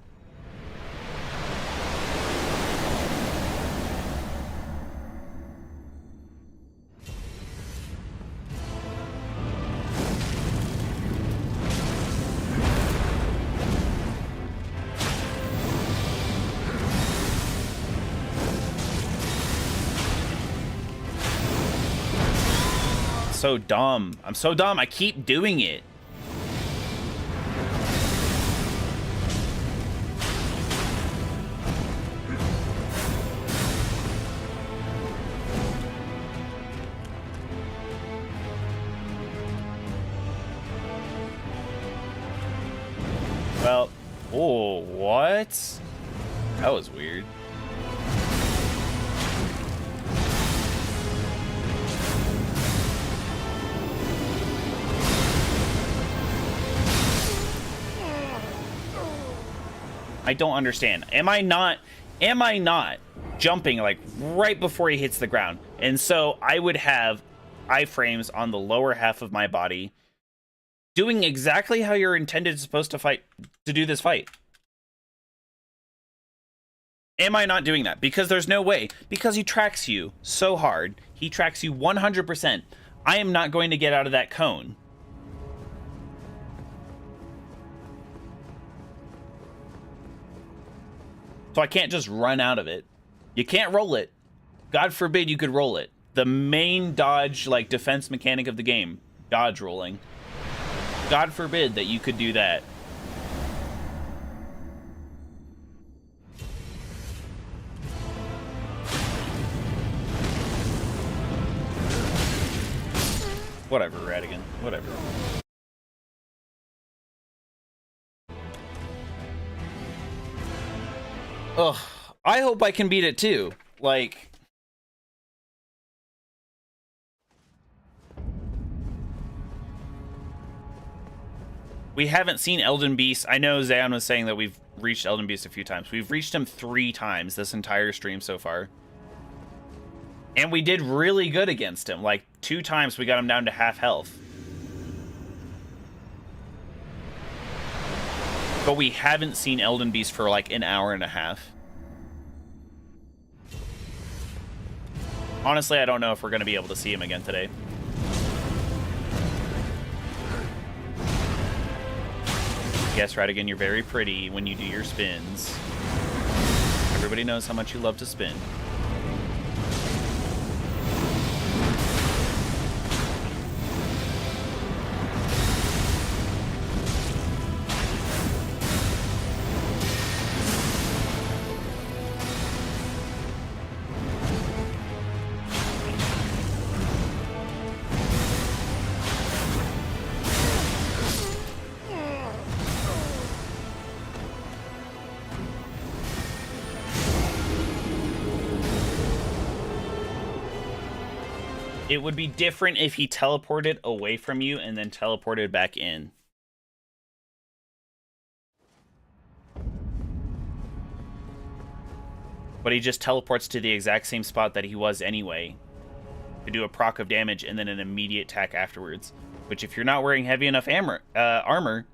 So dumb. I'm so dumb. I keep doing it. Well, oh, what? That was weird. I don't understand. Am I not jumping like right before he hits the ground? And so I would have iframes on the lower half of my body doing exactly how you're intended supposed to fight to do this fight. Am I not doing that? Because there's no way. Because he tracks you so hard. He tracks you 100%. I am not going to get out of that cone. So I can't just run out of it. You can't roll it. God forbid you could roll it. The main dodge, like, defense mechanic of the game. Dodge rolling. God forbid that you could do that. Whatever, Radagon. Whatever. Ugh. I hope I can beat it too. Like... We haven't seen Elden Beast. I know Zayon was saying that we've reached Elden Beast a few times. We've reached him 3 times this entire stream so far. And we did really good against him. Like, 2 times we got him down to half health. But we haven't seen Elden Beast for like an hour and a half. Honestly, I don't know if we're going to be able to see him again today. Yes, Radagon, you're very pretty when you do your spins. Everybody knows how much you love to spin. It would be different if he teleported away from you and then teleported back in. But he just teleports to the exact same spot that he was anyway to do a proc of damage and then an immediate attack afterwards. Which, if you're not wearing heavy enough armor,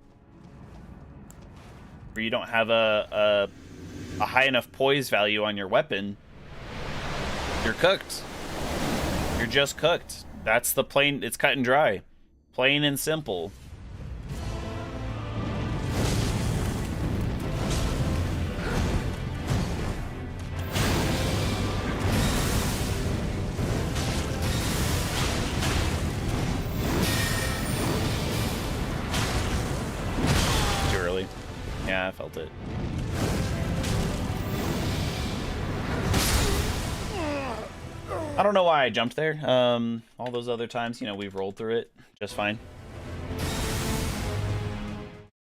or you don't have a high enough poise value on your weapon, you're cooked. You're just cooked. That's the plain, it's cut and dry. Plain and simple. Too early. Yeah, I felt it. I don't know why I jumped there. All those other times, you know, we've rolled through it just fine.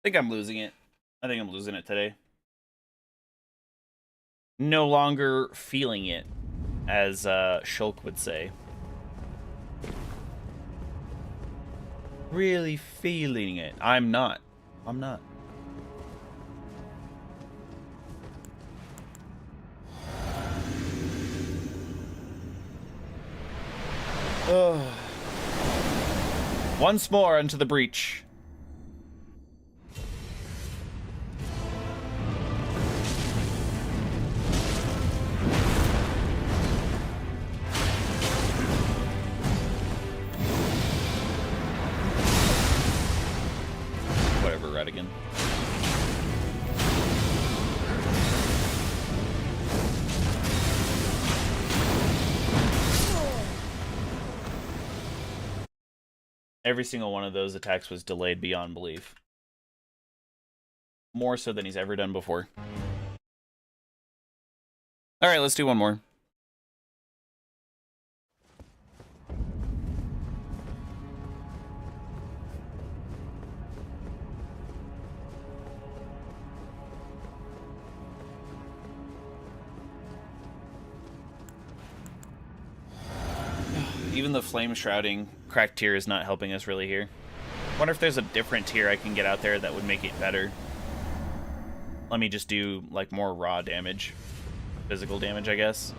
think I'm losing it. I think I'm losing it today. No longer feeling it, as Shulk would say. Really feeling it. I'm not. I'm not. Once more into the breach. Whatever, Radagon. Every single one of those attacks was delayed beyond belief. More so than he's ever done before. Alright, let's do one more. Even the flame shrouding cracked tier is not helping us really here. Wonder if there's a different tier I can get out there that would make it better. Let me just do like more raw damage. Physical damage, I guess.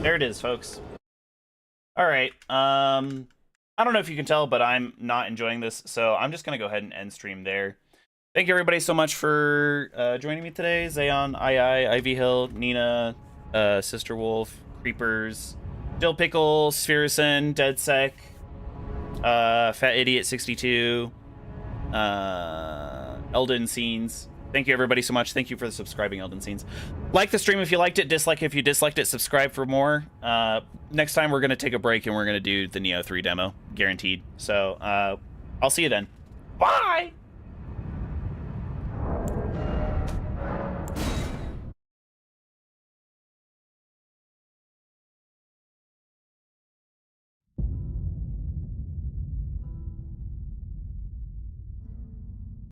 There it is, folks. All right. I don't know if you can tell, but I'm not enjoying this, so I'm just going to go ahead and end stream there. Thank you, everybody, so much for joining me today. Zayon, Ivy Hill, Nina, Sister Wolf, Creepers, Dill Pickle, Sphericin, DeadSec, Fat Idiot 62, Elden Scenes. Thank you, everybody, so much. Thank you for the subscribing, Elden Scenes. Like the stream if you liked it. Dislike if you disliked it. Subscribe for more. Next time, we're going to take a break, and we're going to do the Neo 3 demo. Guaranteed. So, I'll see you then. Bye!